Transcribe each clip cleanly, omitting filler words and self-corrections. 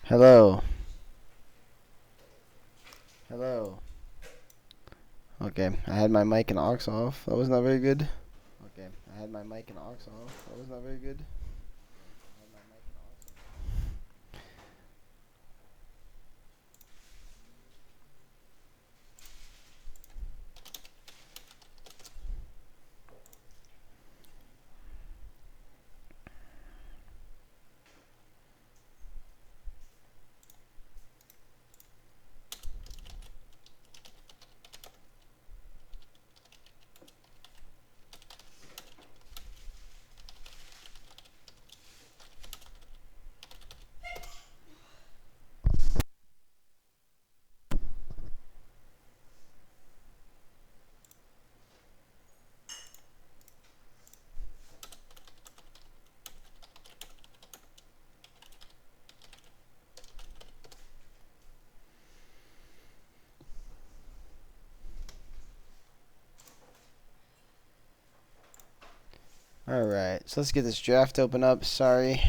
Hello. Hello. Okay, I had my mic and aux off. That was not very good. Okay, I had my mic and aux off. That was not very good. Alright, so let's get this draft open up. Sorry.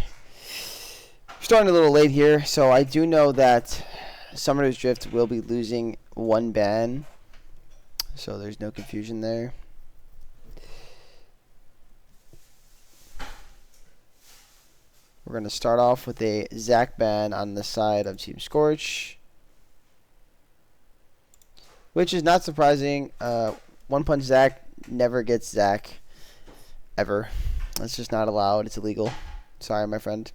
Starting a little late here, so I do know that Summoner's Drift will be losing one ban. So there's no confusion there. We're going to start off with a Zach ban on the side of Team Scorch, which is not surprising. One Punch Zach never gets Zach. Ever. That's just not allowed. It's illegal. Sorry, my friend.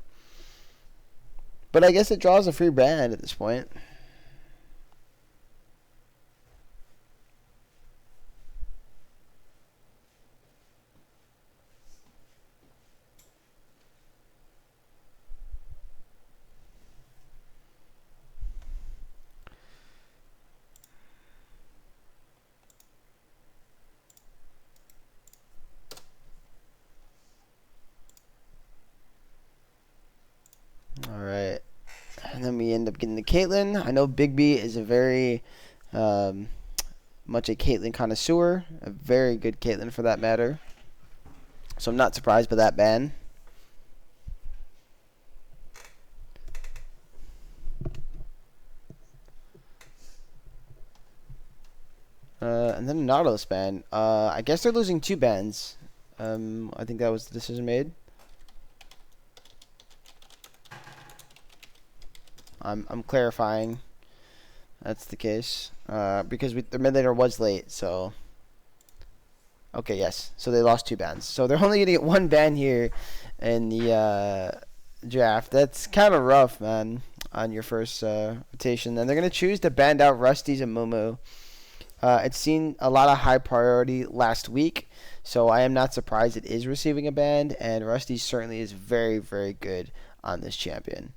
But I guess it draws a free ban at this point. Alright. And then we end up getting the Caitlyn. I know Big B is a very much a Caitlyn connoisseur. A very good Caitlyn for that matter. So I'm not surprised by that ban. And then a Nautilus ban. I guess they're losing two bans. I think that was the decision made. I'm clarifying. That's the case. Because the mid laner was late, so. Okay, yes. So they lost two bans. So they're only going to get one ban here in the draft. That's kind of rough, man, on your first rotation. And they're going to choose to ban out Rusty's and Mumu. It's seen a lot of high priority last week, so I am not surprised it is receiving a ban, and Rusty certainly is very, very good on this champion.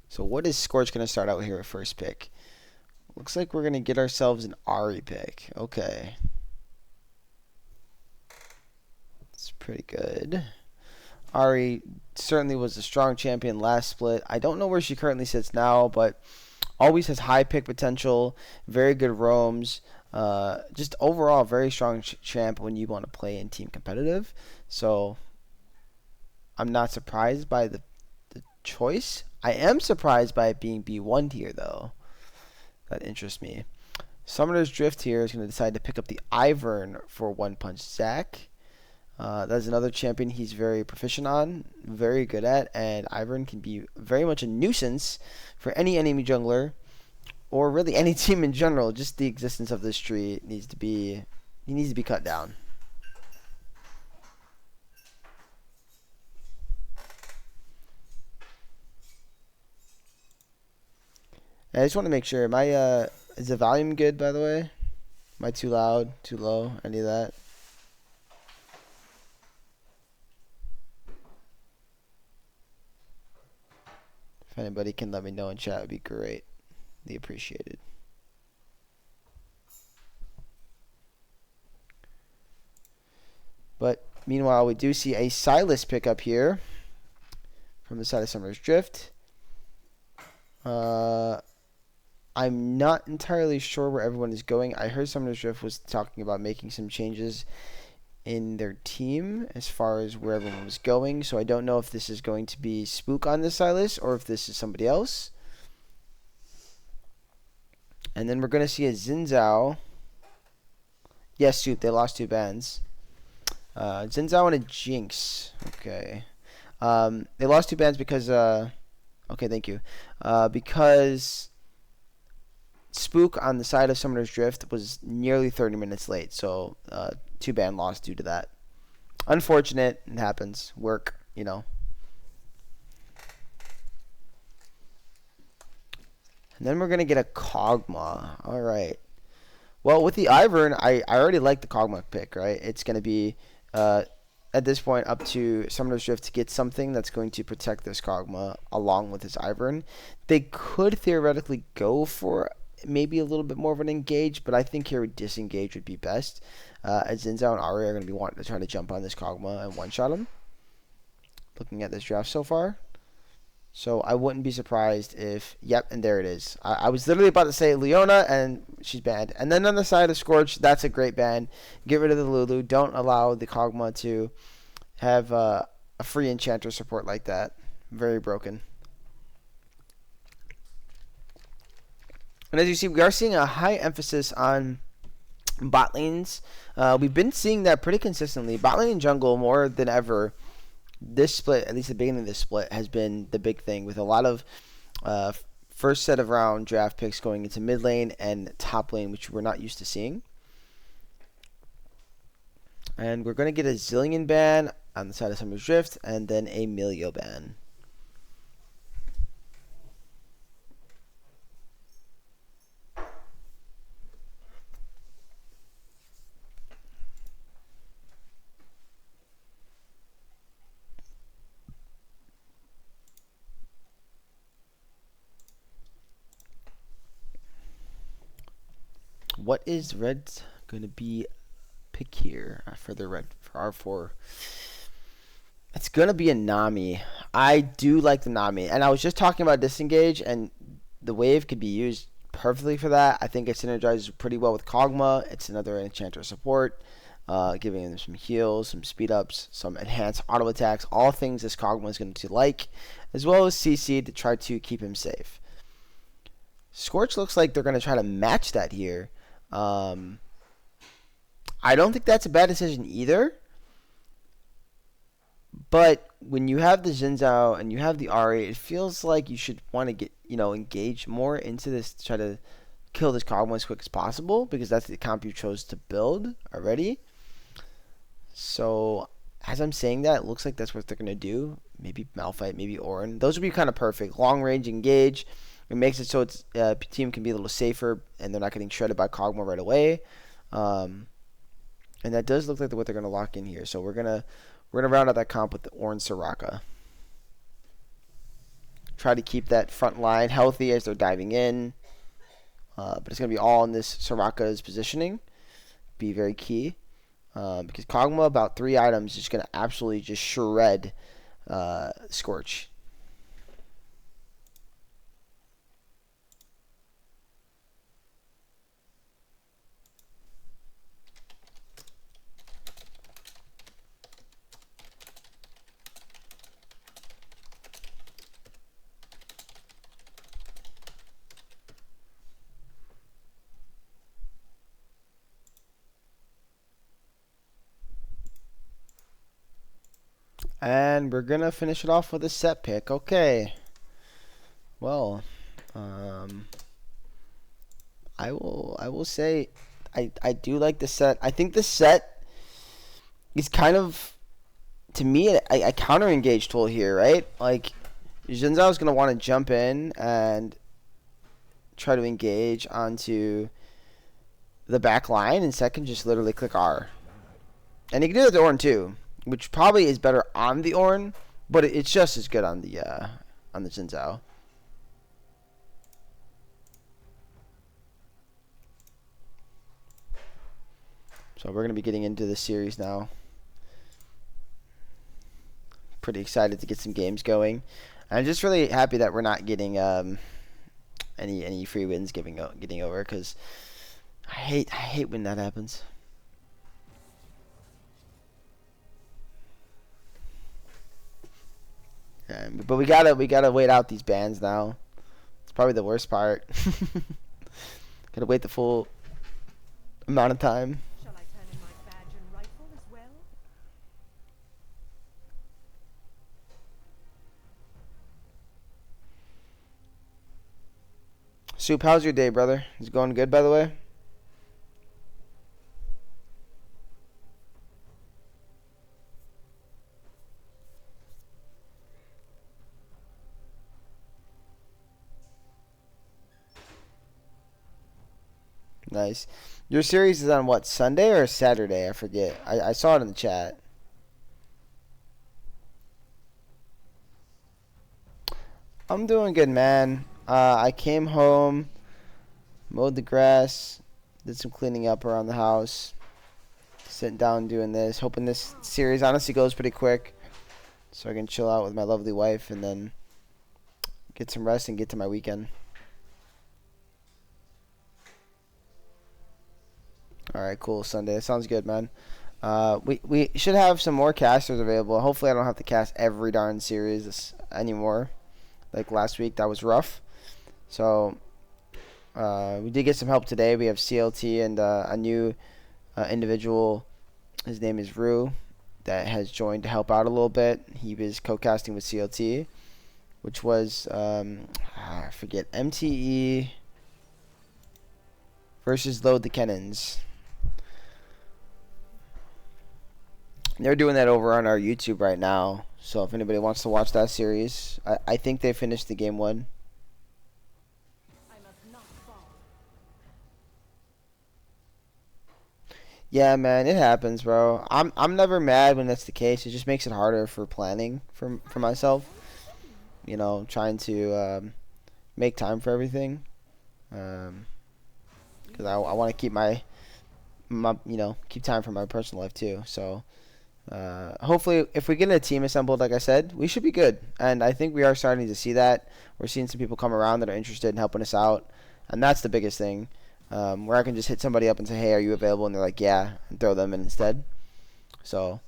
So what is Scorch going to start out here with first pick? Looks like we're going to get ourselves an Ari pick. Okay. It's pretty good. Ari certainly was a strong champion last split. I don't know where she currently sits now, but always has high pick potential, very good roams. Just overall, very strong champ when you want to play in team competitive. So I'm not surprised by the choice. I am surprised by it being B1 tier, though. That interests me. Summoner's Drift here is going to decide to pick up the Ivern for One Punch Zach. That's another champion he's very proficient on, very good at, and Ivern can be very much a nuisance for any enemy jungler, or really any team in general. Just the existence of this tree needs to be cut down. And I just want to make sure, is the volume good, by the way? Am I too loud, too low, any of that? If anybody can let me know in chat, it would be great. Be appreciated. But meanwhile, we do see a Silas pickup here from the side of Summer's Drift. I'm not entirely sure where everyone is going. I heard Summoner's Rift was talking about making some changes in their team as far as where everyone was going. So I don't know if this is going to be Spook on this Silas or if this is somebody else. And then we're going to see a Xin Zhao. Yes, Soup. They lost 2 bands. Xin Zhao and a Jinx. Okay. They lost 2 bands because... okay, thank you. Because Spook on the side of Summoner's Drift was nearly 30 minutes late. So 2 band loss due to that. Unfortunate. It happens. Work, you know. And then we're going to get a Kog'Maw. All right. Well, with the Ivern, I already like the Kog'Maw pick, right? It's going to be, at this point, up to Summoner's Rift to get something that's going to protect this Kog'Maw along with this Ivern. They could theoretically go for maybe a little bit more of an engage, but I think here disengage would be best. As Xin Zhao and Ahri are going to be wanting to try to jump on this Kog'Maw and one-shot him. Looking at this draft so far. So I wouldn't be surprised if... Yep, and there it is. I was literally about to say Leona, and she's banned. And then on the side of Scorch, that's a great ban. Get rid of the Lulu. Don't allow the Kog'Maw to have a free enchanter support like that. Very broken. And as you see, we are seeing a high emphasis on bot lanes. We've been seeing that pretty consistently. Bot lane and jungle more than ever. This split, at least the beginning of this split, has been the big thing with a lot of first set of round draft picks going into mid lane and top lane, which we're not used to seeing. And we're going to get a Zillion ban on the side of Summer's Drift and then a Milio ban. What is red going to be pick here for the red for R4? It's going to be a Nami. I do like the Nami. And I was just talking about disengage, and the wave could be used perfectly for that. I think it synergizes pretty well with Kog'Maw. It's another enchanter support, giving them some heals, some speed ups, some enhanced auto attacks, all things this Kog'Maw is going to like, as well as CC to try to keep him safe. Scorch looks like they're going to try to match that here. I don't think that's a bad decision either. But when you have the Xin Zhao and you have the Ahri, it feels like you should want to get, engage more into this to try to kill this Kog'Maw as quick as possible, because that's the comp you chose to build already. So as I'm saying that, it looks like that's what they're going to do. Maybe Malphite, maybe Orin. Those would be kind of perfect. Long range engage. It makes it so its team can be a little safer, and they're not getting shredded by Kog'Maw right away. And that does look like what they're going to lock in here. So we're gonna round out that comp with the Orin Soraka. Try to keep that front line healthy as they're diving in. But it's going to be all in this Soraka's positioning. Be very key. Because Kog'Maw, about 3 items, is going to absolutely just shred Scorch. And we're going to finish it off with a set pick. Okay. Well, I will say I do like the set. I think the set is kind of, to me, a counter engage tool here, right? Like, Xin Zhao is going to want to jump in and try to engage onto the back line, and second, just literally click R. And you can do that to Ornn too, which probably is better on the Ornn, but it's just as good on the Xin Zhao. So we're going to be getting into this series now. Pretty excited to get some games going. I'm just really happy that we're not getting any free wins getting over, because I hate when that happens. But we gotta wait out these bans now. It's probably the worst part. Gotta wait the full amount of time. Shall I turn in my badge and rifle as well? Soup, how's your day, brother? Is it going good, by the way? Nice. Your series is on what, Sunday or Saturday? I forget. I saw it in the chat. I'm doing good, man. I came home, mowed the grass, did some cleaning up around the house, sitting down doing this, hoping this series honestly goes pretty quick so I can chill out with my lovely wife and then get some rest and get to my weekend. All right, cool. Sunday. That sounds good, man. We should have some more casters available. Hopefully, I don't have to cast every darn series anymore. Like last week, that was rough. So we did get some help today. We have CLT and a new individual. His name is Rue, that has joined to help out a little bit. He was co-casting with CLT, which was I forget, MTE versus Load the Cannons. They're doing that over on our YouTube right now. So if anybody wants to watch that series, I think they finished the game 1. I must not fall. Yeah, man, it happens, bro. I'm never mad when that's the case. It just makes it harder for planning for myself. You know, trying to make time for everything. Because I want to keep my keep time for my personal life too. So hopefully, if we get a team assembled, like I said, we should be good. And I think we are starting to see that. We're seeing some people come around that are interested in helping us out, and that's the biggest thing. Where I can just hit somebody up and say, "Hey, are you available?" And they're like, "Yeah," and throw them in instead. So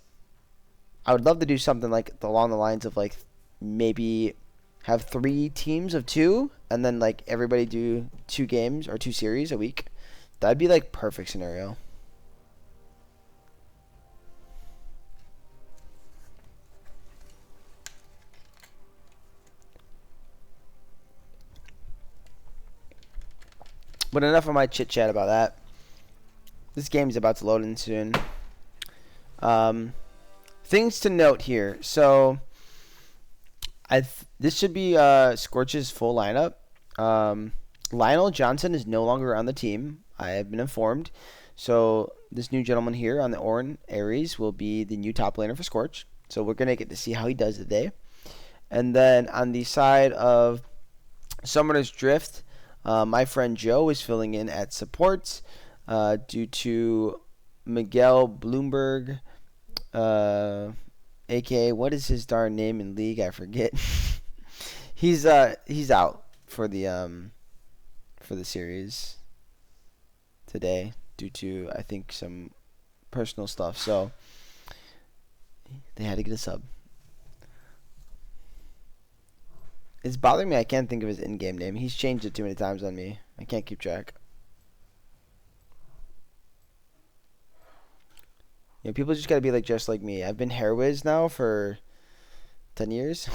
I would love to do something like along the lines of like maybe have 3 teams of 2, and then like everybody do 2 games or 2 series a week. That'd be like perfect scenario. But enough of my chit chat about that. This game's about to load in soon. Things to note here. So this should be Scorch's full lineup. Lionel Johnson is no longer on the team. I have been informed. So this new gentleman here on the Orin Ares will be the new top laner for Scorch. So we're going to get to see how he does today. And then on the side of Summoner's Drift, my friend Joe is filling in at support due to Miguel Bloomberg, aka what is his darn name in League? I forget. He's out for the series today due to, I think, some personal stuff. So they had to get a sub. It's bothering me. I can't think of his in-game name. He's changed it too many times on me. I can't keep track. You know, people just gotta be like just like me. I've been Hairwiz now for 10 years.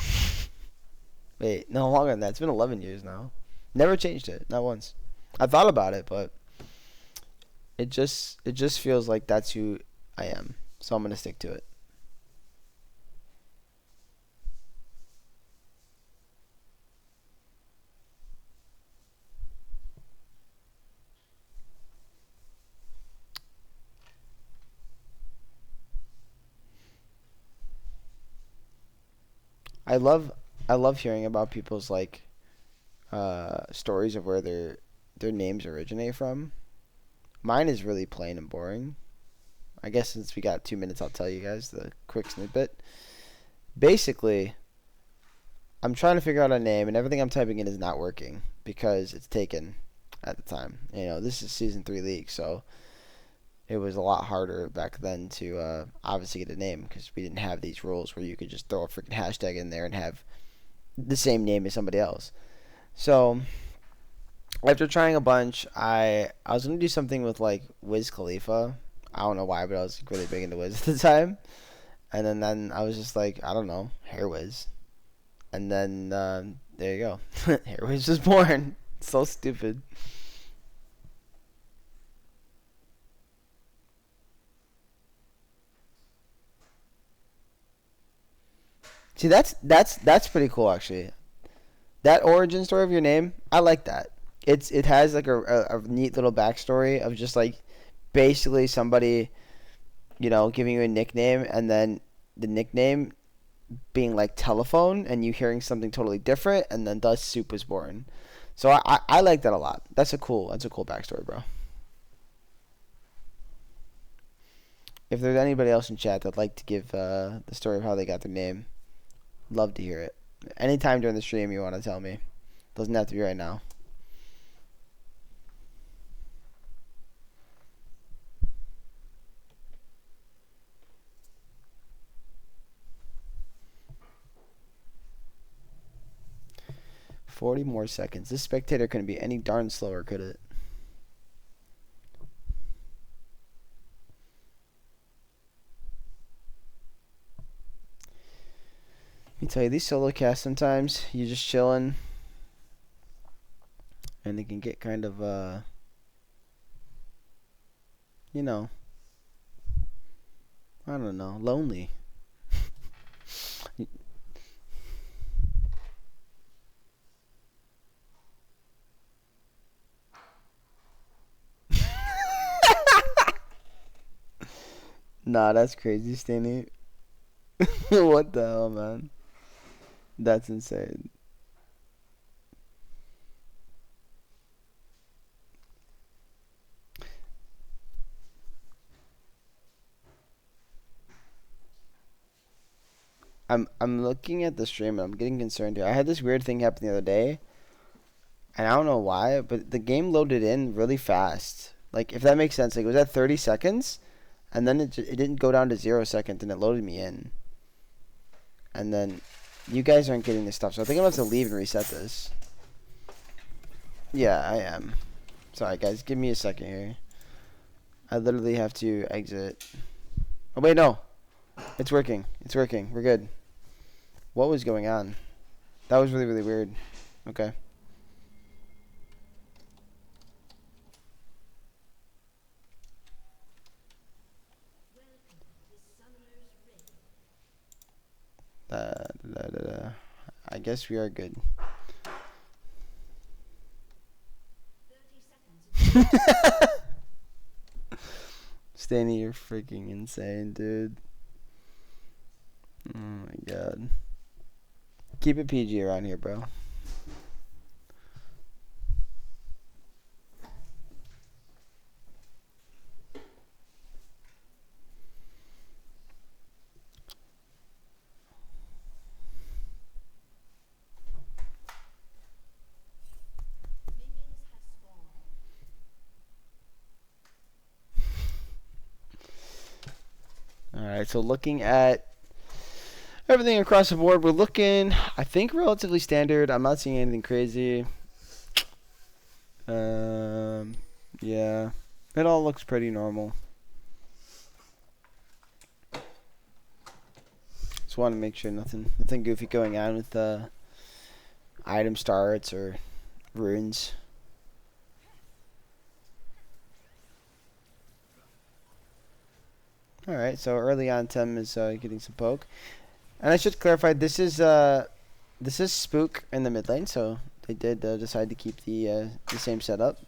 Wait, no longer than that. It's been 11 years now. Never changed it, not once. I thought about it, but it just feels like that's who I am. So I'm gonna stick to it. I love hearing about people's like stories of where their names originate from. Mine is really plain and boring. I guess since we got 2 minutes, I'll tell you guys the quick snippet. Basically, I'm trying to figure out a name, and everything I'm typing in is not working. because it's taken at the time. You know, this is season 3 league, so it was a lot harder back then to obviously get a name because we didn't have these rules where you could just throw a freaking hashtag in there and have the same name as somebody else. So after trying a bunch, I was gonna do something with like Wiz Khalifa. I don't know why, but I was really big into Wiz at the time. And then I was just like, I don't know, Hair Wiz. And then there you go, Hair Wiz was born. So stupid. See, that's pretty cool actually. That origin story of your name, I like that. It has like a neat little backstory of just like basically somebody, you know, giving you a nickname and then the nickname being like telephone and you hearing something totally different and then thus soup was born. So I like that a lot. That's a cool backstory, bro. If there's anybody else in chat that'd like to give the story of how they got their name, love to hear it. Anytime during the stream you want to tell me. Doesn't have to be right now. $40 more seconds. This spectator couldn't be any darn slower, could it? Let me tell you, these solo casts sometimes you're just chilling, and it can get kind of you know, I don't know, lonely. Nah, that's crazy, Stanley. What the hell, man? That's insane. I'm looking at the stream and I'm getting concerned here. I had this weird thing happen the other day, and I don't know why, but the game loaded in really fast. Like, if that makes sense, like it was at 30 seconds, and then it didn't go down to 0 seconds, and it loaded me in. And then you guys aren't getting this stuff, so I think I'm gonna have to leave and reset this. Yeah, I am. Sorry, guys, give me a second here. I literally have to exit. Oh wait, no, it's working. It's working. We're good. What was going on? That was really, really weird. Okay. I guess we are good. Stanley, you're freaking insane, dude. Oh my god. Keep it PG around here, bro. Alright, so looking at everything across the board, we're looking, I think, relatively standard. I'm not seeing anything crazy. Yeah, it all looks pretty normal. Just want to make sure nothing goofy going on with item starts or runes. Alright, so early on Tem is getting some poke. And I should clarify, this is Spook in the mid lane, so they did decide to keep the same setup.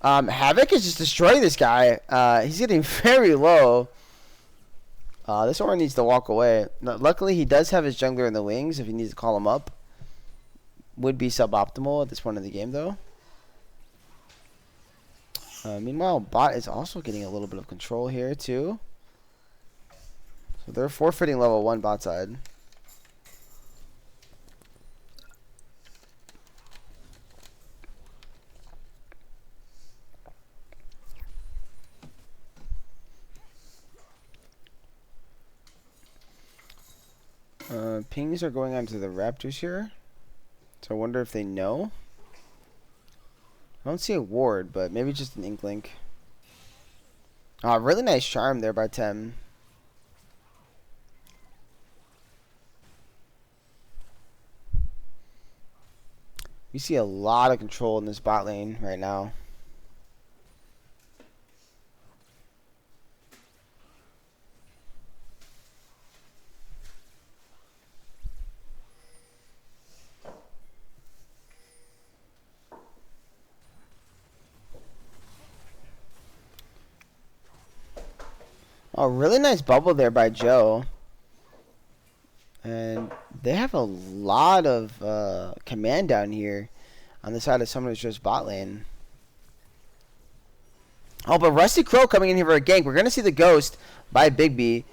Havoc is just destroying this guy. He's getting very low. This Aura needs to walk away. No, luckily, he does have his jungler in the wings if he needs to call him up. Would be suboptimal at this point in the game, though. Meanwhile, bot is also getting a little bit of control here, too. So they're forfeiting level 1 bot side. Pings are going on to the Raptors here. So I wonder if they know. I don't see a ward, but maybe just an Inklink. Oh, really nice charm there by Tem. We see a lot of control in this bot lane right now. Oh, really nice bubble there by Joe. And they have a lot of command down here on the side of Summoner's Rift bot lane. Oh, but Rusty Crow coming in here for a gank. We're going to see the Ghost by Big B.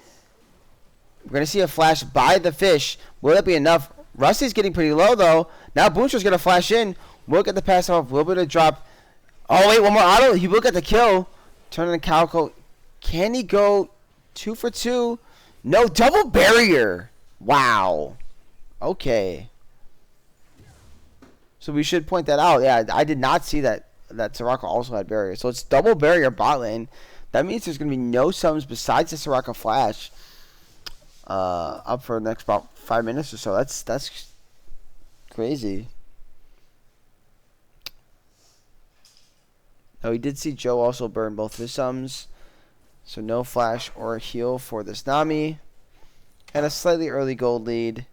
We're going to see a flash by the Fish. Will that be enough? Rusty's getting pretty low, though. Now Boomster's going to flash in. Will get the pass off. Will be able to drop. Oh, wait, one more auto. He will get the kill. Turn on Calico. Can he go 2 for 2? No, double barrier. Wow. Okay. So we should point that out. Yeah, I did not see that Soraka also had barrier. So it's double barrier bot lane. That means there's going to be no sums besides the Soraka flash up for the next about 5 minutes or so. That's crazy. Oh, we did see Joe also burn both of his sums. So no flash or heal for this Nami. And a slightly early gold lead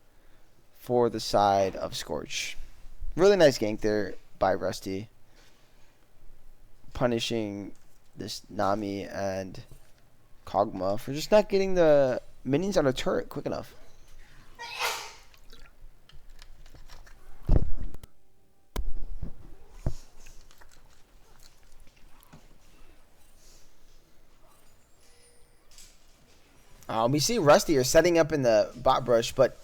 for the side of Scorch. Really nice gank there by Rusty. Punishing this Nami and Kog'Maw for just not getting the minions on a turret quick enough. We see Rusty are setting up in the bot brush, but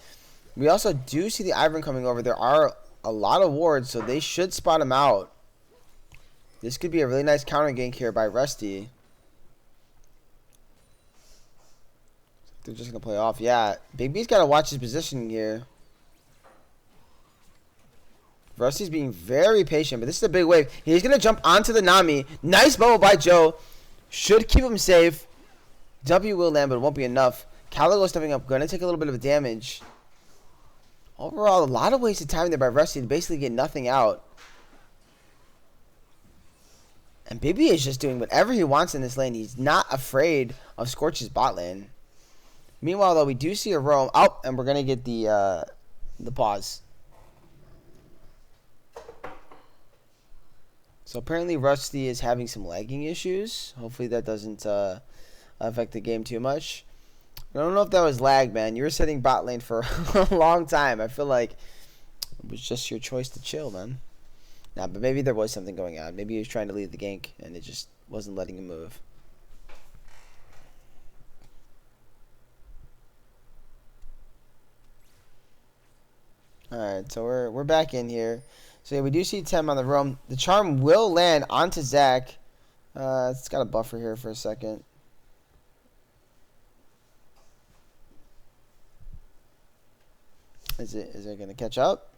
we also do see the Ivern coming over. There are a lot of wards, so they should spot him out. This could be a really nice counter gank here by Rusty. They're just going to play off. Yeah, Big B's got to watch his positioning here. Rusty's being very patient, but this is a big wave. He's going to jump onto the Nami. Nice bubble by Joe. Should keep him safe. W will land, but it won't be enough. Calico stepping up, going to take a little bit of damage. Overall, a lot of wasted time there by Rusty to basically get nothing out. And BB is just doing whatever he wants in this lane. He's not afraid of Scorch's bot lane. Meanwhile, though, we do see a roam. Oh, and we're going to get the pause. So apparently Rusty is having some lagging issues. Hopefully that doesn't affect the game too much. I don't know if that was lag, man. You were setting bot lane for a long time. I feel like it was just your choice to chill, man. Nah, but maybe there was something going on. Maybe he was trying to lead the gank, and it just wasn't letting him move. Alright, so we're back in here. So yeah, we do see Tem on the roam. The charm will land onto Zac. It's got a buffer here for a second. Is it gonna catch up?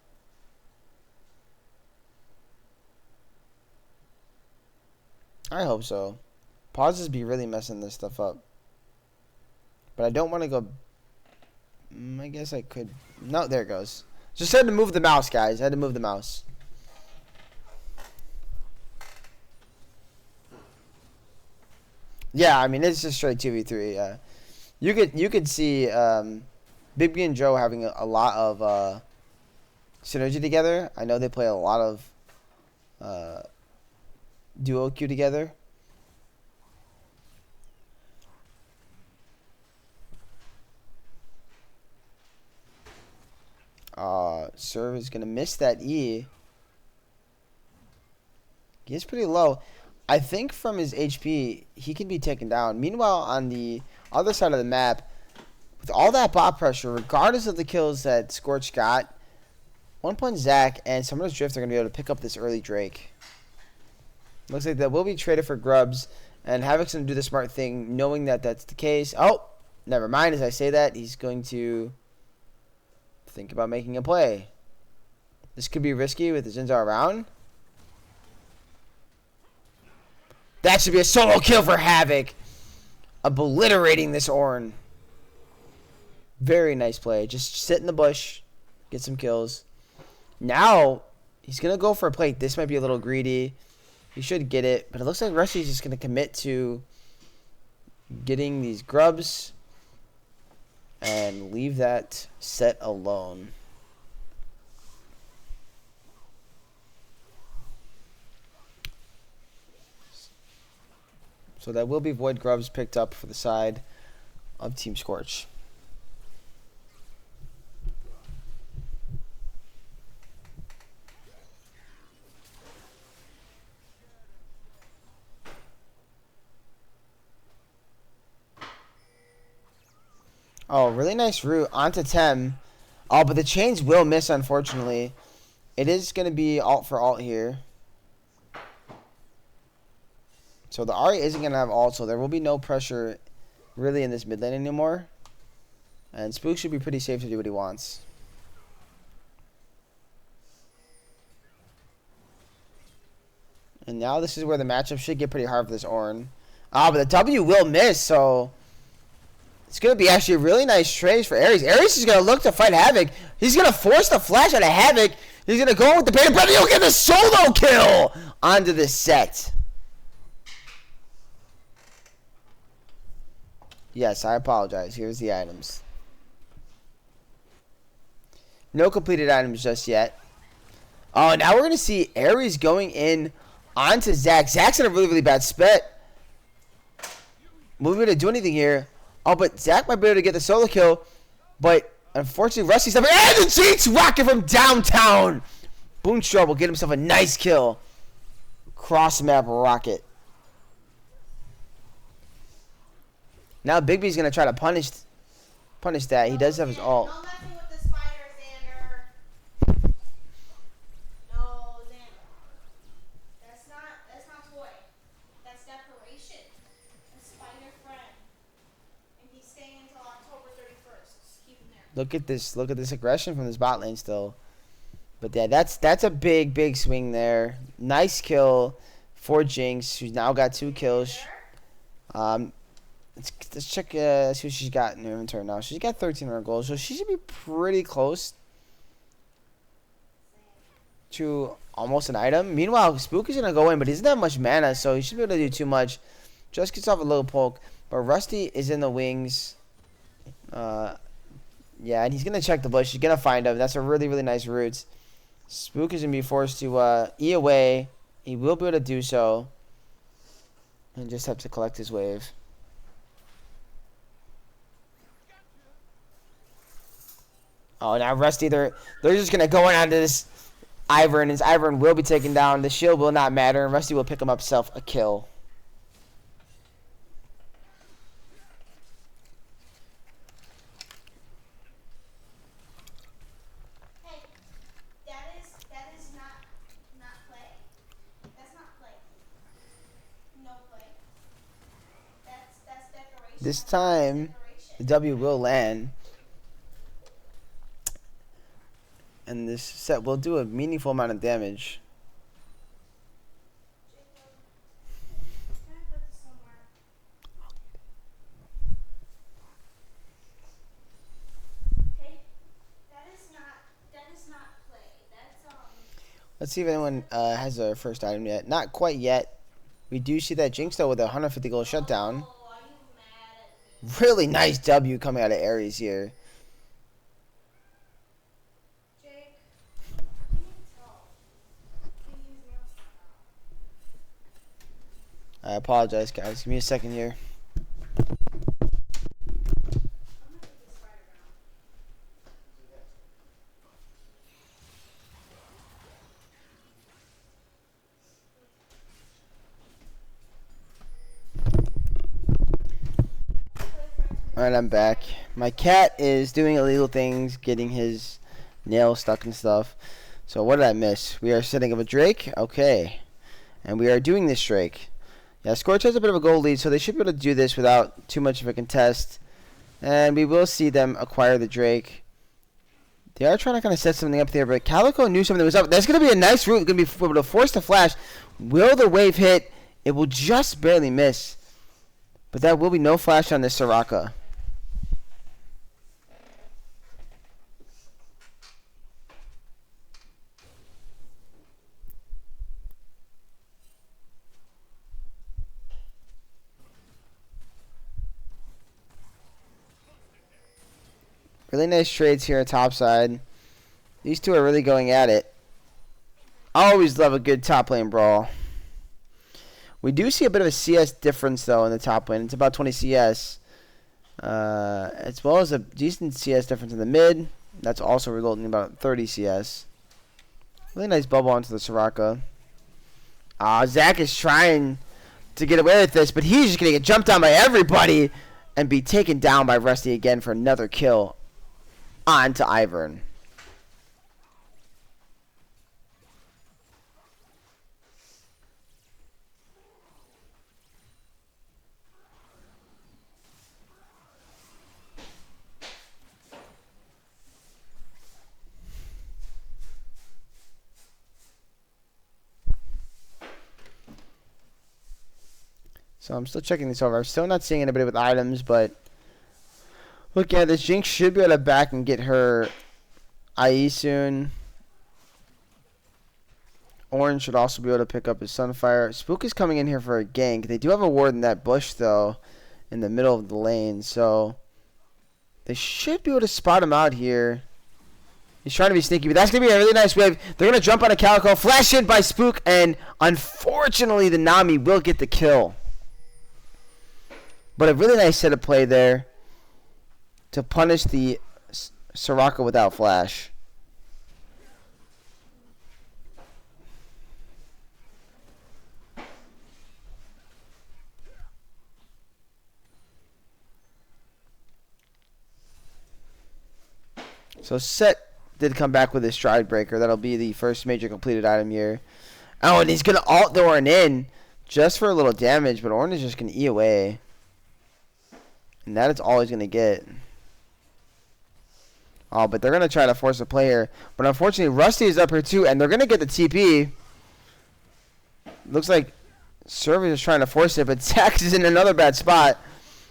I hope so. Pauses be really messing this stuff up. But I don't want to go. I guess I could. No, there it goes. Just had to move the mouse, guys. I had to move the mouse. Yeah, I mean it's just straight 2v3. Yeah, you could see Big B and Joe having a lot of synergy together. I know they play a lot of duo queue together. Serve is gonna miss that E. He is pretty low. I think from his HP, he can be taken down. Meanwhile, on the other side of the map, with all that bot pressure, regardless of the kills that Scorch got, 1 point Zac and Summoner's Drift are going to be able to pick up this early Drake. Looks like that will be traded for Grubs, and Havoc's going to do the smart thing, knowing that that's the case. Oh, never mind. As I say that, he's going to Think about making a play. This could be risky with the Zinzar around. That should be a solo kill for Havoc. Obliterating this Ornn. Very nice play. Just sit in the bush. Get some kills. Now, he's going to go for a plate. This might be a little greedy. He should get it. But it looks like Rusty's just going to commit to getting these grubs. And leave that set alone. So that will be Void Grubs picked up for the side of Team Scorch. Oh, really nice route onto Tem. Oh, but the chains will miss, unfortunately. It is going to be alt for alt here. So the Ahri isn't going to have ult, so there will be no pressure really in this mid lane anymore. And Spook should be pretty safe to do what he wants. And now this is where the matchup should get pretty hard for this Ornn. Ah, but the W will miss, so it's going to be actually a really nice trade for Ares. Ares is going to look to fight Havoc. He's going to force the flash out of Havoc. He's going to go with the Beta Breath. He'll get the solo kill onto this set. Yes, I apologize. Here's the items. No completed items just yet. Oh, now we're going to see Ares going in onto Zac. Zac's in a really, really bad spot. We're going to do anything here. Oh, but Zac might be able to get the solo kill. But unfortunately, Rusty's up. And the Jinx rocket from downtown. Boomstraw will get himself a nice kill. Cross map rocket. Now Big B's gonna try to punish that. He does have his ult. No messing with the spider, Xander. No, Xander. That's not toy. That's decoration. A spider friend. And he's staying until October 31st. Just keep him there. Look at this aggression from this bot lane still. But yeah, that's a big swing there. Nice kill for Jinx, who's now got 2 kills. Let's check see what she's got in her inventory now. She's got 1,300 gold, so she should be pretty close to almost an item. Meanwhile, Spook is gonna go in, but he doesn't have much mana, so he should be able to do too much. Just gets off a little poke, but Rusty is in the wings. Yeah, and he's gonna check the bush. He's gonna find him. That's a really nice route. Spook is gonna be forced to E away. He will be able to do so, and just have to collect his wave. Oh, now Rusty, they're just going to go in onto this Ivern, and his Ivern will be taken down. The shield will not matter, and Rusty will pick him up himself a kill. Hey, that is not play. That's not play. No play. That's decoration. This time, the W will land. And this set will do a meaningful amount of damage. Can I put this somewhere? Hey, that is not play. That's Let's see if anyone has their first item yet. Not quite yet. We do see that Jinx, though, with a 150 gold shutdown. Oh, are you mad at me? Really nice W coming out of Ares here. Jake, you need to talk. Can you use nail stuff? I apologize, guys. Give me a second here. I'm gonna put this spider down. Alright, I'm back. My cat is doing illegal things, getting his nails stuck and stuff. So what did I miss? We are setting up a Drake. Okay. And we are doing this Drake. Yeah, Scorch has a bit of a gold lead, so they should be able to do this without too much of a contest. And we will see them acquire the Drake. They are trying to kind of set something up there, but Calico knew something was up. That's going to be a nice route. Going to be able to force the flash. Will the wave hit? It will just barely miss. But that will be no flash on this Soraka. Really nice trades here at top side. These two are really going at it. I always love a good top lane brawl. We do see a bit of a CS difference, though, in the top lane. It's about 20 CS. As well as a decent CS difference in the mid. That's also resulting in about 30 CS. Really nice bubble onto the Soraka. Zach is trying to get away with this, but he's just going to get jumped on by everybody and be taken down by Rusty again for another kill onto Ivern. So I'm still checking this over. I'm still not seeing anybody with items, but looking at this, Jinx should be able to back and get her IE soon. Orange should also be able to pick up his Sunfire. Spook is coming in here for a gank. They do have a ward in that bush, though, in the middle of the lane, so they should be able to spot him out here. He's trying to be sneaky, but that's going to be a really nice wave. They're going to jump on a Calico, flash in by Spook, and unfortunately the Nami will get the kill. But a really nice set of play there to punish the Soraka without flash. So Set did come back with his Stride Breaker. That'll be the first major completed item here. Oh, and he's going to ult the Ornn in just for a little damage, but Ornn is just going to E away. And that is all he's going to get. Oh, but they're going to try to force a play here. But unfortunately, Rusty is up here too, and they're going to get the TP. Looks like Service is trying to force it, but Zax is in another bad spot.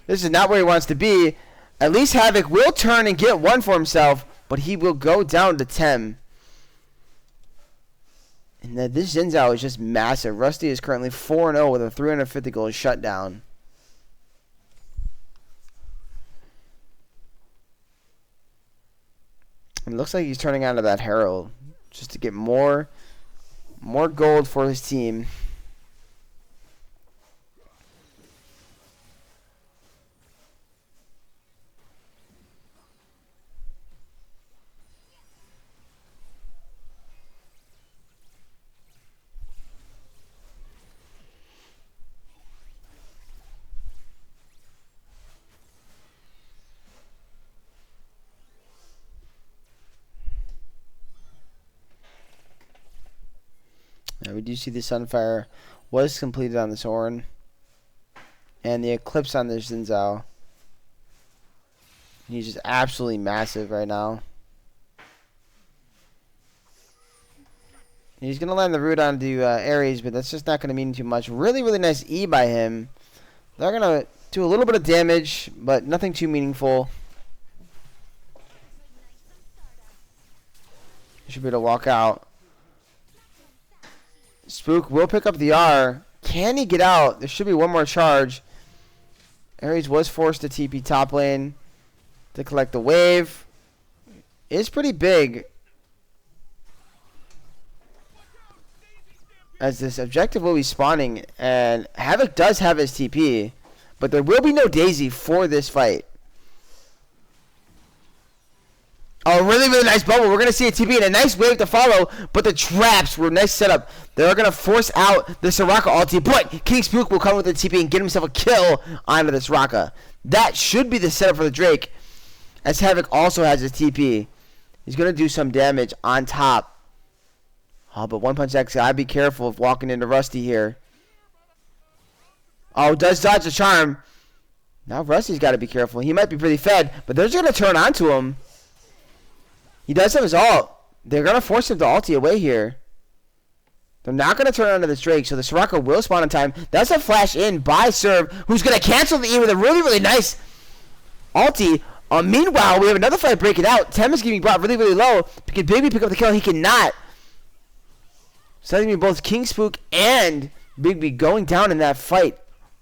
This is not where he wants to be. At least Havoc will turn and get one for himself, but he will go down to 10. And then this Xin Zhao is just massive. Rusty is currently 4-0 with a 350 goal shutdown. It looks like he's turning onto that Herald just to get more gold for his team. We do see the Sunfire was completed on this Ornn. And the Eclipse on this Xin Zhao. He's just absolutely massive right now. He's going to land the root onto Ares, but that's just not going to mean too much. Really, really nice E by him. They're going to do a little bit of damage, but nothing too meaningful. He should be able to walk out. Spook will pick up the R. Can he get out? There should be one more charge. Ares was forced to TP top lane to collect the wave. It's pretty big, as this objective will be spawning, and Havoc does have his TP, but there will be no Daisy for this fight. Oh, really, really nice bubble. We're going to see a TP and a nice wave to follow, but the traps were a nice setup. They're going to force out the Soraka ulti, but King Spook will come with the TP and get himself a kill onto the Soraka. That should be the setup for the Drake, as Havoc also has his TP. He's going to do some damage on top. Oh, but One Punch X, I'd be careful of walking into Rusty here. Oh, does dodge the charm. Now Rusty's got to be careful. He might be pretty fed, but they're just going to turn onto him. He does have his ult. They're going to force him to ulti away here. They're not going to turn onto this Drake, so the Soraka will spawn in time. That's a flash in by Serve, who's going to cancel the E with a really, really nice ulti. Meanwhile, we have another fight breaking out. Tem is getting brought really, really low. Can Bigby pick up the kill? He cannot. So that's going to be both King Spook and Bigby going down in that fight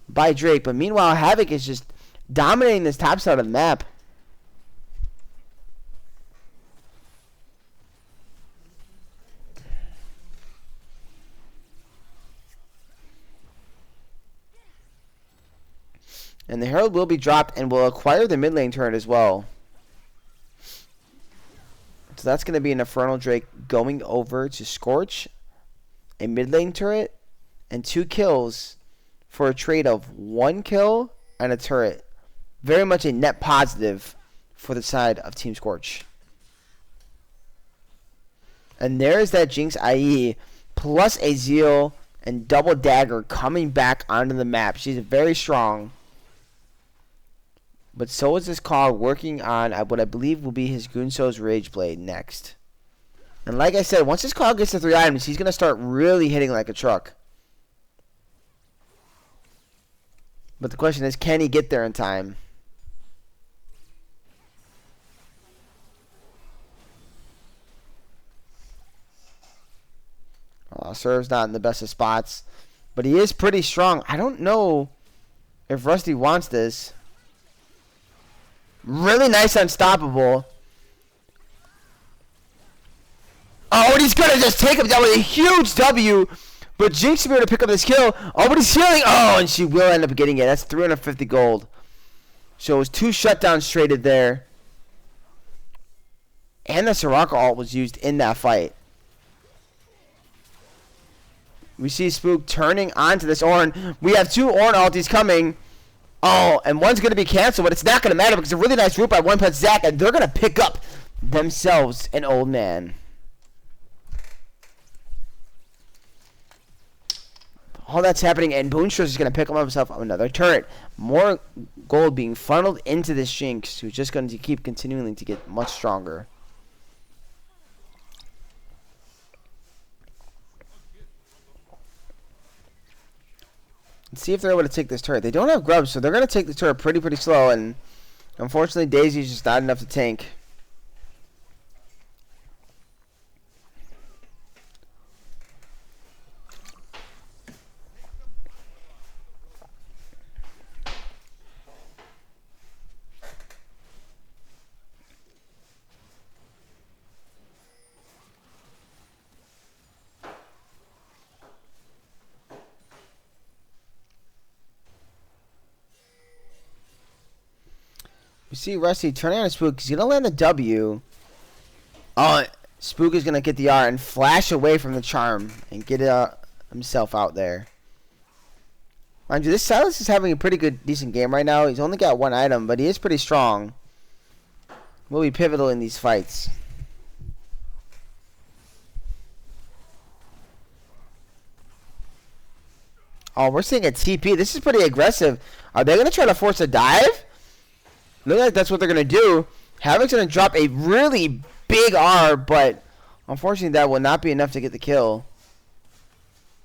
by Drake. But meanwhile, Havoc is just dominating this top side of the map. And the Herald will be dropped and will acquire the mid lane turret as well. So that's going to be an Infernal Drake going over to Scorch, a mid lane turret, and 2 kills for a trade of 1 kill and a turret. Very much a net positive for the side of Team Scorch. And there's that Jinx IE plus a Zeal and double dagger coming back onto the map. She's very strong. But so is this Cog working on what I believe will be his Gunsou's Rage Blade next. And like I said, once this Cog gets to 3 items, he's going to start really hitting like a truck. But the question is, can he get there in time? Serve's not in the best of spots. But he is pretty strong. I don't know if Rusty wants this. Really nice unstoppable. Oh, and he's gonna just take him down with a huge W. But Jinx will be able to pick up this kill. Oh, but he's healing. Oh, and she will end up getting it. That's 350 gold. So it was 2 shutdowns traded there. And the Soraka ult was used in that fight. We see Spook turning onto this Ornn. We have 2 Ornn ultis coming. Oh, and one's going to be canceled, but it's not going to matter because it's a really nice root by One Punch Zac, and they're going to pick up themselves an old man. All that's happening, and Boonstross is going to pick up himself another turret. More gold being funneled into this Jinx, who's just going to keep continuing to get much stronger. Let's see if they're able to take this turret. They don't have grubs, so they're going to take the turret pretty slow, and unfortunately Daisy's just not enough to tank. You see Rusty turning on Spook. He's going to land the W. Oh, Spook is going to get the R and flash away from the charm and get himself out there. Mind you, this Silas is having a pretty good, decent game right now. He's only got 1 item, but he is pretty strong. Will be pivotal in these fights. Oh, we're seeing a TP. This is pretty aggressive. Are they going to try to force a dive? Looks like that's what they're going to do. Havoc's going to drop a really big R, but unfortunately that will not be enough to get the kill.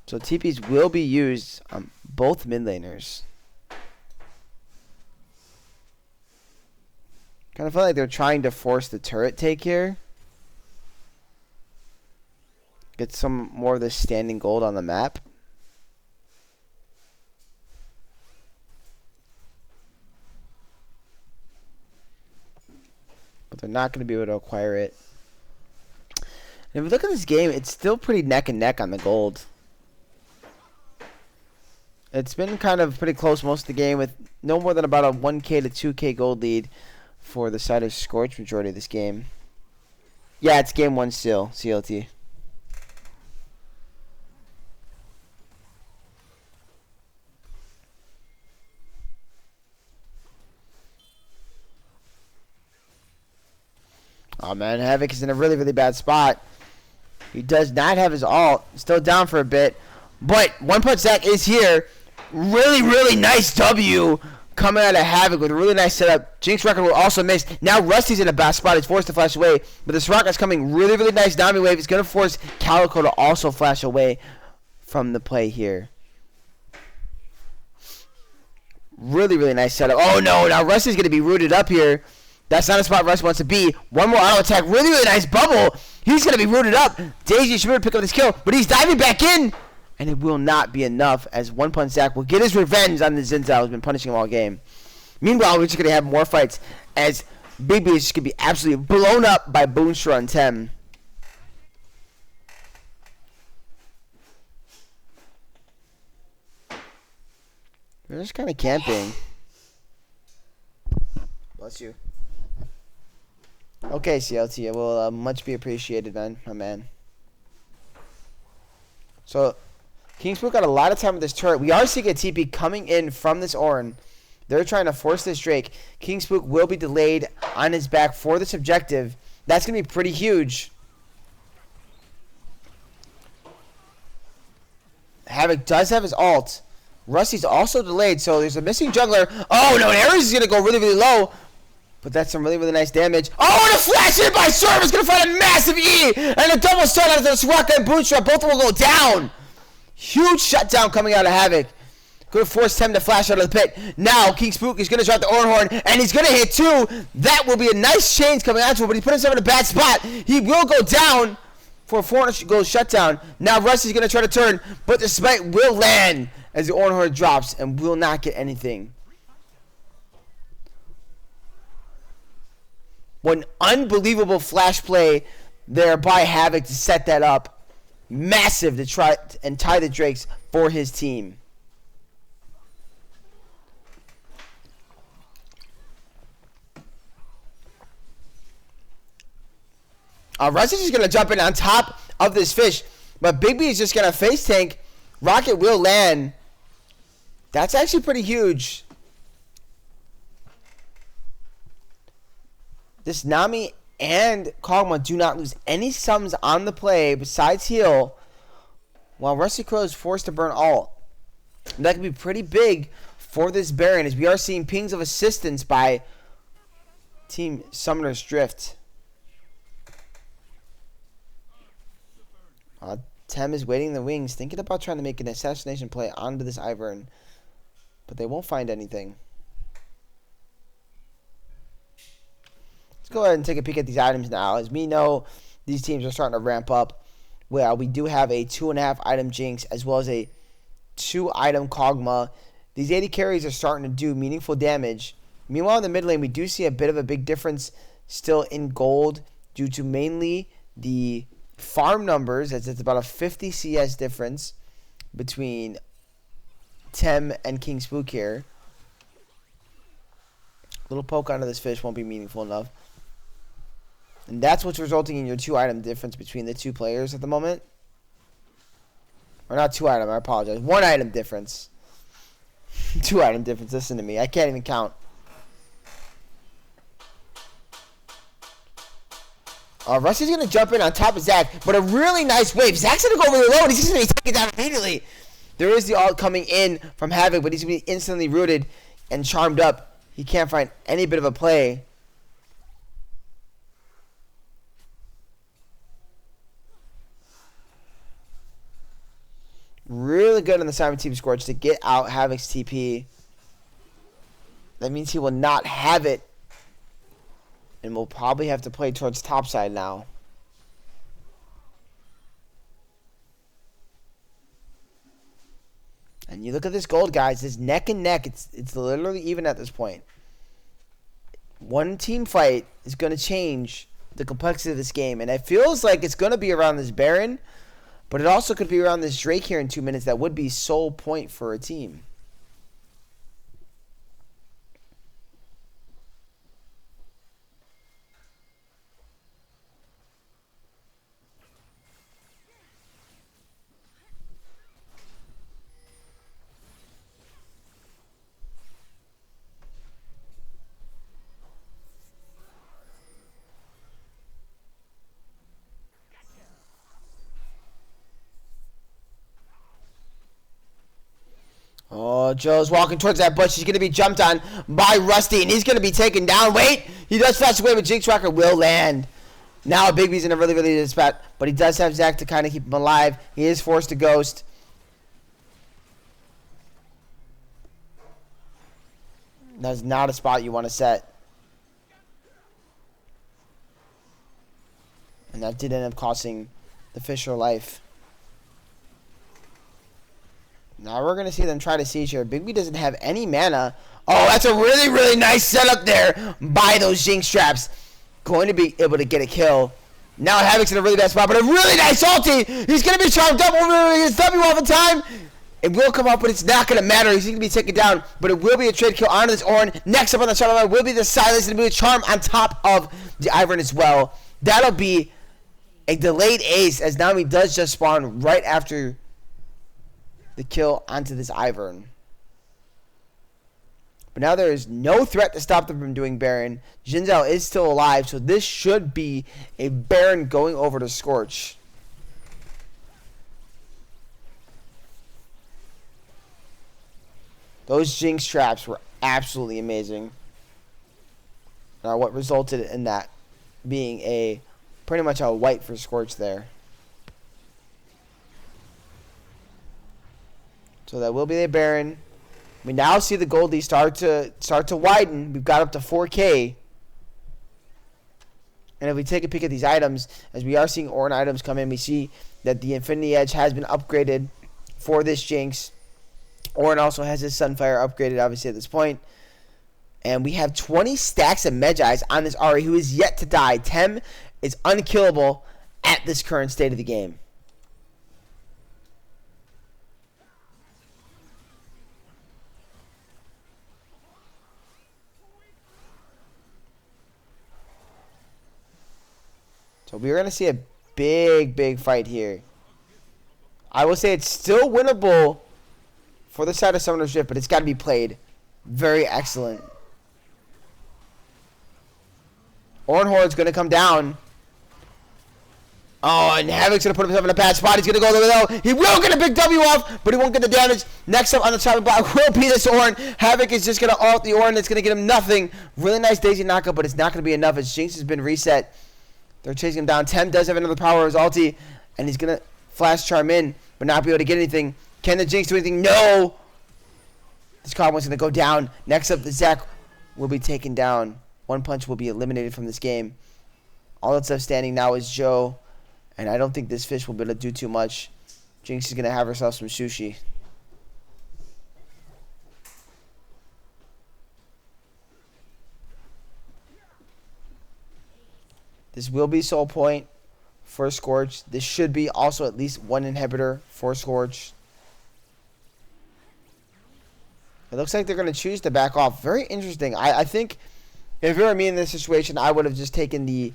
So TPs will be used on both mid laners. Kind of feel like they're trying to force the turret take here. Get some more of this standing gold on the map. But they're not going to be able to acquire it. And if we look at this game, it's still pretty neck and neck on the gold. It's been kind of pretty close most of the game with no more than about a 1k to 2k gold lead for the side of Scorch majority of this game. Yeah, it's game 1 still, CLT. Oh man, Havoc is in a really bad spot. He does not have his ult. Still down for a bit. But One Punch Zac is here. Really nice W coming out of Havoc with a really nice setup. Jinx record will also miss. Now Rusty's in a bad spot. He's forced to flash away. But the Soraka's coming really, really nice. Nami wave is going to force Calico to also flash away from the play here. Really, really nice setup. Oh, no. Now Rusty's going to be rooted up here. That's not a spot Rusty wants to be. One more auto attack. Really, really nice bubble. He's going to be rooted up. Daisy should be able to pick up this kill. But he's diving back in. And it will not be enough as One Punch Zach will get his revenge on the Zinzao who's been punishing him all game. Meanwhile, we're just going to have more fights as Big B is just going to be absolutely blown up by Boonstra and Tem. They're just kind of camping. Bless you. Okay, CLT. Will much be appreciated, man. My man. So, Kingspook got a lot of time with this turret. We are seeing a TP coming in from this Ornn. They're trying to force this Drake. Kingspook will be delayed on his back for this objective. That's going to be pretty huge. Havoc does have his ult. Rusty's also delayed, so there's a missing jungler. Oh, no, and Ares is going to go really, really low. But that's some really, really nice damage. Oh, and a flash in by Serv is going to find a massive E. And a double stun out of the Soraka and Boonstra. Both of them will go down. Huge shutdown coming out of Havoc. Going to force Tem to flash out of the pit. Now, Kingspook is going to drop the Ornhorn, and he's going to hit two. That will be a nice change coming out to him, but he put himself in a bad spot. He will go down for a 400 goal shutdown. Now, Rusty's going to try to turn, but the smite will land as the Ornhorn drops and will not get anything. One unbelievable flash play there by Havoc to set that up. Massive to try and tie the Drakes for his team. Rusty's just going to jump in on top of this fish. But Big B is just going to face tank. Rocket will land. That's actually pretty huge. This Nami and Kog'Maw do not lose any sums on the play besides heal, while Rusty Crow is forced to burn ult. And that could be pretty big for this Baron, as we are seeing pings of assistance by Team Summoner's Drift. Tem is waiting in the wings, thinking about trying to make an assassination play onto this Ivern, but they won't find anything. Let's go ahead and take a peek at these items now. As we know, these teams are starting to ramp up. Well, we do have a 2.5 item Jinx as well as a 2 item Kog'Maw. These 80 carries are starting to do meaningful damage. Meanwhile, in the mid lane, we do see a bit of a big difference still in gold due to mainly the farm numbers, as it's about a 50 CS difference between Tem and Kingspook here. Little poke onto this fish won't be meaningful enough. And that's what's resulting in your 2 item difference between the two players at the moment. Or not 2 item, I apologize. 1 item difference. 2 item difference, listen to me. I can't even count. Rusty's going to jump in on top of Zach, but a really nice wave. Zach's going to go really low, and he's just going to take it down immediately. There is the ult coming in from Havoc, but he's going to be instantly rooted and charmed up. He can't find any bit of a play. Really good on the side of Team Scorch to get out Havoc's TP. That means he will not have it. And we'll probably have to play towards topside now. And you look at this gold, guys. It's neck and neck. It's literally even at this point. One team fight is going to change the complexity of this game. And it feels like it's going to be around this Baron. But it also could be around this Drake here in 2 minutes. That would be sole point for a team. Oh, Joe's walking towards that bush. He's going to be jumped on by Rusty, and he's going to be taken down. Wait! He does flash away, but Jinx Rocker will land. Now Big B's in a really, really good spot, but he does have Zac to kind of keep him alive. He is forced to ghost. That's not a spot you want to set. And that did end up costing the fish her life. Now we're going to see them try to siege here. Big B doesn't have any mana. Oh, that's a really, really nice setup there by those Jinx traps. Going to be able to get a kill. Now Havoc's in a really bad spot, but a really nice ulti. He's going to be charmed up over his W all the time. It will come up, but it's not going to matter. He's going to be taken down, but it will be a trade kill onto this Ornn. Next up on the shot line will be the Silence, and it will be a charm on top of the Ivern as well. That'll be a delayed ace, as now he does just spawn right after the kill onto this Ivern. But now there is no threat to stop them from doing Baron. Xin Zhao is still alive, so this should be a Baron going over to Scorch. Those Jinx traps were absolutely amazing. What resulted in that being a pretty much a wipe for Scorch there. So that will be the Baron. We now see the Goldie start to widen. We've got up to 4K. And if we take a peek at these items, as we are seeing Ornn items come in, we see that the Infinity Edge has been upgraded for this Jinx. Ornn also has his Sunfire upgraded, obviously, at this point. And we have 20 stacks of Medjais on this Ahri, who is yet to die. Tem is unkillable at this current state of the game. So we're going to see a big, big fight here. I will say it's still winnable for the side of Summoner's Rift, but it's got to be played very excellent. Ornn Horde's going to come down. Oh, and Havoc's going to put himself in a bad spot. He's going to go there, though. He will get a big W off, but he won't get the damage. Next up on the chopping block will be this Ornn. Havoc is just going to ult the Ornn. It's going to get him nothing. Really nice Daisy knockup, but it's not going to be enough as Jinx has been reset. They're chasing him down. Tem does have another power of his ulti, and he's going to flash charm in, but not be able to get anything. Can the Jinx do anything? No! This Cobweb's going to go down. Next up, the Zac will be taken down. One Punch will be eliminated from this game. All that's left standing now is Joe, and I don't think this fish will be able to do too much. Jinx is going to have herself some sushi. This will be soul point for Scorch. This should be also at least one inhibitor for Scorch. It looks like they're going to choose to back off. Very interesting. I think if it were me in this situation, I would have just taken the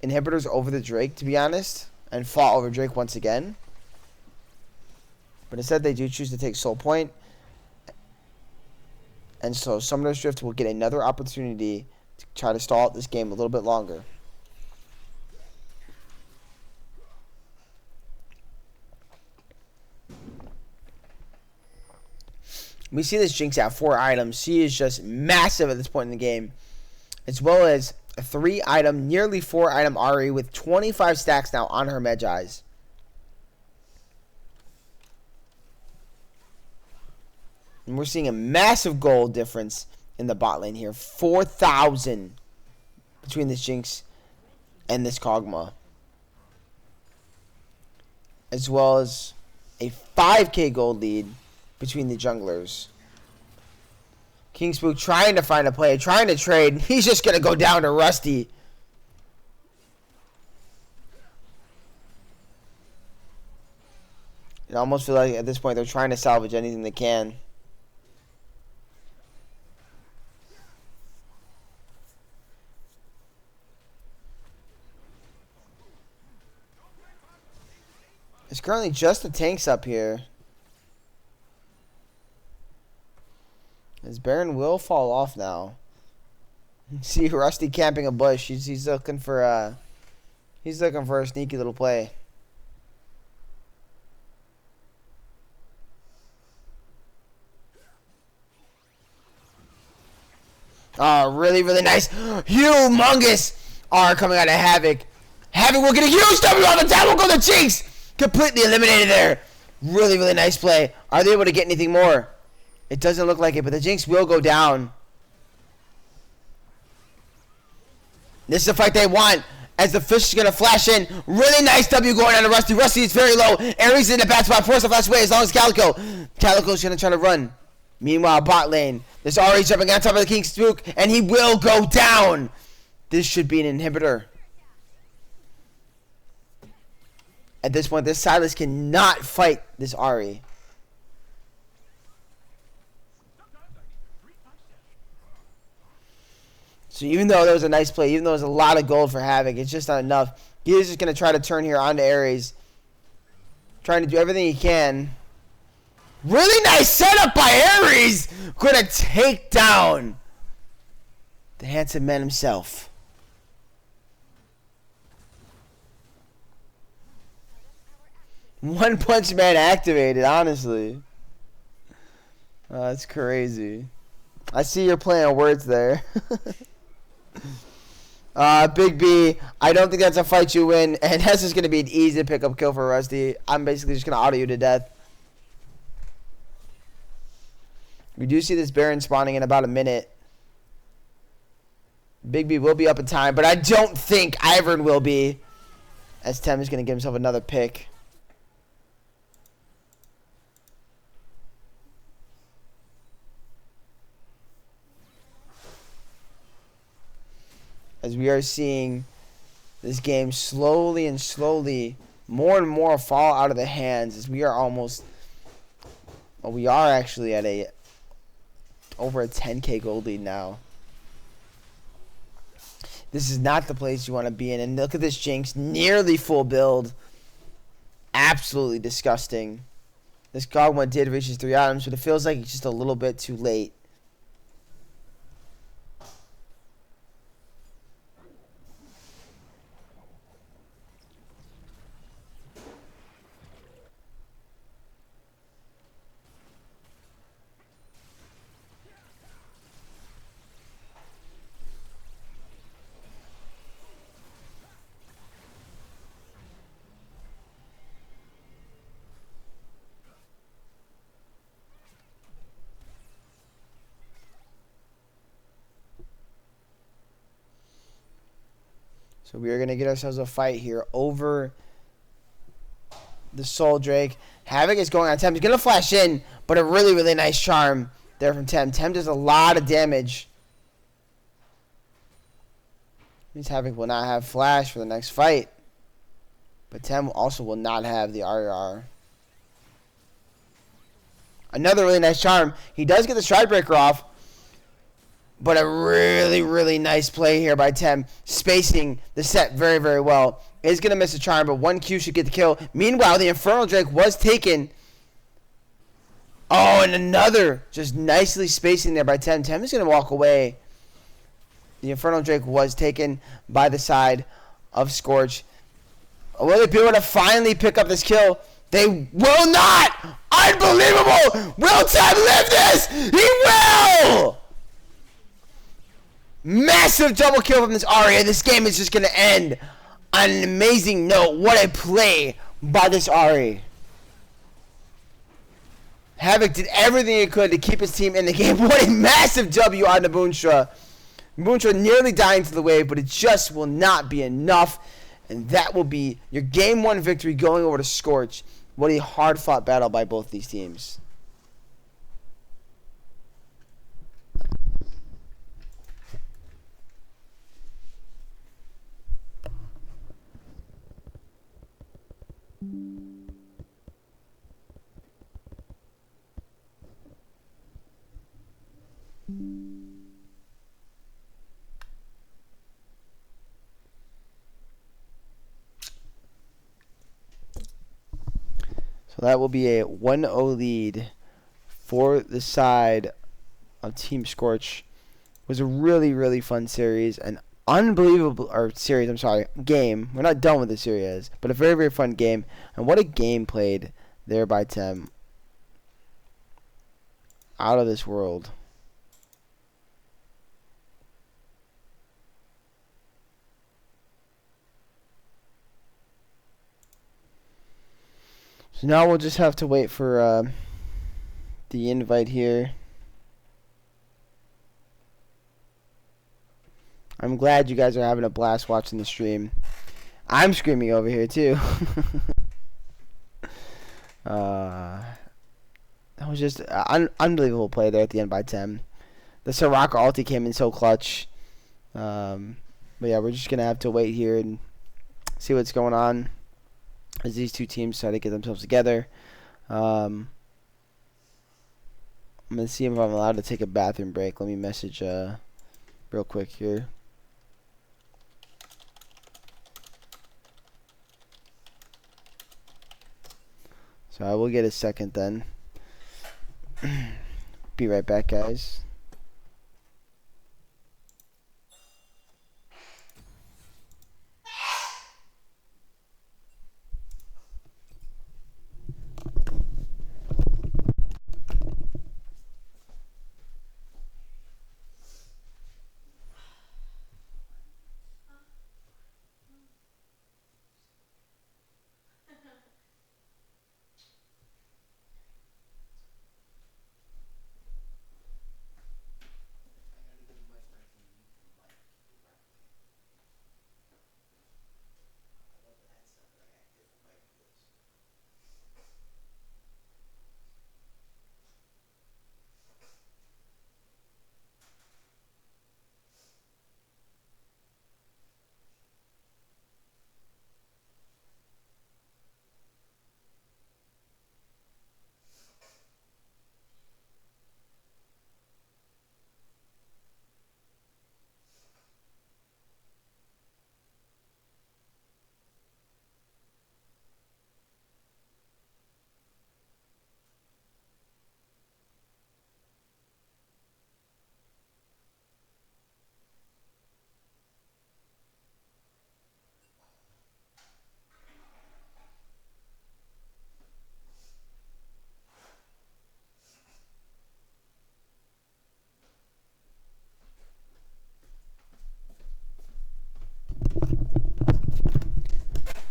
inhibitors over the Drake, to be honest, and fought over Drake once again. But instead, they do choose to take soul point. And so Summoner's Drift will get another opportunity to try to stall out this game a little bit longer. We see this Jinx at 4 items. She is just massive at this point in the game. As well as a 3 item, nearly 4 item Ahri with 25 stacks now on her Medjais. And we're seeing a massive gold difference in the bot lane here. 4,000 between this Jinx and this Kog'Maw. As well as a 5k gold lead between the junglers. King Spook trying to find a play, trying to trade. He's just going to go down to Rusty. I almost feel like at this point they're trying to salvage anything they can. There's currently just the tanks up here. His Baron will fall off now. See Rusty camping a bush. He's looking for a sneaky little play. Oh, really, really nice. Humongous R coming out of Havoc. Havoc will get a huge W on the down. Will go to Jinx. Completely eliminated there. Really, really nice play. Are they able to get anything more? It doesn't look like it, but the Jinx will go down. This is the fight they want. As the fish is going to flash in. Really nice W going on to Rusty. Rusty is very low. Ares in the bad spot. Force the flash away as long as Calico. Calico's going to try to run. Meanwhile, bot lane. This Ari jumping on top of the King Spook. And he will go down. This should be an inhibitor. At this point, this Silas cannot fight this Ari. So even though there was a nice play, even though there was a lot of gold for Havoc, it's just not enough. He is just going to try to turn here onto Ares. Trying to do everything he can. Really nice setup by Ares. Going to take down the handsome man himself. One Punch Man activated, honestly. Oh, that's crazy. I see you're playing on words there. Big B, I don't think that's a fight you win, and this is going to be an easy pickup kill for Rusty. I'm basically just going to auto you to death. We do see this Baron spawning in about a minute. Big B will be up in time, but I don't think Ivern will be, as Tem is going to give himself another pick. As we are seeing this game slowly and slowly, more and more fall out of the hands, as we are almost, well, we are actually at over a 10k gold lead now. This is not the place you want to be in. And look at this Jinx, nearly full build. Absolutely disgusting. This God one did reach his 3 items, but it feels like it's just a little bit too late. So we are going to get ourselves a fight here over the Soul Drake. Havoc is going on Tem. He's going to flash in, but a really, really nice charm there from Tem. Tem does a lot of damage. Means Havoc will not have flash for the next fight. But Tem also will not have the RR. Another really nice charm. He does get the Stride Breaker off. But a really, really nice play here by Tem. Spacing the set very, very well. Is going to miss a charm, but 1Q should get the kill. Meanwhile, the Infernal Drake was taken. Oh, and another just nicely spacing there by Tem. Tem is going to walk away. The Infernal Drake was taken by the side of Scorch. Will they be able to finally pick up this kill? They will not! Unbelievable! Will Tem live this? He will! Massive double kill from this Arya. This game is just going to end on an amazing note. What a play by this Ari. Havoc did everything he could to keep his team in the game. What a massive W on the Boonstra. Boonstra nearly dying to the wave, but it just will not be enough. And that will be your game 1 victory going over to Scorch. What a hard-fought battle by both these teams. So that will be a 1-0 lead for the side of Team Scorch. It was a really, really fun series. An unbelievable, or series, I'm sorry, game. We're not done with the series, but a very, very fun game. And what a game played there by Tem. Out of this world. So now we'll just have to wait for the invite here. I'm glad you guys are having a blast watching the stream. I'm screaming over here too. That was just unbelievable play there at the end by Tem. The Soraka ulti came in so clutch. But yeah, we're just gonna have to wait here and see what's going on as these two teams try to get themselves together. I'm gonna see if I'm allowed to take a bathroom break. Let me message real quick here. So I will get a second then. Be right back, guys.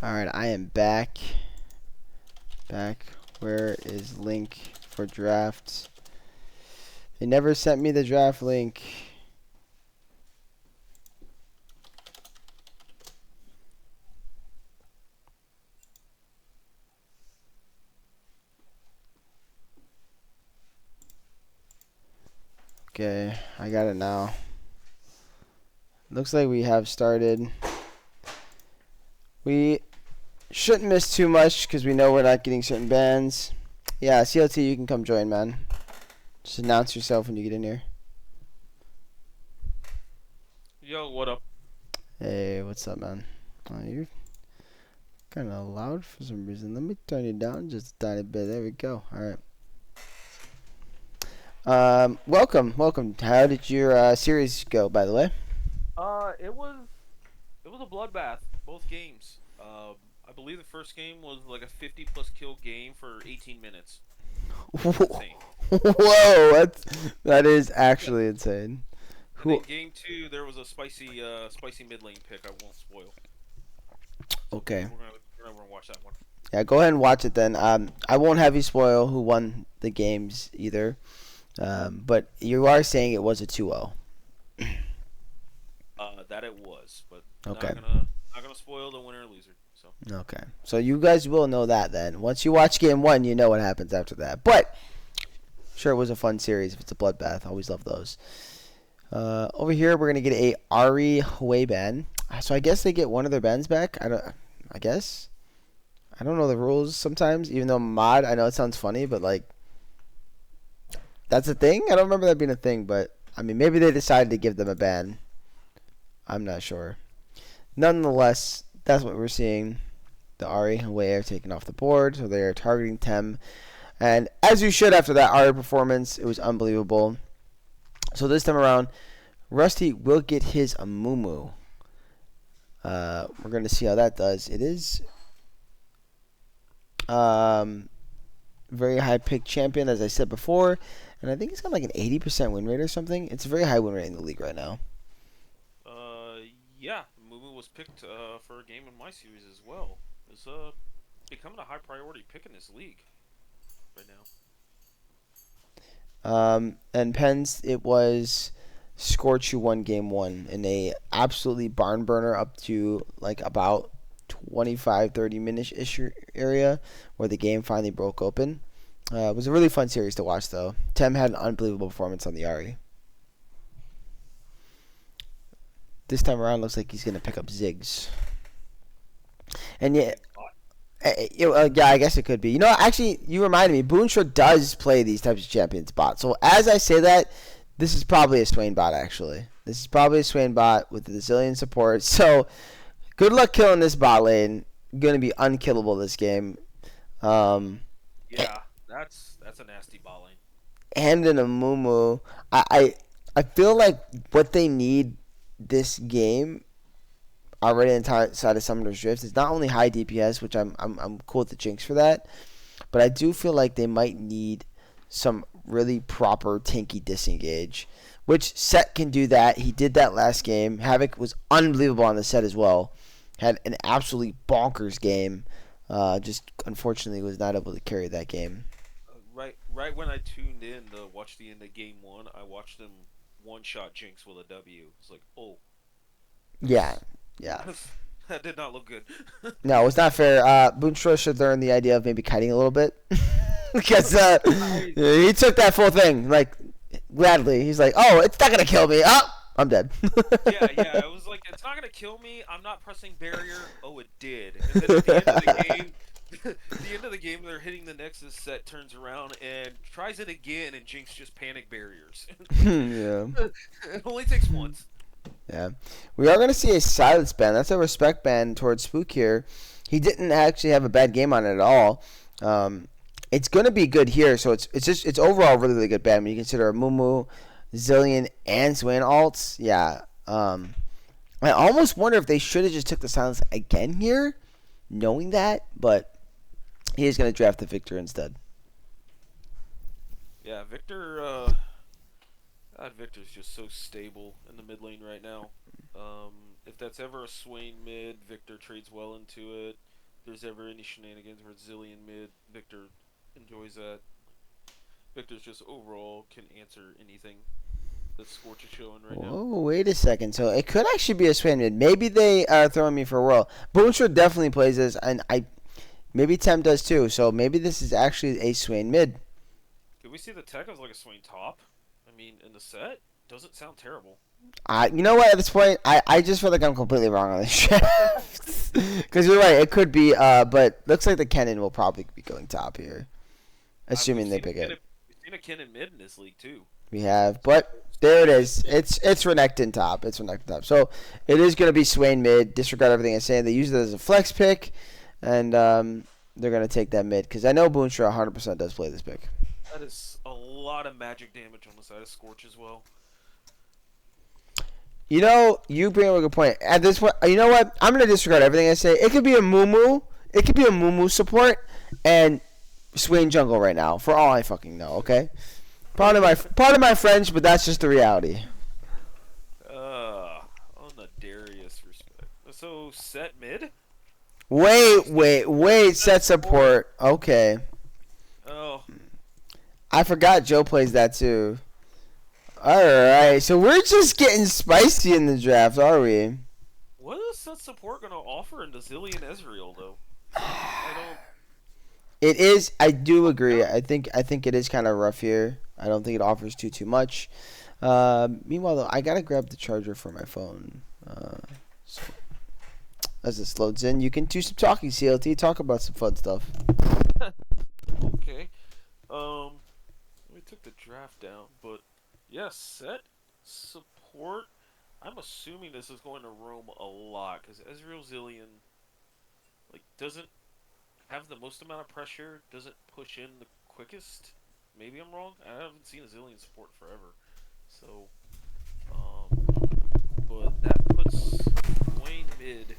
Alright, I am back. Where is link for drafts? They never sent me the draft link. Okay, I got it now. Looks like we have started. We shouldn't miss too much because we know we're not getting certain bans. Yeah, CLT, you can come join, man. Just announce yourself when you get in here. Yo, what up? Hey, what's up, man? Oh, you're kind of loud for some reason. Let me turn you down just a tiny bit. There we go. All right. Welcome. How did your series go, by the way? It was a bloodbath, both games. I believe the first game was like a 50+ kill game for 18 minutes. Insane. Whoa, that is actually insane. And then game 2, there was a spicy mid lane pick. I won't spoil. Okay. We're gonna watch that one. Yeah, go ahead and watch it then. I won't have you spoil who won the games either. But you are saying it was a 2-0. That it was, but Okay. not gonna spoil the winner or loser. So. Okay. So you guys will know that then. Once you watch game 1, you know what happens after that. But sure, it was a fun series. If it's a bloodbath, always love those. Over here, we're gonna get a Ari Hwei ban. So I guess they get one of their bans back. I guess. I don't know the rules sometimes. Even though mod, I know it sounds funny, but like, that's a thing. I don't remember that being a thing, but I mean, maybe they decided to give them a ban. I'm not sure. Nonetheless, that's what we're seeing. The Ari Hwei are taken off the board, so they are targeting Tem. And as you should after that Ari performance, it was unbelievable. So this time around, Rusty will get his Amumu. We're going to see how that does. It is very high pick champion, as I said before. And I think he's got like an 80% win rate or something. It's a very high win rate in the league right now. Yeah, Mumu was picked for a game in my series as well. It's becoming a high priority pick in this league right now. And Penn's, it was Scorch who won game one in a absolutely barn burner up to like about 25, 30 minute ish area where the game finally broke open. It was a really fun series to watch though. Tem had an unbelievable performance on the Ari. This time around, looks like he's gonna pick up Ziggs. And yeah, yeah, I guess it could be. You know, actually, you reminded me. Boonstra does play these types of champions bot. So as I say that, this is probably a Swain bot. Actually, this is probably a Swain bot with the zillion support. So good luck killing this bot lane. Going to be unkillable this game. Yeah, that's a nasty ball lane. And in a Mumu, I feel like what they need this game already inside of Summoner's Rift is not only high DPS, which I'm cool with the Jinx for that, but I do feel like they might need some really proper tanky disengage, which Set can do that. He did that last game. Havoc was unbelievable on the set as well. Had an absolutely bonkers game. Just unfortunately was not able to carry that game. Right when I tuned in to watch the end of game one, I watched them one shot Jinx with a W. It's like, oh, Yeah, yeah. that did not look good. No, it's not fair. Boonstra should learn the idea of maybe kiting a little bit. Because he took that full thing, like, gladly. He's like, oh, it's not going to kill me. Oh, I'm dead. Yeah. I was like, it's not gonna kill me. I'm not pressing barrier. Oh, it did. And then at the end of the game, the end of the game, they're hitting the Nexus. Set turns around and tries it again, and Jinx just panic barriers. Yeah. It only takes once. Yeah. We are going to see a silence ban. That's a respect ban towards Spook here. He didn't actually have a bad game on it at all. It's going to be good here, so it's overall really, really good ban. When you consider Mumu, Zillion, and Swain alts, yeah. I almost wonder if they should have just took the silence again here, knowing that, but he is going to draft the Victor instead. Yeah, Victor. God, Victor's just so stable in the mid lane right now. If that's ever a Swain mid, Victor trades well into it. If there's ever any shenanigans where it's Zillion mid, Victor enjoys that. Victor's just overall can answer anything that Scorch is showing right now. Whoa, wait a second. So it could actually be a Swain mid. Maybe they are throwing me for a whirl. Boonstra definitely plays this, and maybe Tem does too. So maybe this is actually a Swain mid. Could we see the tech as like a Swain top? I mean, in the set, doesn't sound terrible. You know what? At this point, I just feel like I'm completely wrong on this draft. Because you're right, it could be. But looks like the Kennen will probably be going top here, assuming they pick it. We've seen a Kennen mid in this league too. We have, but there it is. It's Renekton top. It's Renekton top. So it is going to be Swain mid. Disregard everything I say. They use it as a flex pick, and they're going to take that mid because I know Boonstra 100% does play this pick. That is a lot of magic damage on the side of Scorch as well. You know, you bring up a good point. At this point, you know what? I'm gonna disregard everything I say. It could be a Mumu. It could be a Mumu support and Swain jungle right now, for all I fucking know. Okay. Part of my French, but that's just the reality. On the Darius respect. So set mid. Wait. Set support. Okay. Oh. I forgot Joe plays that too. Alright, so we're just getting spicy in the draft, are we? What is set support gonna offer into Zillion Ezreal though? I don't. It is. I do agree. I think it is kind of rough here. I don't think it offers too much. Meanwhile, though, I gotta grab the charger for my phone. So as this loads in, you can do some talking. CLT, talk about some fun stuff. Okay. We took the draft down, but yes, set support. I'm assuming this is going to roam a lot because Ezreal Zillion doesn't have the most amount of pressure, doesn't push in the quickest. Maybe I'm wrong. I haven't seen a Zillion support forever, so but that puts Wayne mid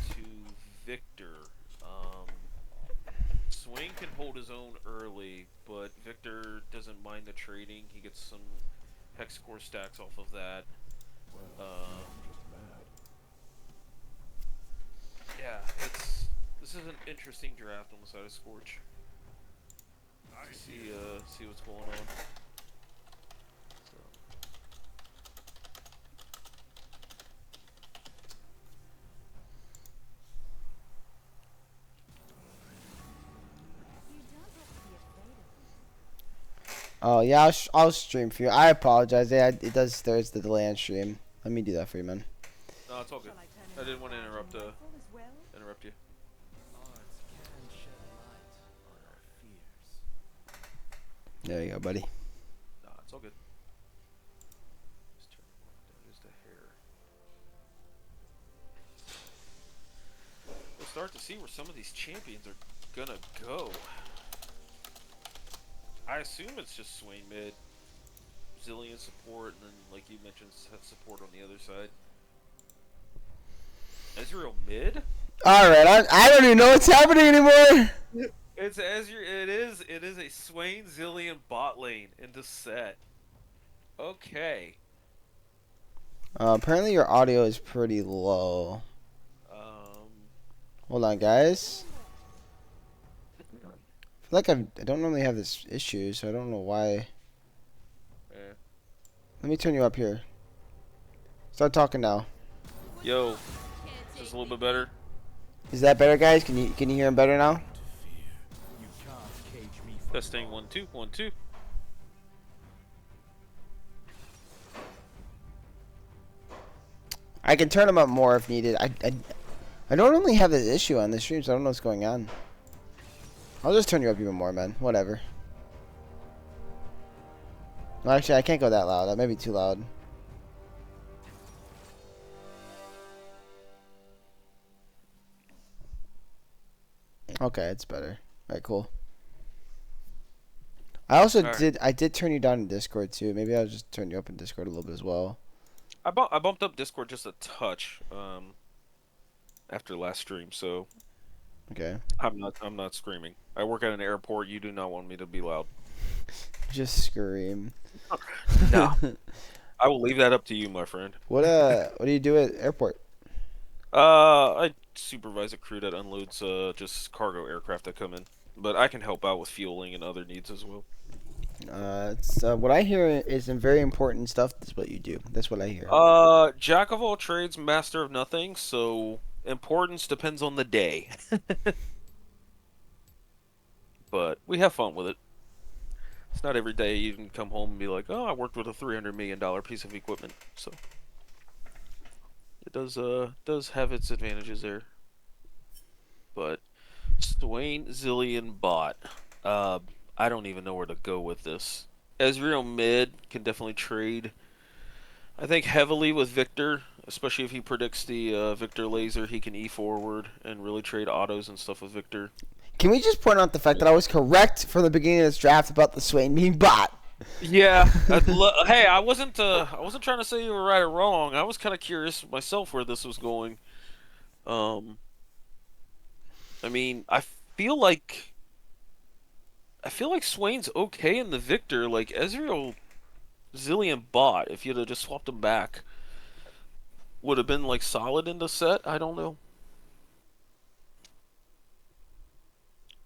to Victor. Swain can hold his own early, but Victor doesn't mind the trading. He gets some hex core stacks off of that. Yeah, this is an interesting draft on the side of Scorch. See what's going on. So. You don't have to be afraid of me. Oh yeah, I'll stream for you. I apologize. Yeah, it does. There's the delay on stream. Let me do that for you, man. No, it's all good. Shall I turn I in didn't my want to badge and rifle as well? interrupt you. Arts can shed light on our fears. There you go, buddy. Nah, it's all good. Just turn there's the hair. We'll start to see where some of these champions are gonna go. I assume it's just Swain mid, Zillion support, and then, like you mentioned, support on the other side. Ezreal mid? All right, I don't even know what's happening anymore. It's Ezreal. It is a Swain Zillion bot lane into set. Okay. Apparently your audio is pretty low. Hold on, guys. I feel like I don't normally have this issue, so I don't know why. Eh. Let me turn you up here. Start talking now. Yo, just a little bit better. Is that better, guys? Can you hear him better now? To fear. You can't cage me from Testing 1 2 1 2. I can turn him up more if needed. I don't really have this issue on the stream, so I don't know what's going on. I'll just turn you up even more, man. Whatever. Well, actually, I can't go that loud. That may be too loud. Okay, it's better. Alright, cool. I also did turn you down in Discord too. Maybe I'll just turn you up in Discord a little bit as well. I bumped up Discord just a touch after last stream, so Okay. I'm not screaming. I work at an airport. You do not want me to be loud. Just scream. No. I will leave that up to you, my friend. What do you do at airport? I supervise a crew that unloads just cargo aircraft that come in, but I can help out with fueling and other needs as well. What I hear is some very important stuff. That's what you do. That's what I hear. Jack of all trades, master of nothing. So importance depends on the day. But we have fun with it. It's not every day you can come home and be like, "Oh, I worked with a $300 million piece of equipment." So it does have its advantages there. But Swain Zillion bot. I don't even know where to go with this. Ezreal mid can definitely trade. I think heavily with Victor, especially if he predicts the Victor laser, he can E forward and really trade autos and stuff with Victor. Can we just point out the fact that I was correct from the beginning of this draft about the Swain being bot? Yeah. Hey, I wasn't trying to say you were right or wrong. I was kind of curious myself where this was going. I mean, feel like I feel like Swain's okay in the Victor. Like Ezreal Zillion bot, if you'd have just swapped him back, would have been like solid in the set. I don't know.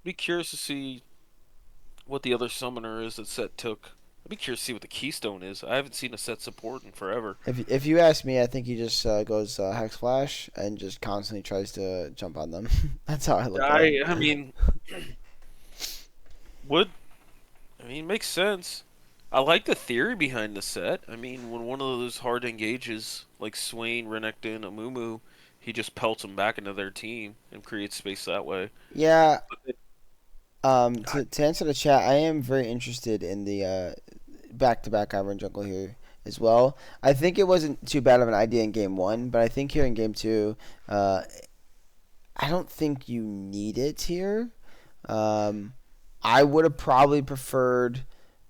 Be curious to see what the other summoner is that set took. I'd be curious to see what the Keystone is. I haven't seen a set support in forever. If you ask me, I think he just goes Hex Flash and just constantly tries to jump on them. That's how I look at it. I mean, makes sense. I like the theory behind the set. I mean, when one of those hard engages, like Swain, Renekton, Amumu, he just pelts them back into their team and creates space that way. Yeah. To answer the chat, I am very interested in the back-to-back Ivern jungle here as well. I think it wasn't too bad of an idea in game one, but I think here in game two, I don't think you need it here. I would have probably preferred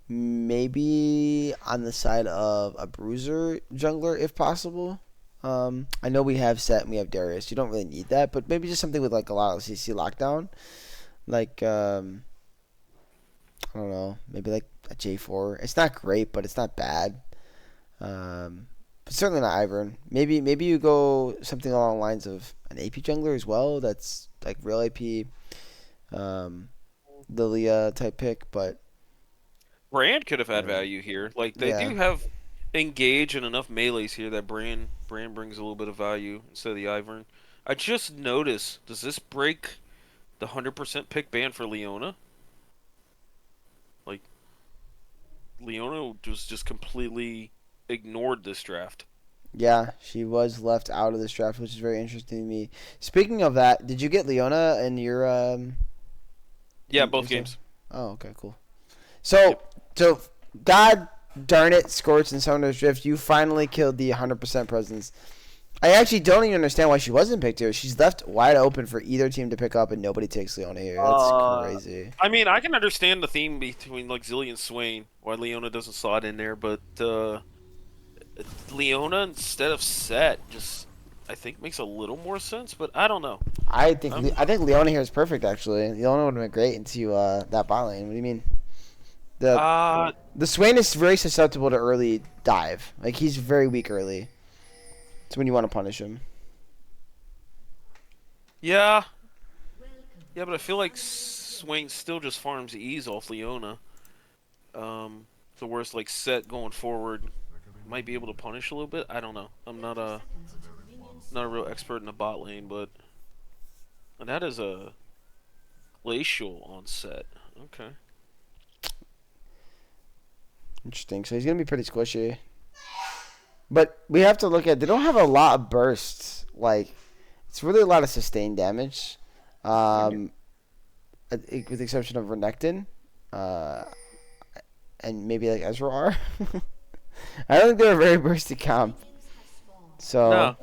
maybe on the side of a bruiser jungler if possible. I know we have Set and we have Darius. You don't really need that, but maybe just something with like a lot of CC lockdown. Like, I don't know, maybe like a J4. It's not great, but it's not bad. But certainly not Ivern. Maybe you go something along the lines of an AP jungler as well. That's like real AP, um, Lilia type pick. But Brand could have had yeah, value here. Like they yeah, do have engage and enough melees here that Brand brings a little bit of value instead of the Ivern. I just noticed, does this break the 100% pick ban for Leona? Like Leona was just completely ignored this draft. yeah. She was left out of this draft, which is very interesting to me. Speaking of that, did you get Leona in your Yeah, your both stuff? games. Oh, okay, cool. So, Yep. so God darn it, Scorch and Summoner's Drift, you finally killed the 100% presence. I actually don't even understand why she wasn't picked here. She's left wide open for either team to pick up, and nobody takes Leona here. That's crazy. I mean, I can understand the theme between like Zilly and Swain, why Leona doesn't slot in there, but Leona instead of Set just I think makes a little more sense, but I don't know. I'm I think Leona here is perfect. Actually, Leona would have been great into that bot lane. What do you mean? The uh the Swain is very susceptible to early dive. Like he's very weak early. It's when you want to punish him. yeah. Yeah, but I feel like Swain still just farms ease off Leona. The worst like Set going forward might be able to punish a little bit. I don't know. I'm not a real expert in the bot lane, but and that is a glacial on Set. Okay. Interesting. So he's gonna be pretty squishy. But we have to look at they don't have a lot of bursts. Like it's really a lot of sustained damage. Um, with the exception of Renekton, uh, and maybe like Ezra are. I don't think they're a very bursty comp. So No.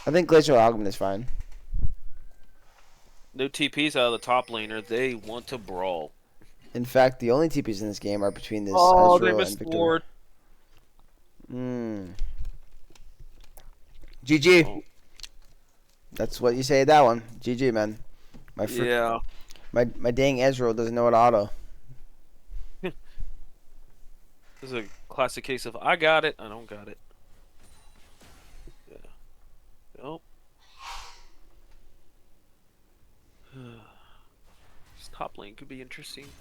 I think Glacial Alchemy is fine. No TPs out of the top laner. They want to brawl. In fact, the only TPs in this game are between this Oh, they Ezreal and missed the Victor. ward. GG. Oh, That's what you say at that one. GG, man. yeah. My dang Ezreal doesn't know how to auto. This is a classic case of I got it, I don't got it. Yeah. Nope. This top lane could be interesting.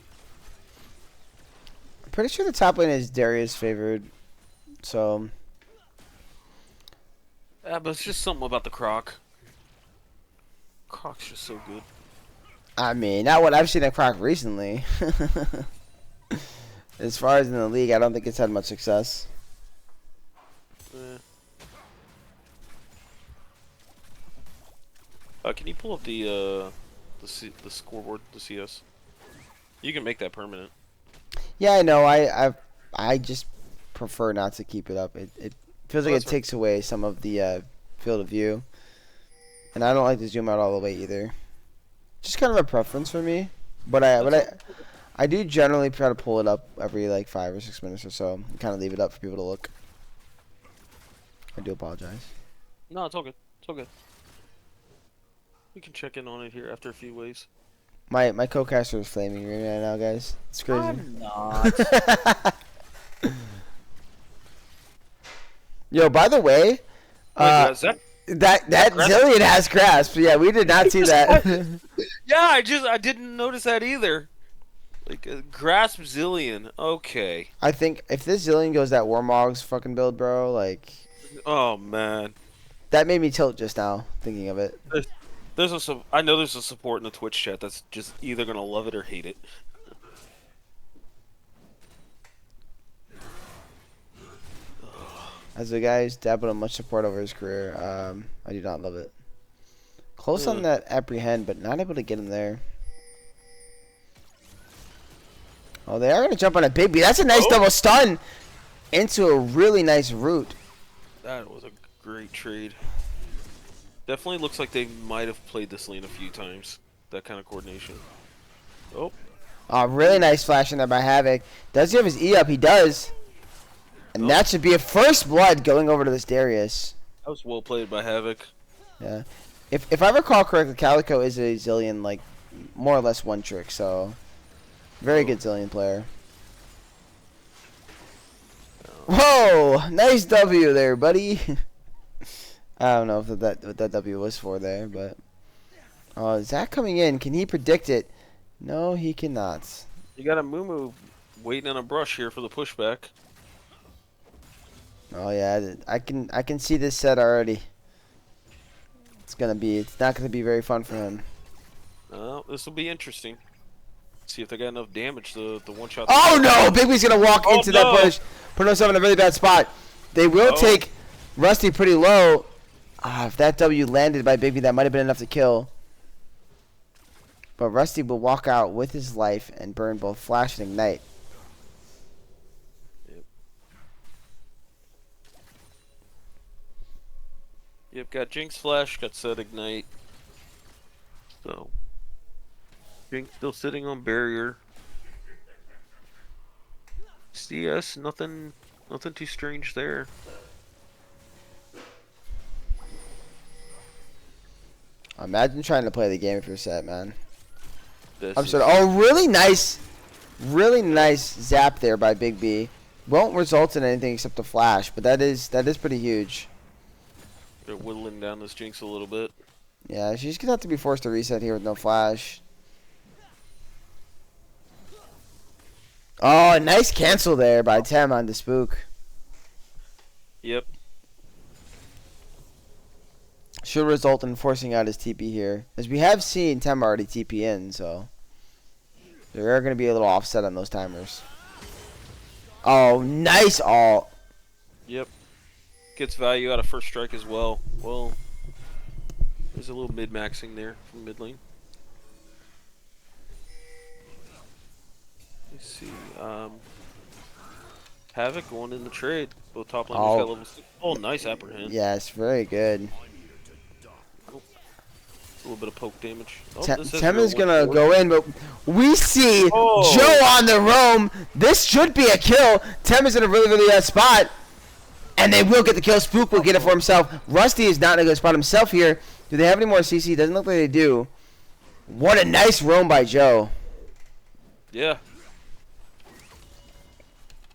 I'm pretty sure the top lane is Darius favored. So Yeah, but it's just something about the Croc. Croc's just so good. I mean, not what I've seen at Croc recently. As far as in the league, I don't think it's had much success. Eh. Can you pull up the scoreboard, the CS? You can make that permanent. Yeah, I know. I just prefer not to keep it up. It feels Oh, like it that's takes away some of the field of view, and I don't like to zoom out all the way either. Just kind of a preference for me, but I do generally try to pull it up every like 5 or 6 minutes or so, and kind of leave it up for people to look. I do apologize. No, it's all good. It's all good. We can check in on it here after a few waves. My co-caster is flaming me right now, guys. It's crazy. I'm not. Yo, by the way, Wait, is that? that grasp? Zillion has grasp. Yeah, we did not see that. Yeah, I didn't notice that either. Like grasp Zillion. Okay. I think if this Zillion goes that Warmog's fucking build, bro, like Oh man. that made me tilt just now thinking of it. I know there's a support in the Twitch chat that's just either gonna love it or hate it. As a guy who's dabbled in much support over his career, I do not love it. Close on that apprehend, but not able to get him there. Oh, they are gonna jump on a big B. That's a nice double stun into a really nice root. That was a great trade. Definitely looks like they might have played this lane a few times. That kind of coordination. Oh. Oh, really nice flash in there by Havoc. Does he have his E up? He does. And that should be a first blood going over to this Darius. That was well played by Havoc. Yeah. If I recall correctly, Calico is a Zillion, like, more or less one trick, so very good Zillion player. Whoa! Nice W there, buddy. I don't know if what that W was for there, but Zach coming in. Can he predict it? No, he cannot. You got a Moo waiting on a brush here for the pushback. Oh yeah, I can see this set already. It's not gonna be very fun for him. This will be interesting. See if they got enough damage to one shot. Oh no! Big B's gonna walk Oh, into no. that push, put himself in a really bad spot. They will Oh. take Rusty pretty low. If that W landed by Big B, that might have been enough to kill. But Rusty will walk out with his life and burn both Flash and Ignite. Yep, got Jinx Flash, got Set Ignite. So, Jinx still sitting on barrier. CS, nothing too strange there. Imagine trying to play the game if you're set, man. This I'm is- sorry. Oh, really nice zap there by Big B. Won't result in anything except a flash, but that is pretty huge. They're whittling down this Jinx a little bit. Yeah, she's gonna have to be forced to reset here with no flash. Oh, nice cancel there by Tem on the spook. Yep. Should result in forcing out his TP here, as we have seen Tem already TP in, so there are gonna be a little offset on those timers. Oh, nice ult. Yep. Gets value out of first strike as well. Well, there's a little mid-maxing there from mid lane. Let's see. Havoc going in the trade. Both top laners Oh. got level 6. Oh, nice apprehend. Yes, very good. A little bit of poke damage. Oh, Tem this has Tem real is gonna 1-4. go in, but we see Oh. Joe on the roam. This should be a kill. Tem is in a really bad spot, and they will get the kill. Spook will get it for himself. Rusty is not in a good spot himself here. Do they have any more CC? Doesn't look like they do. What a nice roam by Joe. Yeah.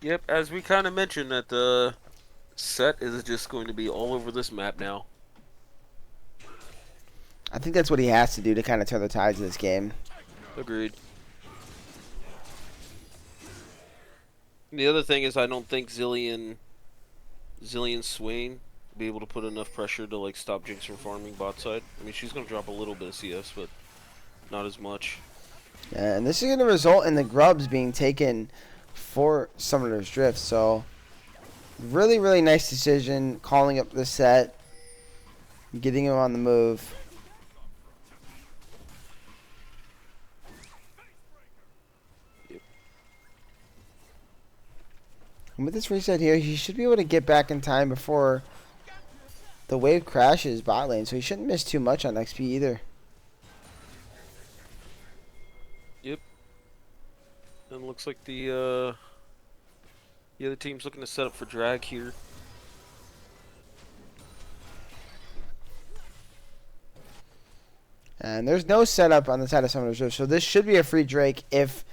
Yep, as we kind of mentioned that the set is just going to be all over this map now. I think that's what he has to do to kind of turn the tides of this game. Agreed. And the other thing is I don't think Zillion Swain will be able to put enough pressure to like stop Jinx from farming bot side. I mean, she's going to drop a little bit of CS, but not as much. Yeah, and this is going to result in the grubs being taken for Summoner's Drift. So, really nice decision calling up the set, getting him on the move. And with this reset here, he should be able to get back in time before the wave crashes bot lane. So he shouldn't miss too much on XP either. Yep. And looks like the other team's looking to set up for drag here. And there's no setup on the side of Summoner's Rift, so this should be a free Drake if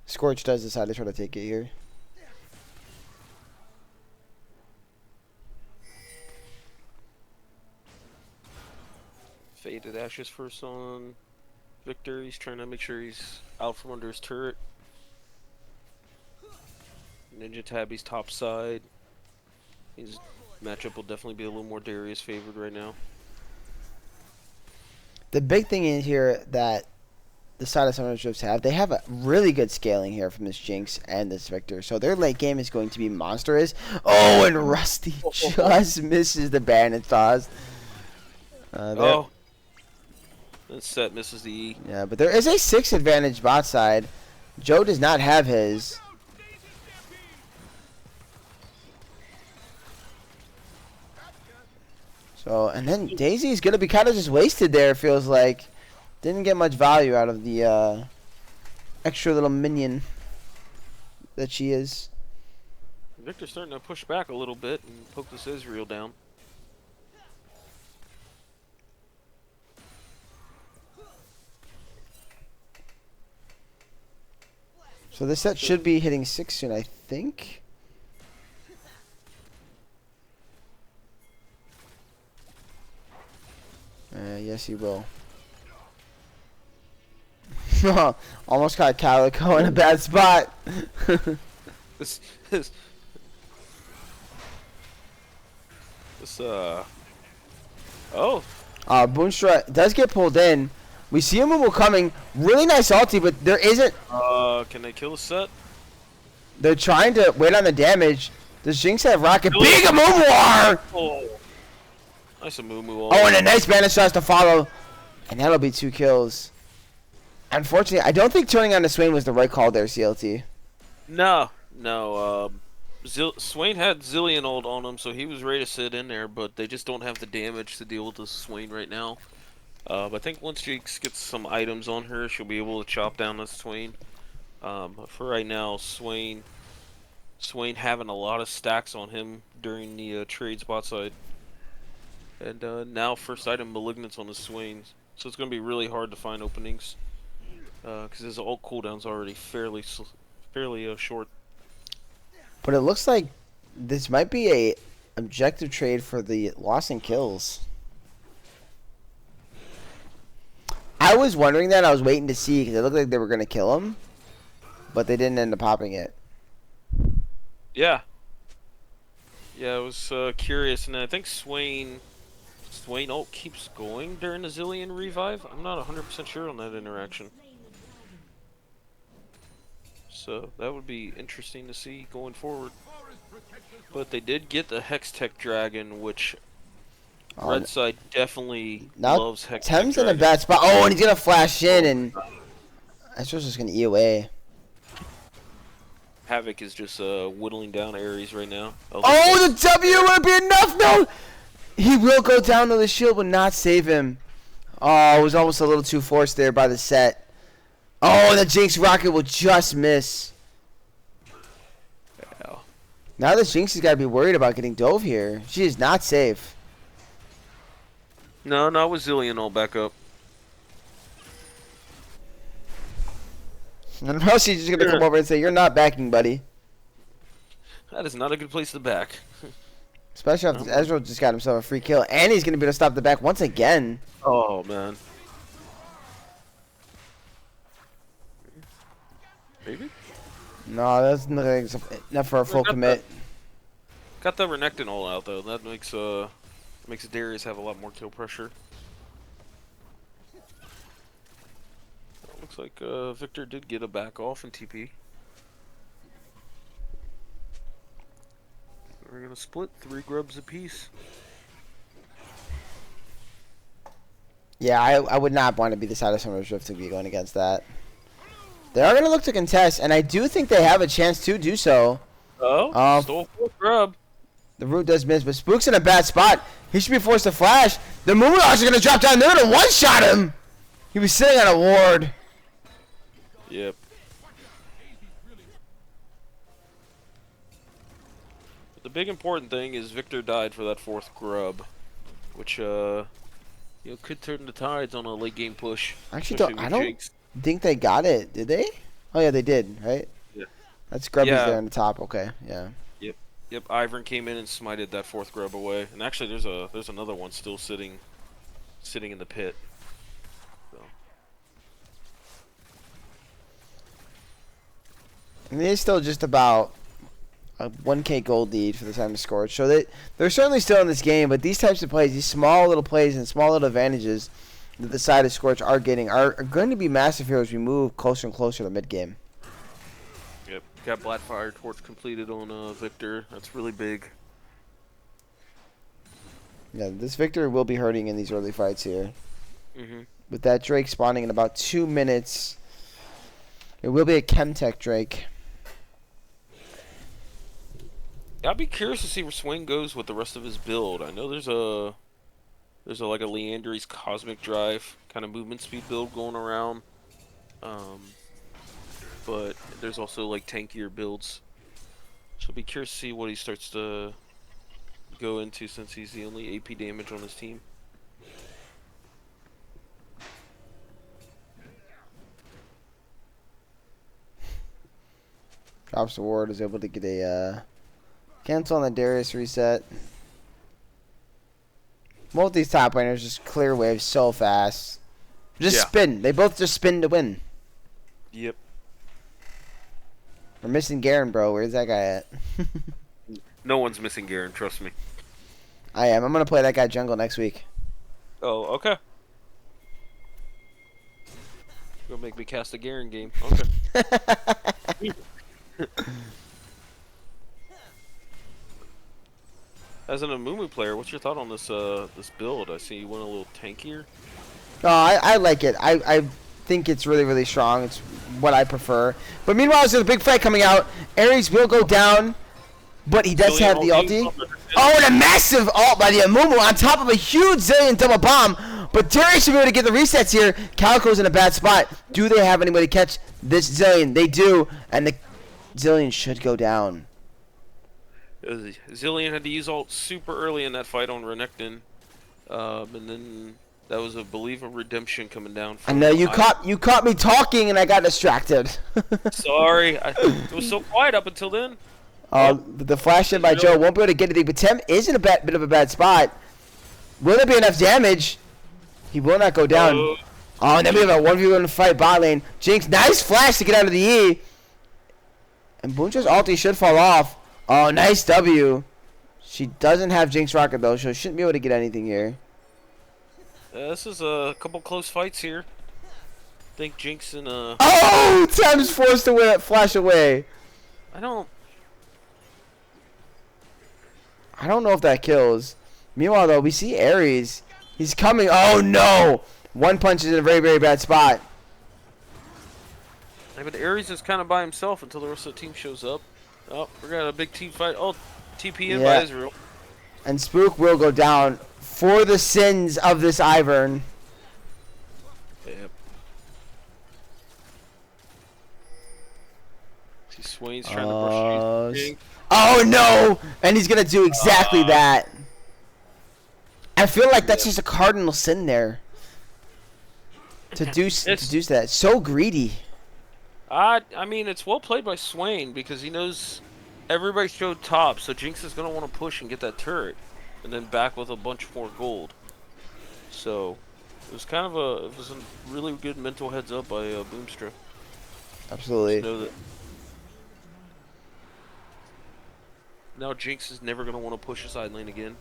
Scorch does decide to try to take it here. Faded Ashes first on Victor. He's trying to make sure he's out from under his turret. Ninja Tabby's top side. His matchup will definitely be a little more Darius favored right now. The big thing in here that the side of Summoner's Rifts have, they have a really good scaling here from this Jinx and this Victor. So their late game is going to be monstrous. Oh, and Rusty just misses the Bandit toss. Oh. That set misses the E. Yeah, but there is a 6 advantage bot side. Joe does not have his. So, and then Daisy's going to be kind of just wasted there, it feels like. Didn't get much value out of the extra little minion that she is. Victor's starting to push back a little bit and poke this Ezreal down. So this set should be hitting 6 soon, I think. Yes, he will. Almost got Calico in a bad spot. This, this, this, oh, Boonstra does get pulled in. We see a Mumu coming. Really nice ulti, but there isn't. can they kill the set? They're trying to wait on the damage. Does Jinx have rocket? Kill Big it. Mumu! Oh, nice Amumu. Oh, and a nice banish shots to follow. And that'll be 2 kills. Unfortunately, I don't think turning on to Swain was the right call there, CLT. No. Swain had Zillion ult on him, so he was ready to sit in there, but they just don't have the damage to deal with the Swain right now. But I think once Jinx gets some items on her, she'll be able to chop down the Swain. But for right now, Swain having a lot of stacks on him during the trade spot side. And now first item Malignance on the Swain. So it's going to be really hard to find openings. Because his ult cooldown's already fairly short. But it looks like this might be a objective trade for the loss in kills. I was wondering that. I was waiting to see because it looked like they were going to kill him. But they didn't end up popping it. Yeah. Yeah, I was curious. And I think Swain ult keeps going during the Zillion revive. I'm not 100% sure on that interaction. So that would be interesting to see going forward. But they did get the Hextech Dragon, which Red side definitely loves Hextech Tem's in a Dragon. bad spot. Oh, and he's going to flash in, and Astro's just going to E away. Havoc is just whittling down Ares right now. Oh, the W would be enough. No, he will go down to the shield, but not save him. Oh, it was almost a little too forced there by the set. Oh, the Jinx rocket will just miss. Yeah. Now the Jinx has got to be worried about getting dove here. She is not safe. No, not with Zillion all back up. And now she's just going to come over and say, "You're not backing, buddy." That is not a good place to back. Especially after Ezreal just got himself a free kill. And he's going to be able to stop the back once again. Oh, man. Maybe? No, that's not for a full commit. Got the Renekton all out, though. That makes Darius have a lot more kill pressure. Looks like Victor did get a back off in TP. We're gonna split 3 grubs apiece. Yeah, I would not want to be the side of Summer's Rift to be going against that. They are going to look to contest, and I do think they have a chance to do so. Oh, stole 4th grub. The root does miss, but Spook's in a bad spot. He should be forced to flash. The Moonwalkers are going to drop down there to one-shot him. He was sitting on a ward. Yep. The big important thing is Victor died for that 4th grub, which could turn the tides on a late game push. Actually, I don't think they got it. Did they? Oh yeah, they did. Right? Yeah. That's Grubby's there on the top. Okay, yeah. Yep. Ivern came in and smited that 4th grub away, and actually there's another one still sitting in the pit. So. And they're still just about a 1K gold lead for the time of Scorch. So they're certainly still in this game, but these types of plays, these small little plays and small little advantages that the side of Scorch are getting are going to be massive here as we move closer and closer to mid game. Yep, got Blackfire Torch completed on Victor. That's really big. Yeah, this Victor will be hurting in these early fights here. Mm-hmm. With that Drake spawning in about 2 minutes, it will be a Chemtech Drake. I'd be curious to see where Swain goes with the rest of his build. I know there's a like a Leandry's Cosmic Drive kind of movement speed build going around. But there's also like tankier builds. So I'd be curious to see what he starts to go into since he's the only AP damage on his team. Drops the ward, is able to get a cancel on the Darius reset. Both these top laners just clear waves so fast. Just Yeah. spin. They both just spin to win. Yep. We're missing Garen, bro. Where's that guy at? No one's missing Garen, trust me. I am. I'm gonna play that guy jungle next week. Oh, okay. Gonna make me cast a Garen game. Okay. As an Amumu player, what's your thought on this this build? I see you went a little tankier. No, I like it. I think it's really, really strong. It's what I prefer. But meanwhile, there's a big fight coming out. Ares will go down, but he does have the ulti. Oh, and a massive ult by the Amumu on top of a huge Zillion double bomb. But Darius should be able to get the resets here. Calico's in a bad spot. Do they have any way to catch this Zillion? They do, and the Zillion should go down. Zillion had to use ult super early in that fight on Renekton, and then that was, I believe, a redemption coming down. I know you caught me talking, and I got distracted. Sorry, it was so quiet up until then. The flash in by Joe won't be able to get anything, but Tem is in a bit of a bad spot. Will there be enough damage? He will not go down. Oh, and then we have a 1v1 fight bot lane. Jinx, nice flash to get out of the E. And Boonja's ulti should fall off. Oh, nice W. She doesn't have Jinx Rocket, though, so she shouldn't be able to get anything here. This is a couple close fights here. I think Jinx and Oh! Tem's forced to flash away. I don't know if that kills. Meanwhile, though, we see Ares. He's coming. Oh, no! One punch is in a very, very bad spot. Yeah, but Ares is kind of by himself until the rest of the team shows up. Oh, we got a big team fight. Oh, TP in by Israel. And Spook will go down for the sins of this Ivern. Yep. See, Swain's trying to brush Jinx. Oh, no! And he's going to do exactly that. I feel like that's just a cardinal sin there. To do that. So greedy. I mean, it's well played by Swain because he knows everybody showed top, so Jinx is going to want to push and get that turret, and then back with a bunch more gold. So it was kind of a really good mental heads up by Boomstra. Absolutely. To know that now Jinx is never going to want to push a side lane again.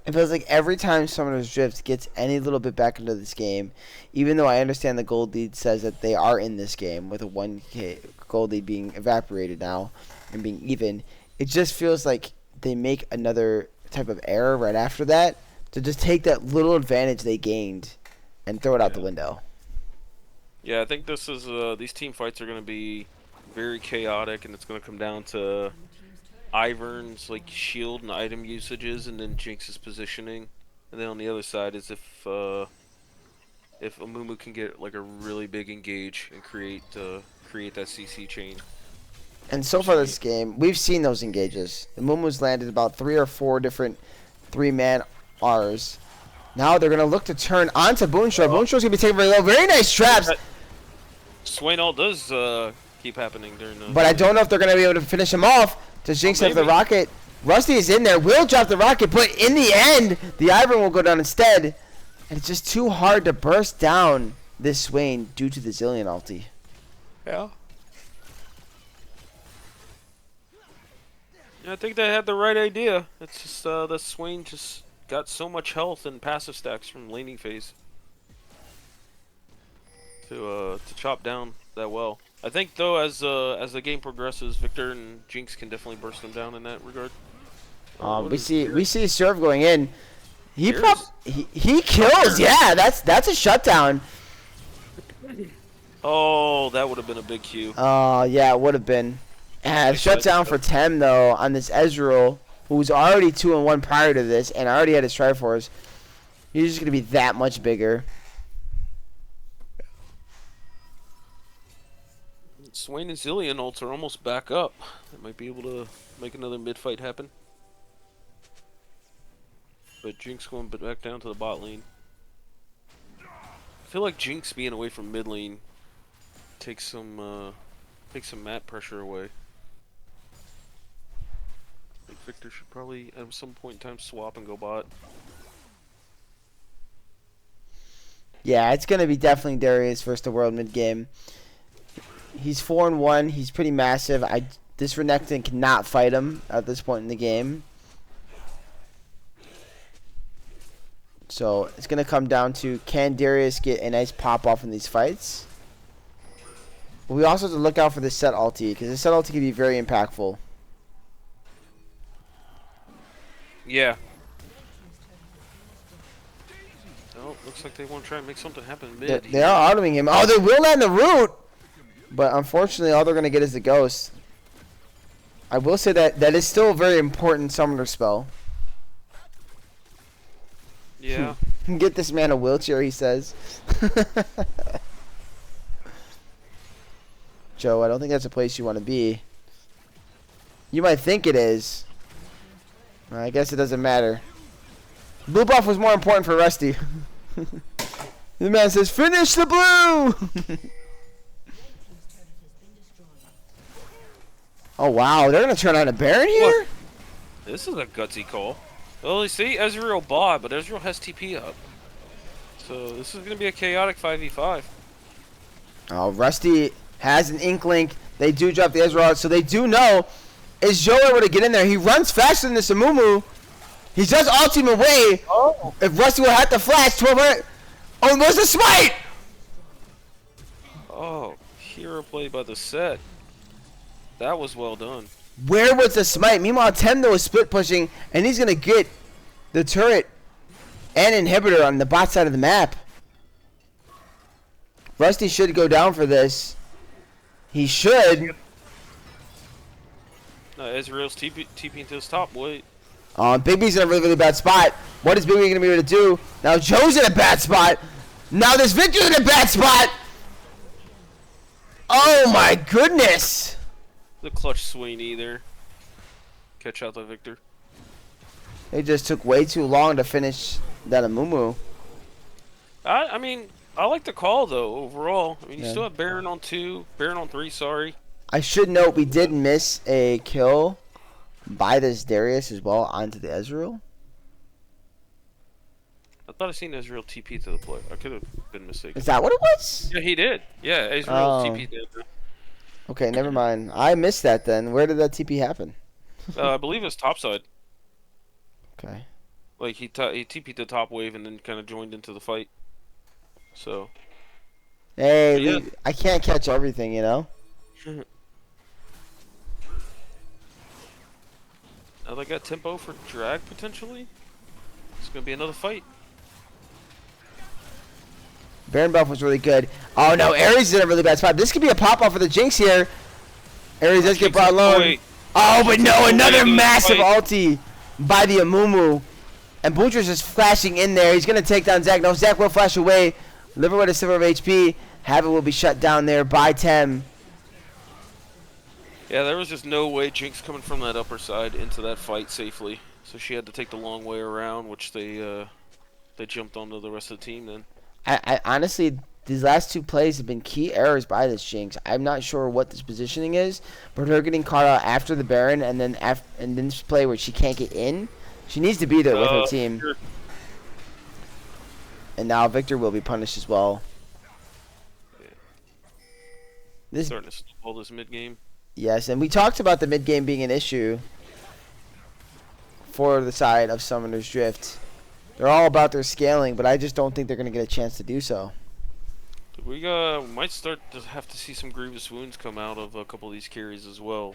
It feels like every time Summoner's Drift gets any little bit back into this game, even though I understand the gold lead says that they are in this game with a 1k gold lead being evaporated now and being even, it just feels like they make another type of error right after that to just take that little advantage they gained and throw it out the window. Yeah, I think this is these team fights are going to be very chaotic, and it's going to come down to Ivern's like shield and item usages, and then Jinx's positioning, and then on the other side is if Amumu can get like a really big engage and create that CC chain. And so far this game, we've seen those engages. Amumu's landed about 3 or 4 different 3-man Rs. Now they're gonna look to turn onto Boonstra. Boonstra's gonna be taking very low. Very nice traps. Swain ult does keep happening during the. But I don't know if they're gonna be able to finish him off. Does Jinx have the rocket? Rusty is in there. Will drop the rocket, but in the end, the Ivern will go down instead. And it's just too hard to burst down this Swain due to the Zillion ulti. Yeah. Yeah, I think they had the right idea. It's just that Swain just got so much health and passive stacks from laning phase to chop down that well. I think though, as the game progresses, Victor and Jinx can definitely burst them down in that regard. We see Serve going in. He kills. Yeah, that's a shutdown. Oh, that would have been a big Q. Yeah, it would have been. Shutdown for Tem though on this Ezreal, who's already 2-1 prior to this, and already had his Triforce. He's just gonna be that much bigger. Swain and Zillion ults are almost back up. They might be able to make another mid-fight happen. But Jinx going back down to the bot lane. I feel like Jinx being away from mid lane takes some mat pressure away. Like Victor should probably at some point in time swap and go bot. Yeah, it's gonna be definitely Darius versus the world mid game. He's 4-1. He's pretty massive. This Renekton cannot fight him at this point in the game. So it's gonna come down to, can Darius get a nice pop off in these fights? But we also have to look out for the set ulti, because the set ulti can be very impactful. Yeah. Oh, looks like they want to try and make something happen mid. They are autoing him. Oh, they will land the root! But unfortunately, all they're going to get is the ghost. I will say that that is still a very important summoner spell. Yeah. Get this man a wheelchair, he says. Joe, I don't think that's a place you want to be. You might think it is. I guess it doesn't matter. Blue buff was more important for Rusty. The man says, finish the blue! Oh, wow. They're going to turn on a Baron here? What? This is a gutsy call. Well, you see, Ezreal bot, but Ezreal has TP up. So this is going to be a chaotic 5v5. Oh, Rusty has an inkling. They do drop the Ezreal out, so they do know. Is Joe able to get in there? He runs faster than this Amumu. He does ultimate away. Oh. If Rusty will have to flash, 1200. Oh, where's the smite? Oh, hero play by the set. That was well done. Where was the smite? Meanwhile, Temno is split pushing, and he's going to get the turret and inhibitor on the bot side of the map. Rusty should go down for this. He should. No, Ezreal's TP into his top. Wait. Big B's in a really, really bad spot. What is Big B going to be able to do? Now Joe's in a bad spot. Now this Victor's in a bad spot. Oh my goodness. The clutch Swain either. Catch out the Victor. It just took way too long to finish that Amumu. I mean, I like the call though overall. I mean, you Yeah. still have Baron on 2, Baron on 3. Sorry. I should note we did miss a kill by this Darius as well onto the Ezreal. I thought I seen Ezreal TP to the play. I could have been mistaken. Is that what it was? Yeah, he did. Yeah, Ezreal Oh. TP did. Okay, never mind. I missed that then. Where did that TP happen? I believe it's topside. Okay. Like he TP'd the top wave and then kind of joined into the fight. So. Hey, Yeah. I can't catch everything, you know? Now they got tempo for drag potentially. It's gonna be another fight. Baron buff was really good. Oh no, Ares is in a really bad spot. This could be a pop-off for the Jinx here. Ares does get brought low. Wait. Oh, but no, another Wait, massive fight. ulti by the Amumu. And Butcher's just flashing in there. He's going to take down Zac. No, Zac will flash away. Liver with a silver of HP. Havoc will be shut down there by Tem. Yeah, there was just no way Jinx coming from that upper side into that fight safely. So she had to take the long way around, which they jumped onto the rest of the team then. I honestly, these last two plays have been key errors by this Jinx. I'm not sure what this positioning is, but her getting caught out after the Baron and then this play where she can't get in, she needs to be there with her team. Sure. And now Victor will be punished as well. Yeah. This, Starting to snowball this mid game. yes, and we talked about the mid game being an issue for the side of Summoner's Drift. They're all about their scaling, but I just don't think they're going to get a chance to do so. We might start to have to see some grievous wounds come out of a couple of these carries as well.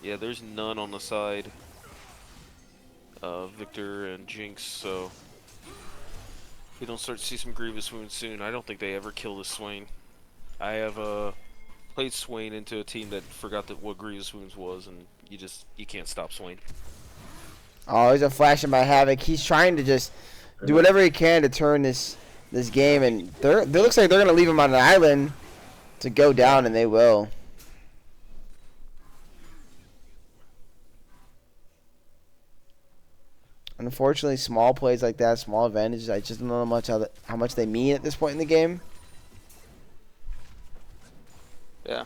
Yeah, there's none on the side of Victor and Jinx, so if we don't start to see some grievous wounds soon, I don't think they ever kill this Swain. I have played Swain into a team that forgot what grievous wounds was, and you can't stop Swain. Oh, there's a flashing by Havoc. He's trying to just do whatever he can to turn this game, and it looks like they're going to leave him on an island to go down, and they will. Unfortunately, small plays like that, small advantages, I just don't know how much they mean at this point in the game. Yeah.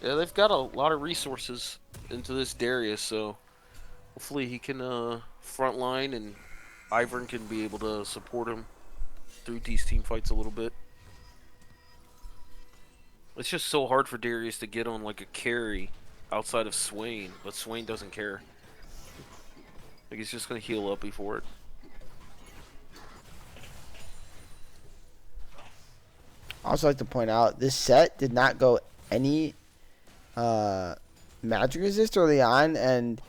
Yeah, they've got a lot of resources into this Darius, so hopefully he can front line and Ivern can be able to support him through these team fights a little bit. It's just so hard for Darius to get on like a carry outside of Swain, but Swain doesn't care. Like he's just gonna heal up before it. I also like to point out this set did not go any magic resist early on, and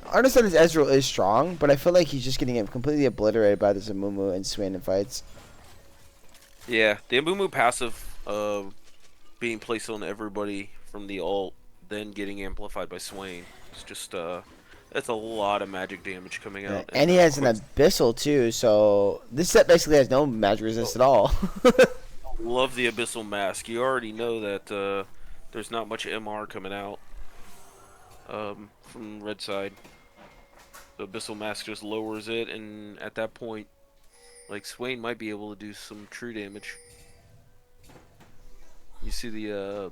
I understand this Ezreal is strong, but I feel like he's just getting completely obliterated by this Amumu and Swain in fights. Yeah, the Amumu passive being placed on everybody from the ult, then getting amplified by Swain. It's just that's a lot of magic damage coming out. And he has an Abyssal too, so this set basically has no magic resist at all. Love the Abyssal Mask. You already know that there's not much MR coming out from red side. The Abyssal Mask just lowers it, and at that point, like, Swain might be able to do some true damage. You see the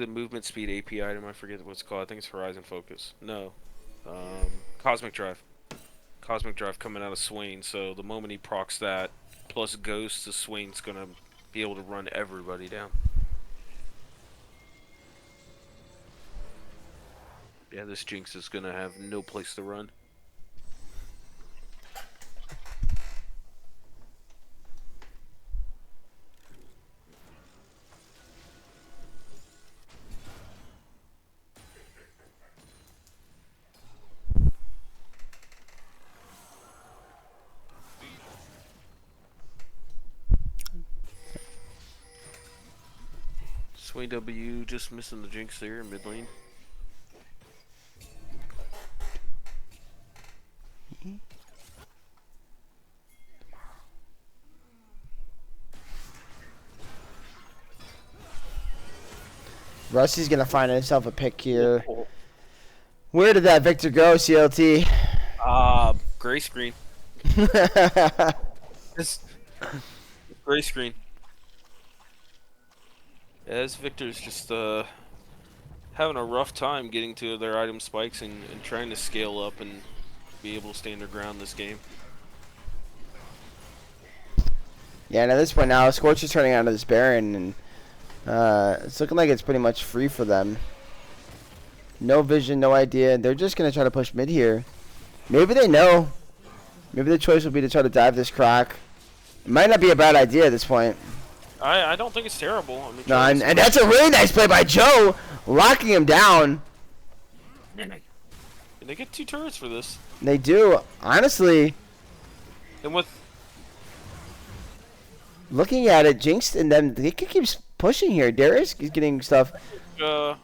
movement speed AP item. I forget what it's called. I think it's Horizon Focus. No, Cosmic Drive. Cosmic Drive coming out of Swain. So the moment he procs that, plus Ghost, the Swain's gonna be able to run everybody down. Yeah, this Jinx is gonna have no place to run. Swain W just missing the Jinx there in mid lane. Rusty's gonna find himself a pick here. Where did that Victor go, CLT? Gray screen. Just gray screen. Yeah, this Victor's just having a rough time getting to their item spikes and trying to scale up and be able to stand their ground this game. Yeah, and at this point now, Scorch is turning onto this Baron, and it's looking like it's pretty much free for them. No vision, no idea. They're just going to try to push mid here. Maybe they know. Maybe the choice will be to try to dive this crack. It might not be a bad idea at this point. I don't think it's terrible. I mean, No, and that's a really nice play by Joe, locking him down. and they get 2 turrets for this. They do. Honestly, And with looking at it, Jinx and them, they could keep pushing here. Darius is getting stuff. It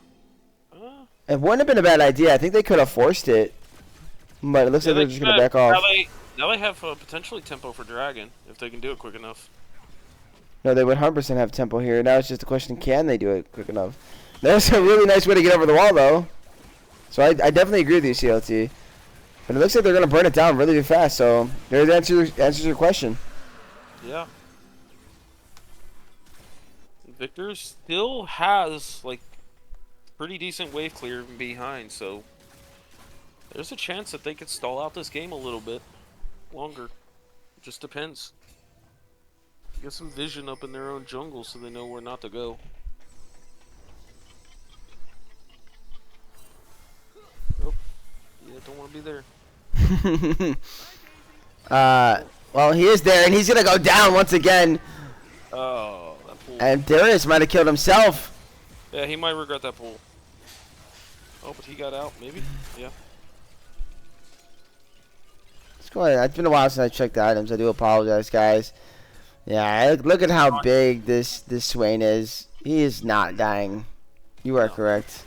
wouldn't have been a bad idea. I think they could have forced it. But it looks like they're just going to back off. Now they have potentially tempo for Dragon, if they can do it quick enough. No, they would 100% have tempo here. Now it's just a question, can they do it quick enough? That's a really nice way to get over the wall, though. So I definitely agree with you, CLT. But it looks like they're going to burn it down really fast. So there's answers your question. Yeah. Victor still has, like, pretty decent wave clear behind, so there's a chance that they could stall out this game a little bit longer. It just depends. Get some vision up in their own jungle so they know where not to go. Oh, yeah, don't want to be there. Well, he is there, and he's going to go down once again. Oh, that pool. And Darius might have killed himself. Yeah, he might regret that pull. Oh, but he got out, maybe? Yeah. Let's go ahead. It's been a while since I checked the items. I do apologize, guys. Yeah, look at how big this Swain is. He is not dying. You are correct.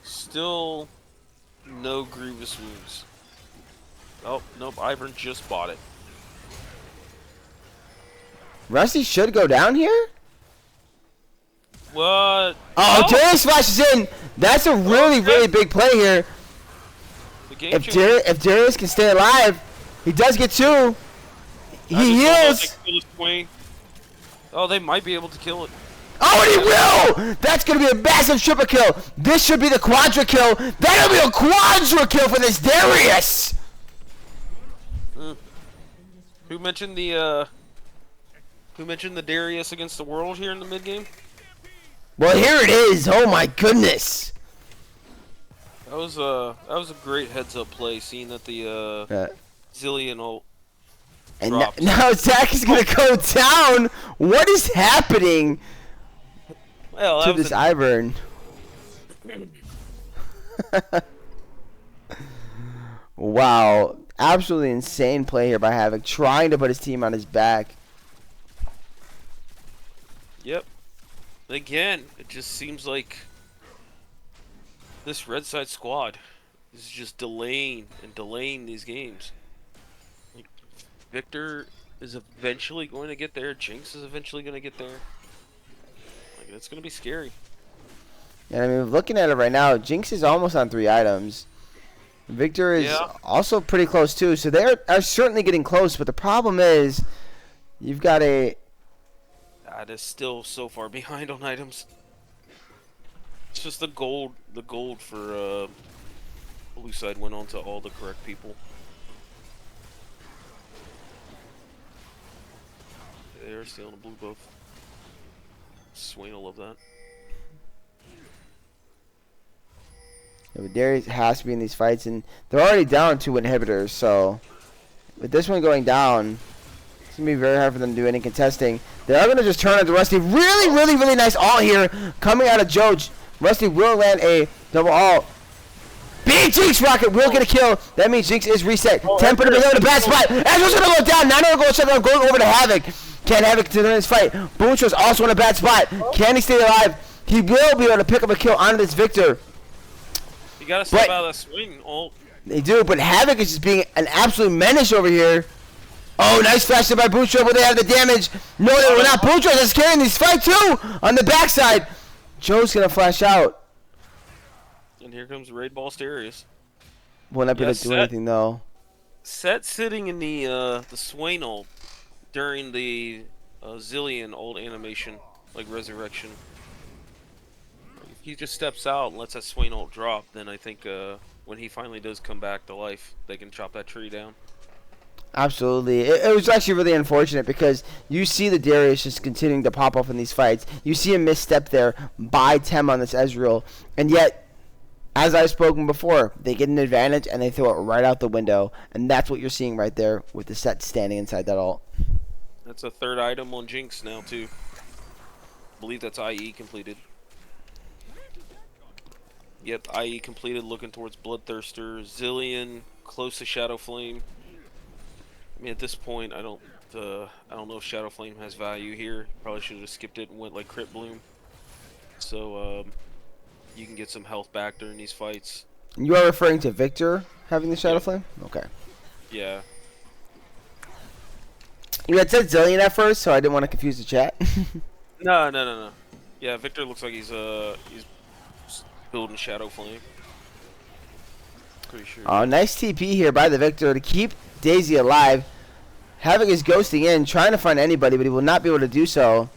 Still no grievous wounds. Oh, nope, Ivern just bought it. Rusty should go down here? What? Oh, Darius flashes in. That's a really, really big play here. The game If Darius can stay alive, he does get 2. He heals. Oh, they might be able to kill it. Oh, and he will! That's going to be a massive triple kill. This should be the quadra kill. That'll be a quadra kill for this Darius! Who mentioned the Darius against the world here in the mid game? Well, here it is. Oh, my goodness. That was a great heads up play, seeing that the Zillion ult And dropped. now Zach is going to go down. What is happening Well, to that was this Ivern? Wow. Absolutely insane play here by Havoc, trying to put his team on his back. Yep. Again, it just seems like this red side squad is just delaying and delaying these games. Like, Victor is eventually going to get there. Jinx is eventually going to get there. Like, it's going to be scary. And I mean, looking at it right now, Jinx is almost on 3 items. Victor is also pretty close too, so they are certainly getting close. But the problem is, you've got a That is still so far behind on items. It's just the gold. The gold for blue side went on to all the correct people. They're stealing the blue buff. Swain will love that. Yeah, but Darius has to be in these fights, and they're already down 2 inhibitors, so with this one going down, it's going to be very hard for them to do any contesting. They are going to just turn on to Rusty. Really, really, really nice ult here coming out of Joe. Rusty will land a double ult. Big Jinx rocket will get a kill. That means Jinx is reset. 10 put him in a bad spot. Ezra's going to go down. 9 gold shot going over to Havoc. Can Havoc turn this fight? Boontro's also in a bad spot. Can he stay alive? He will be able to pick up a kill on this Victor. You gotta step out of that swing ult. They do, but Havoc is just being an absolute menace over here. Oh, nice flash by Bootro, but they have the damage. No, they were not. Bootro is carrying this fight too on the backside. Joe's gonna flash out. And here comes Raid Ball Darius. Will not be able to do Set. anything though. Set sitting in the Swain ult during the Zillion ult animation, like Resurrection. If he just steps out and lets that Swain ult drop, then I think when he finally does come back to life, they can chop that tree down. Absolutely. It was actually really unfortunate because you see the Darius just continuing to pop up in these fights. You see a misstep there by Tem on this Ezreal, and yet, as I've spoken before, they get an advantage and they throw it right out the window, and that's what you're seeing right there with the Set standing inside that ult. That's a 3rd item on Jinx now too. I believe that's IE completed. Yep, IE completed, looking towards Bloodthirster. Zillion, close to Shadow Flame. I mean, at this point, I don't know if Shadow Flame has value here. Probably should have skipped it and went like Crit Bloom. So, you can get some health back during these fights. You are referring to Victor having the Shadow Yep. Flame? Okay. Yeah. You had said Zillion at first, so I didn't want to confuse the chat. No. Yeah, Victor looks like he's building Shadow Flame. Pretty sure. Oh, nice TP here by the Victor to keep Daisy alive. Havoc is ghosting in, trying to find anybody, but he will not be able to do so.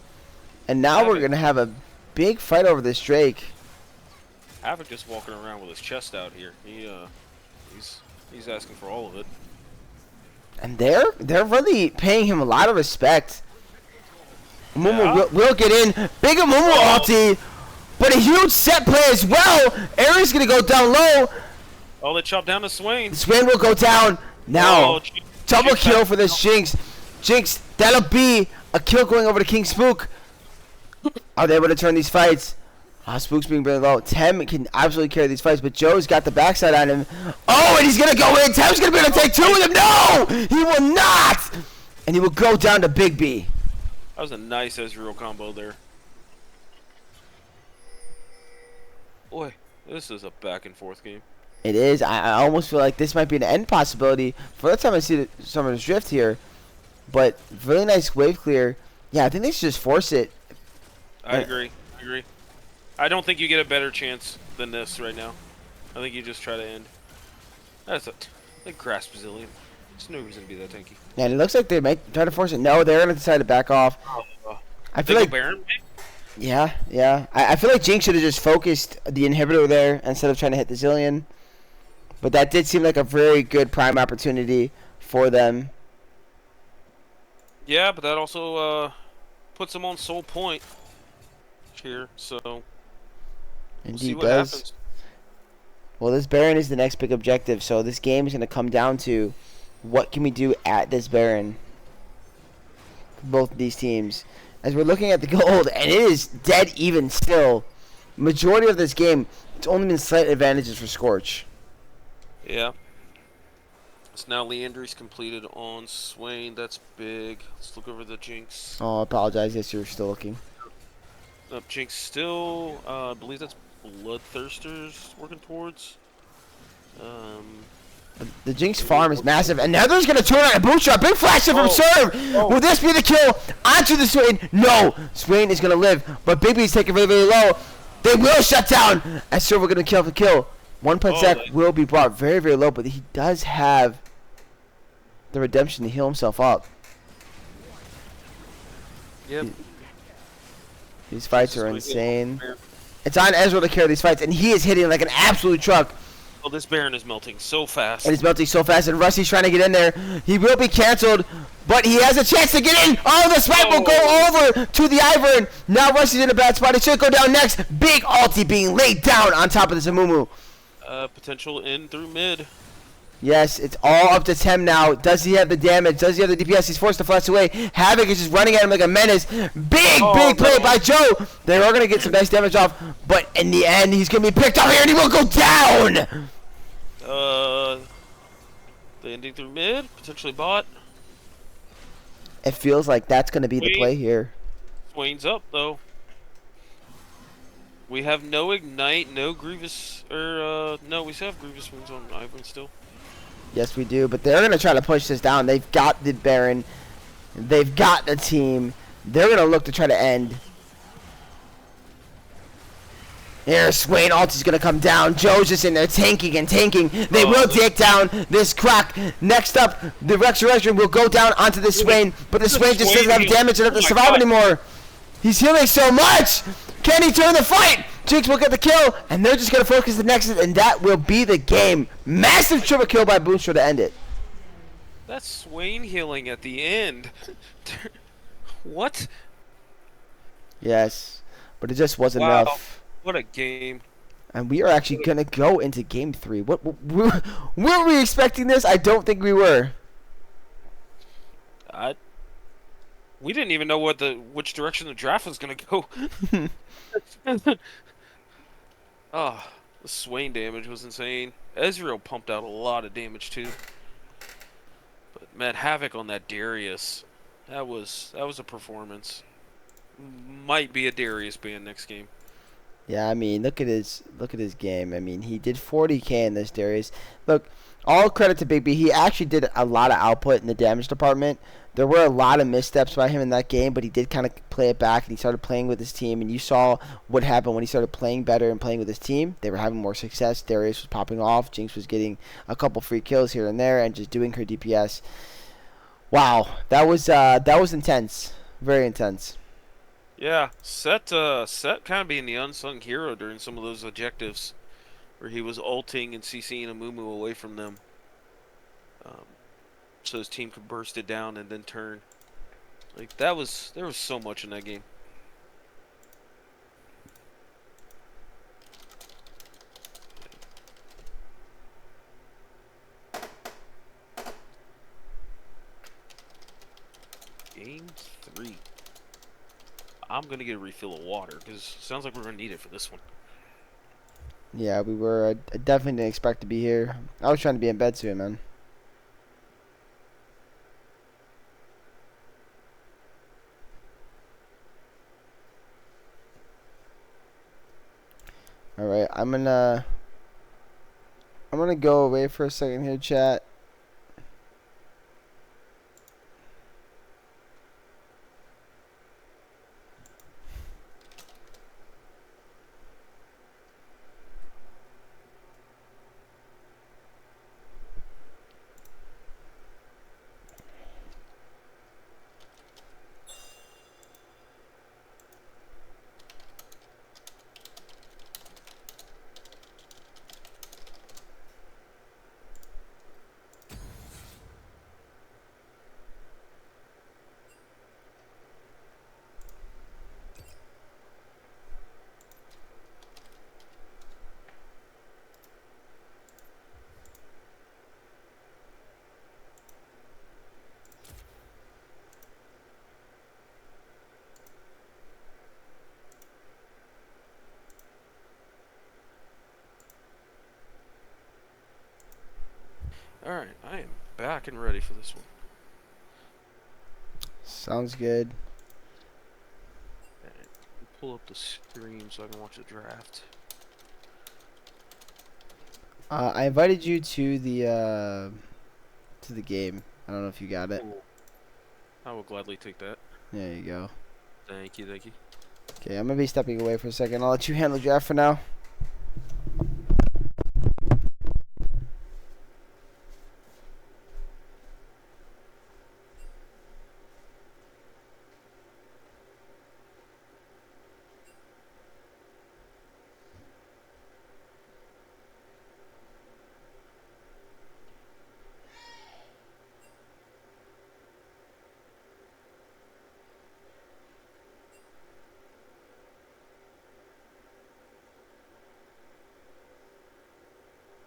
And now we're going to have a big fight over this Drake. Havoc just walking around with his chest out here. He's asking for all of it. And they're really paying him a lot of respect. Mumu will get in. Big Mumu ulti, but a huge set play as well. Ares going to go down low. Oh, they chopped down the Swain. Swain will go down. Now, Oh, double Jinx kill back. for this Jinx. Jinx, that'll be a kill going over to King Spook. Are they able to turn these fights? Spook's being really low. Tem can absolutely carry these fights, but Joe's got the backside on him. Oh, and he's going to go in. Tem's going to be able to take 2 with him. No, he will not. And he will go down to Big B. That was a nice Ezreal combo there. Boy, this is a back and forth game. It is. I almost feel like this might be an end possibility for the time I see the Summer's Drift here. But really nice wave clear. Yeah, I think they should just force it. I agree. I don't think you get a better chance than this right now. I think you just try to end. That's a like grasp Zillion. There's no reason to be that tanky. Yeah, and it looks like they might try to force it. No, they're going to decide to back off. I They feel go like Baron. yeah. I feel like Jinx should have just focused the inhibitor there instead of trying to hit the Zillion. But that did seem like a very good prime opportunity for them. Yeah, but that also puts them on soul point here. So we'll see Indeed what does. happens. Well, this Baron is the next big objective, so this game is going to come down to what can we do at this Baron for both of these teams. As we're looking at the gold, and it is dead even still. Majority of this game, it's only been slight advantages for Scorch. Yeah. So now Leandry's completed on Swain. That's big. Let's look over the Jinx. Oh, I apologize. Yes, you're still looking. Jinx still, I believe that's Bloodthirsters working towards. Um, The Jinx farm is massive, and now there's going to turn on a boot shot. Big flash from serve. Will this be the kill? Onto the Swain. No. Swain is going to live, but Big B's taking very, very low. They will shut down. And Serve, we're going to kill the kill. 1 point sec will be brought very, very low, but he does have the redemption to heal himself up. yep. These fights are insane. It's on Ezreal to carry these fights, and he is hitting like an absolute truck. Oh, this Baron is melting so fast. And he's melting so fast, and Rusty's trying to get in there. He will be canceled, but he has a chance to get in. Oh, the smite will go over to the Ivern. Now Rusty's in a bad spot. He should go down next. Big ulti being laid down on top of the Zamumu. Potential in through mid. Yes, it's all up to Tem now. Does he have the damage? Does he have the DPS? He's forced to flash away. Havoc is just running at him like a menace. Big play by Joe. They are going to get some nice damage off, but in the end, he's going to be picked up here, and he will go down. The ending through mid, potentially bot. It feels like that's going to be the play here. Swain's up, though. We have no Ignite, no Grievous, no, we still have Grievous wounds on Ivern still. Yes, we do, but they're going to try to push this down. They've got the Baron. They've got the team. They're going to look to try to end. Here, Swain ult is going to come down. Joe's just in there tanking and tanking. They will take down this Croc. Next up, the Resurrection will go down onto the Swain, but the Swain just doesn't have damage enough to survive anymore. He's healing so much. Can he turn the fight? Jinx will get the kill, and they're just going to focus the Nexus, and that will be the game. Massive triple kill by Boomster to end it. That's Swain healing at the end. What? Yes, but it just wasn't Wow. enough. What a game. And we are actually going to go into Game 3. Were we expecting this? I don't think we were. We didn't even know which direction the draft was gonna go. Oh, the Swain damage was insane. Ezreal pumped out a lot of damage too. But man, Havoc on that Darius, that was a performance. Might be a Darius ban next game. Yeah, I mean, look at his game. I mean, he did 40K in this, Darius. Look, all credit to Big B. He actually did a lot of output in the damage department. There were a lot of missteps by him in that game, but he did kind of play it back, and he started playing with his team. And you saw what happened when he started playing better and playing with his team. They were having more success. Darius was popping off. Jinx was getting a couple free kills here and there, and just doing her DPS. Wow, that was intense, very intense. Yeah, Set kind of being the unsung hero during some of those objectives, where he was ulting and CCing a Mumu away from them, so his team could burst it down and then turn. Like there was so much in that game. Game 3. I'm gonna get a refill of water because sounds like we're gonna need it for this one. Yeah, we were. I definitely didn't expect to be here. I was trying to be in bed soon, man. All right, I'm gonna go away for a second here, chat. Alright, I am back and ready for this one. Sounds good. Alright, pull up the screen so I can watch the draft. I invited you to the game. I don't know if you got it. Cool. I will gladly take that. There you go. Thank you, thank you. Okay, I'm gonna be stepping away for a second. I'll let you handle the draft for now.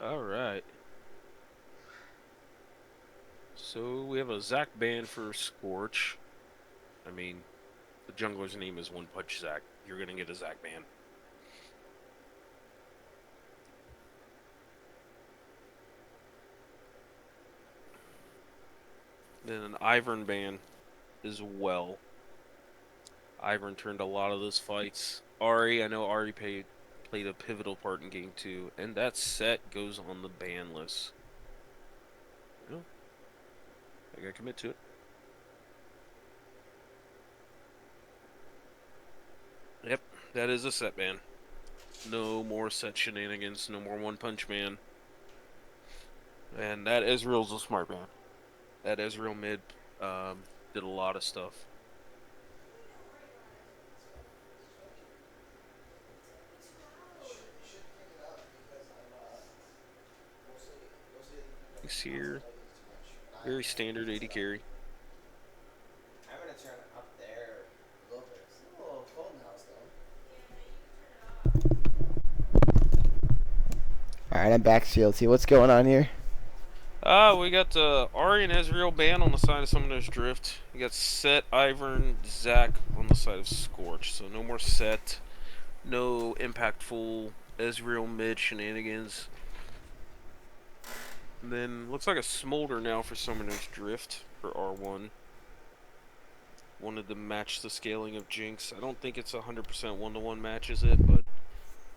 Alright. So we have a Zac ban for Scorch. I mean, the jungler's name is One Punch Zac. You're gonna get a Zac ban. Then an Ivern ban as well. Ivern turned a lot of those fights. Ari, I know Ari played a pivotal part in game 2, and that set goes on the ban list. No, I gotta commit to it. Yep, that is a set ban. No more set shenanigans, no more One Punch Man. And that Ezreal's a smart ban. That Ezreal mid did a lot of stuff. He's here. Very standard 80 carry. I'm gonna turn it up there a little bit. It's a little cold in the house though. Alright, I'm back, CLT. What's going on here? We got Ari and Ezreal ban on the side of Summoner's Drift. We got Set, Ivern, Zac on the side of Scorch. So no more Set. No impactful Ezreal mid shenanigans. And then looks like a Smolder now for Summoner's Drift for R1. Wanted to match the scaling of Jinx. I don't think it's 100% one-to-one matches it, but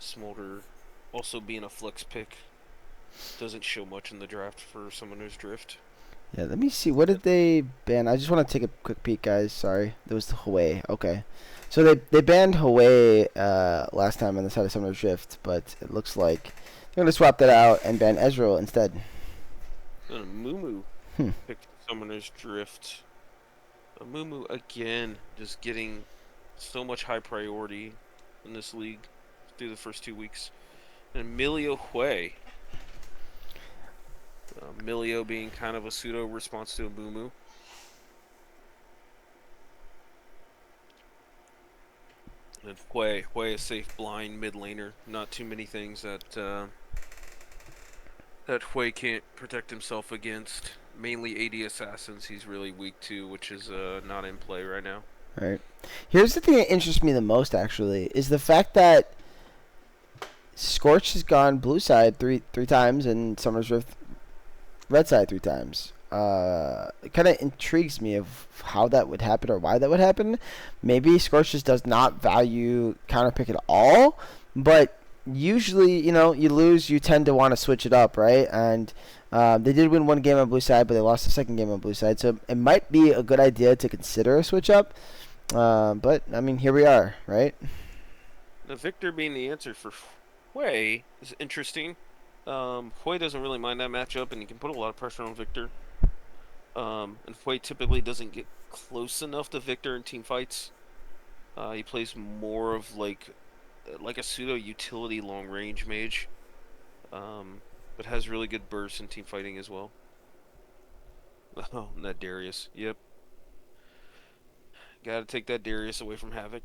Smolder also being a flex pick doesn't show much in the draft for Summoner's Drift. Yeah, let me see. What did they ban? I just want to take a quick peek, guys. Sorry. There was the Hwei. Okay. So they banned Hwei last time on the side of Summoner's Drift, but it looks like they're going to swap that out and ban Ezreal instead. Mumu Hmm. picked Summoner's Drift. Mumu again, just getting so much high priority in this league through the first 2 weeks. And Emilio Hue. Emilio being kind of a pseudo response to a Mumu. And Hue a safe blind mid laner. Not too many things that that Hue can't protect himself against. Mainly AD assassins he's really weak to, which is not in play right now. Right. Here's the thing that interests me the most, actually, is the fact that Scorch has gone blue side three times and Summer's Rift red side 3 times. It kind of intrigues me of how that would happen or why that would happen. Maybe Scorch just does not value counter pick at all, but usually, you know, you lose, you tend to want to switch it up, right? And they did win one game on blue side, but they lost the second game on blue side, so it might be a good idea to consider a switch up. But I mean, here we are, right? The Victor being the answer for Hue is interesting. Hue doesn't really mind that matchup, and he can put a lot of pressure on Victor. And Hue typically doesn't get close enough to Victor in team fights. He plays more of like a pseudo utility long range mage, but has really good bursts in team fighting as well. Oh, and that Darius. Yep. Gotta take that Darius away from Havoc.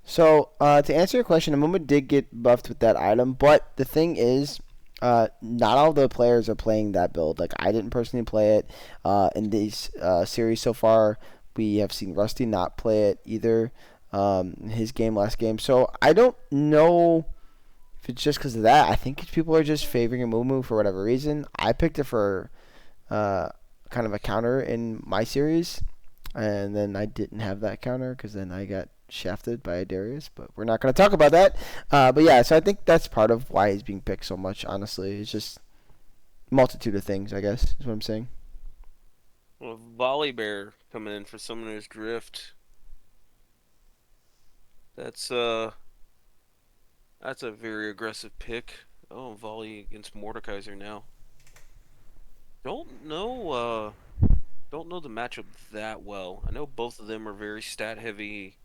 So, to answer your question, Amuma did get buffed with that item, but the thing is, not all the players are playing that build. Like, I didn't personally play it. In this series so far, we have seen Rusty not play it either in his game last game. So, I don't know if it's just because of that. I think people are just favoring Amumu for whatever reason. I picked it for uh, kind of a counter in my series, and then I didn't have that counter because then I got shafted by Darius. But we're not going to talk about that. But yeah, so I think that's part of why he's being picked so much. Honestly, it's just multitude of things. I guess is what I'm saying. Well, Volley Bear coming in for Summoner's Drift. That's that's a very aggressive pick. Oh, Volley against Mordekaiser now. Don't know don't know the matchup that well. I know both of them are very stat heavy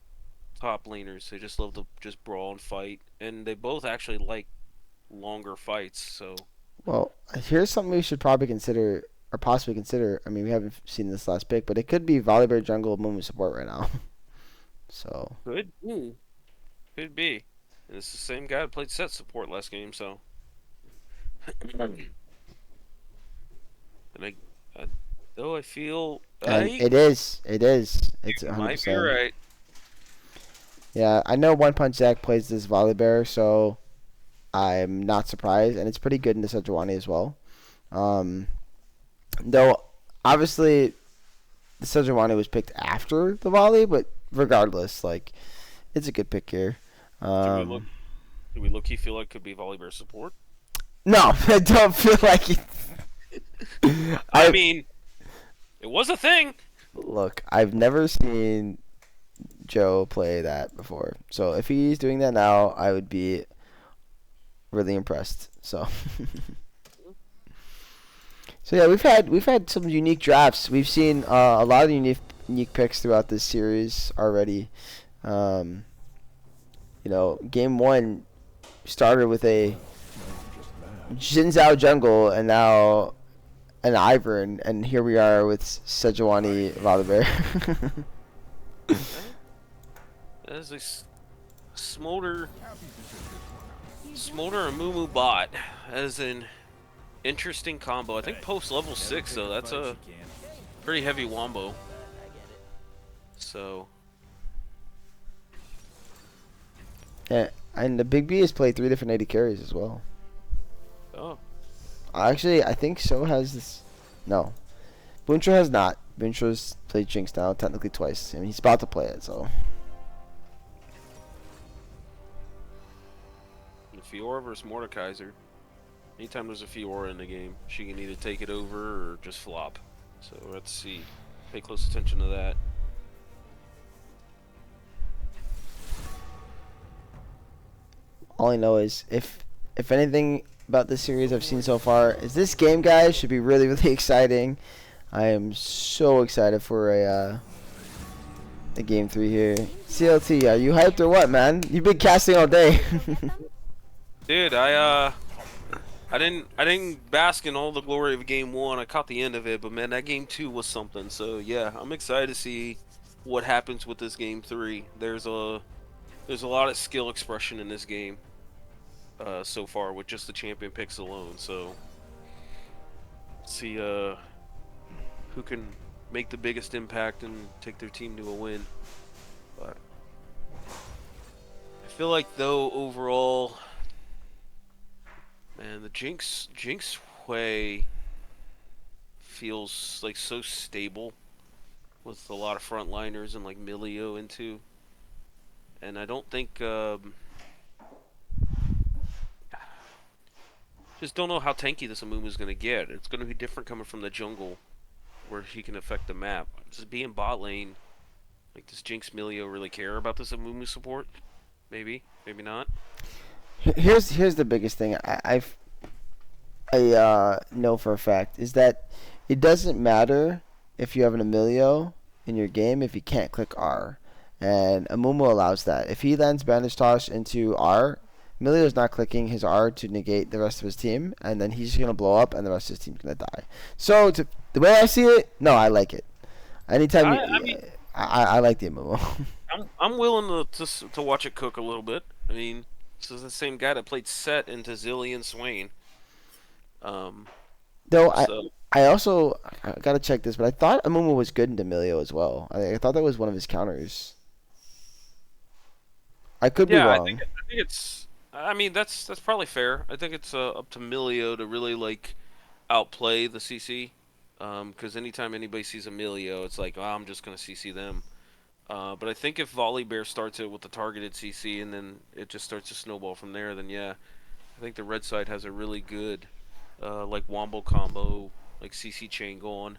top laners. They just love to just brawl and fight, and they both actually like longer fights. So Well, here's something we should probably consider or possibly consider. I mean, we haven't seen this last pick, but it could be Volibear jungle Mumu support right now. So could be. And it's the same guy who played set support last game. So and I though I feel and it is it's you 100. might be percent right. Yeah, I know One Punch Zach plays this Volibear, so I'm not surprised, and it's pretty good in the Sejuani as well. Um, though obviously the Sejuani was picked after the volley, but regardless, like it's a good pick here. Do we look? Um, Do we look? You feel like could be Volibear support? no, I don't feel like it. I mean, it was a thing. Look, I've never seen Joe play that before, so if he's doing that now, I would be really impressed. So, so yeah, we've had some unique drafts. We've seen a lot of unique picks throughout this series already. Um, game one started with a Jin Zhao jungle, and now an Ivern, and here we are with Sejuani Volibear. That is a Smolder and Mumu bot. That is an interesting combo. I think post level 6 though, that's a pretty heavy wombo. So Yeah, and the Big B has played 3 different AD carries as well. oh, Actually, I think so has this. No, Buncho has not. Buncho's played Jinx now, technically twice. I mean, he's about to play it, so. Fiora versus Mordekaiser. Anytime there's a Fiora in the game, she can either take it over or just flop. So let's see. Pay close attention to that. All I know is if anything about this series I've seen so far is this game, guys, should be really really exciting. I am so excited for a game 3 here. CLT, are you hyped or what, man? You've been casting all day. Dude, I didn't bask in all the glory of game 1. I caught the end of it, but man, that game 2 was something. So yeah, I'm excited to see what happens with this game 3. There's a lot of skill expression in this game so far with just the champion picks alone. So see who can make the biggest impact and take their team to a win. But I feel like though overall, man, the Jinx way feels like so stable with a lot of frontliners and like Milio into, and I don't think just don't know how tanky this Amumu is gonna get. It's gonna be different coming from the jungle, where he can affect the map. Just being bot lane, like does Jinx Milio really care about this Amumu support? Maybe, maybe not. Here's the biggest thing I know for a fact is that it doesn't matter if you have an Emilio in your game if you can't click R, and Amumu allows that. If he lands Bandage Toss into R, Emilio's not clicking his R to negate the rest of his team, and then he's just gonna blow up, and the rest of his team's gonna die. So the way I see it, no, I like it. Anytime I like the Amumu. I'm willing to watch it cook a little bit. I mean, this is the same guy that played Set into Zillion Swain. Though So I also I gotta check this, but I thought Amumu was good in Emilio as well. I thought that was one of his counters. I could be yeah, wrong. I mean, that's probably fair. I think it's up to Milio to really like outplay the CC. Because anytime anybody sees Emilio, it's like, oh, I'm just gonna CC them. But I think if Volley Bear starts it with the targeted CC and then it just starts to snowball from there, then yeah, I think the red side has a really good like Wombo combo, like CC chain going.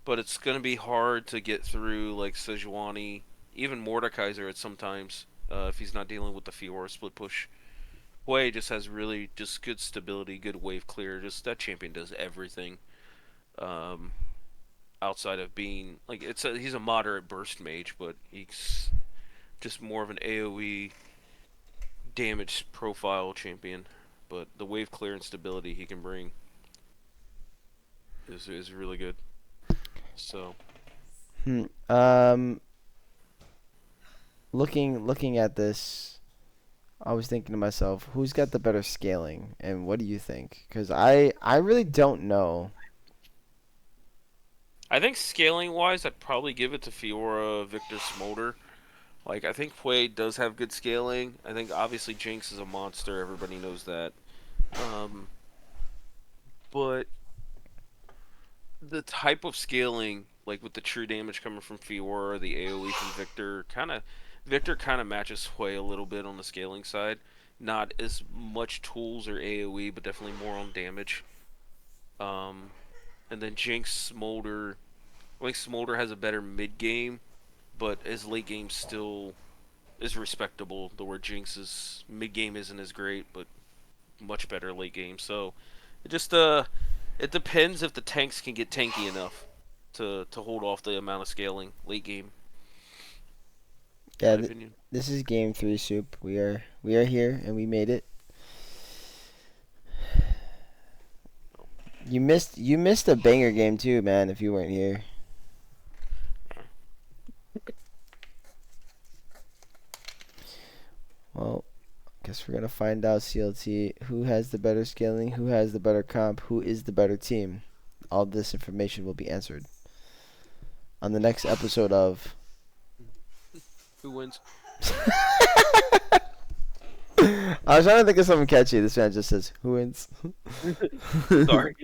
But it's gonna be hard to get through like Sejuani, even Mordekaiser at sometimes if he's not dealing with the Fiora split push. Hwei just has really just good stability, good wave clear. Just that champion does everything. Um, Outside of being like he's a moderate burst mage, but he's just more of an AOE damage profile champion. But the wave clear and stability he can bring is really good. So Hmm. Looking at this, I was thinking to myself, who's got the better scaling, and what do you think? Because I really don't know. I think scaling wise, I'd probably give it to Fiora, Victor, Smolder. Like I think Hwei does have good scaling. I think obviously Jinx is a monster. Everybody knows that. Um, but the type of scaling, like with the true damage coming from Fiora, the AoE from Victor kind of matches Hwei a little bit on the scaling side. Not as much tools or AoE, but definitely more on damage. Um, and then Jinx, Smolder. I think Smolder has a better mid game, but his late game still is respectable. The word Jinx's mid game isn't as great, but much better late game. So it just it depends if the tanks can get tanky enough to hold off the amount of scaling late game. In Yeah, my opinion. this is game three, Soup. We are here and we made it. You missed a banger game too, man. If you weren't here. Well, guess we're gonna find out, CLT, who has the better scaling, who has the better comp, who is the better team. All this information will be answered on the next episode of. Who wins? I was trying to think of something catchy. This man just says, "Who wins?" Sorry.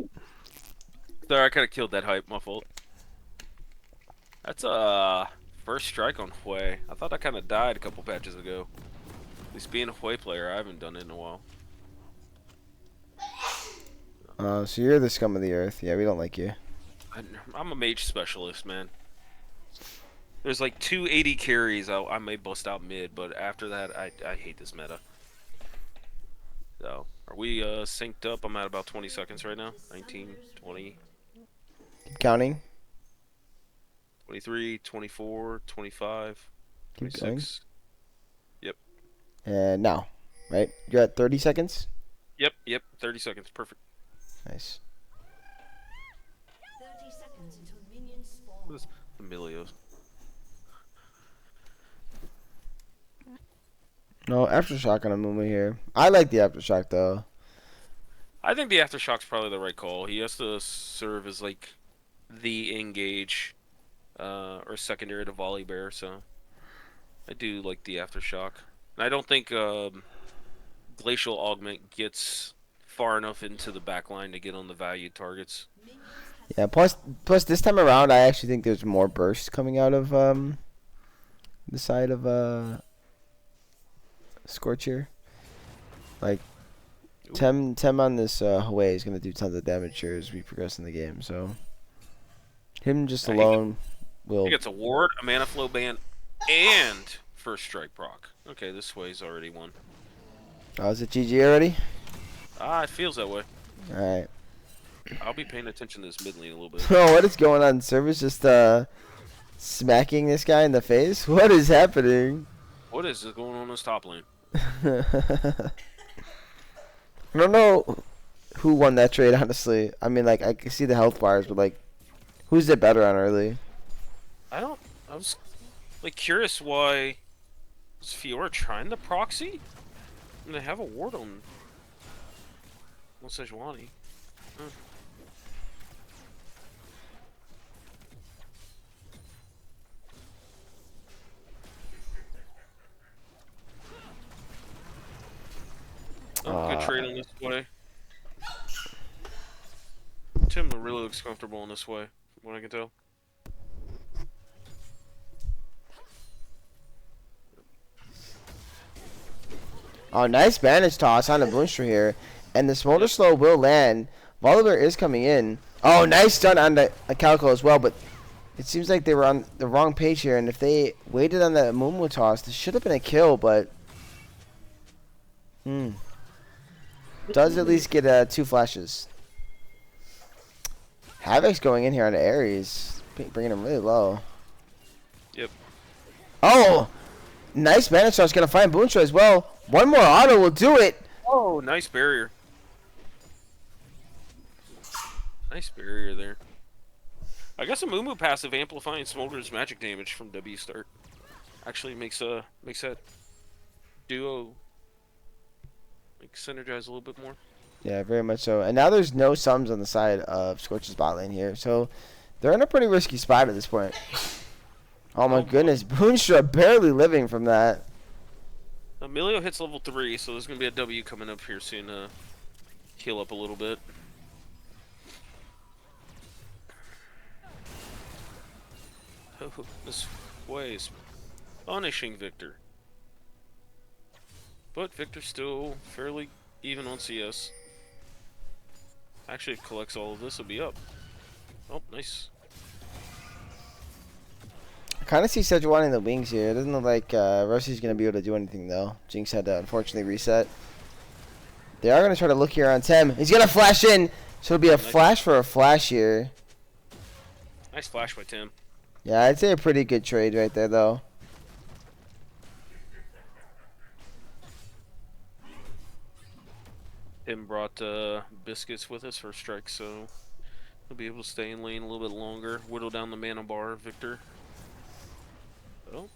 Sorry, I kind of killed that hype. My fault. That's first strike on Hwei. I thought I kind of died a couple patches ago. At least being a Hwei player, I haven't done it in a while. So you're the scum of the earth. Yeah, we don't like you. I'm a mage specialist, man. There's like 280 carries I may bust out mid, but after that, I hate this meta. So, are we synced up? I'm at about 20 seconds right now. 19, 20, Keep counting. 23, 24, 25, Keep 26. Yep. going. And now, right? You're at 30 seconds. Yep. 30 seconds. Perfect. Nice. 30 seconds until minions spawn. What is Emilio's? No aftershock on a Mumu here. I like the aftershock though. I think the Aftershock's probably the right call. He has to serve as like the engage or secondary to Volley Bear, so I do like the Aftershock. And I don't think Glacial Augment gets far enough into the backline to get on the valued targets. Yeah. Plus this time around, I actually think there's more bursts coming out of the side of Scorch here. Like Ooh. Tem on this Hwei is gonna do tons of damage here as we progress in the game. So him just Yeah, alone will. He gets a ward, a mana flow ban, and first strike proc. Okay, this way's already won. Oh, is it GG already? Ah, it feels that way. All right. I'll be paying attention to this mid lane a little bit. Oh, what is going on? Server's just smacking this guy in the face. What is happening? What is going on in this top lane? I don't know who won that trade, honestly. I mean, like, I can see the health bars, but, like, who's it better on early? I was like curious why is Fiora trying the proxy? And they have a ward on Sejuani. trade on this way. Tim really looks comfortable in this way, from what I can tell. Oh, nice bandage toss on the Boomster here. And the Smolder Slow will land. Volibear is coming in. Oh, nice stun on the Calico as well, but it seems like they were on the wrong page here, and if they waited on the Mumu toss, this should have been a kill, but... Does at least get 2 flashes. Havoc's going in here on Ares, bringing him really low. Yep. Oh! Nice bandage toss, gonna find Boomster as well. One more auto will do it. Oh, nice barrier. Nice barrier there. I guess a Mumu passive amplifying Smolder's magic damage from W start actually makes that duo synergize a little bit more. Yeah, very much so. And now there's no sums on the side of Scorch's bot lane here, so they're in a pretty risky spot at this point. Oh my goodness, Boomster barely living from that. Emilio hits level 3, so there's gonna be a W coming up here soon to heal up a little bit. Oh, this way is punishing Victor. But Victor's still fairly even on CS. Actually, if collects all of this, will be up. Oh, nice. I kind of see Sejuani in the wings here. It doesn't look like Rosie's going to be able to do anything, though. Jinx had to unfortunately reset. They are going to try to look here on Tem. He's going to flash in. So it'll be a flash for a flash here. Nice flash by Tim. Yeah, I'd say a pretty good trade right there, though. Tim brought biscuits with us for strike, so he'll be able to stay in lane a little bit longer. Whittle down the mana bar, Victor. Oh.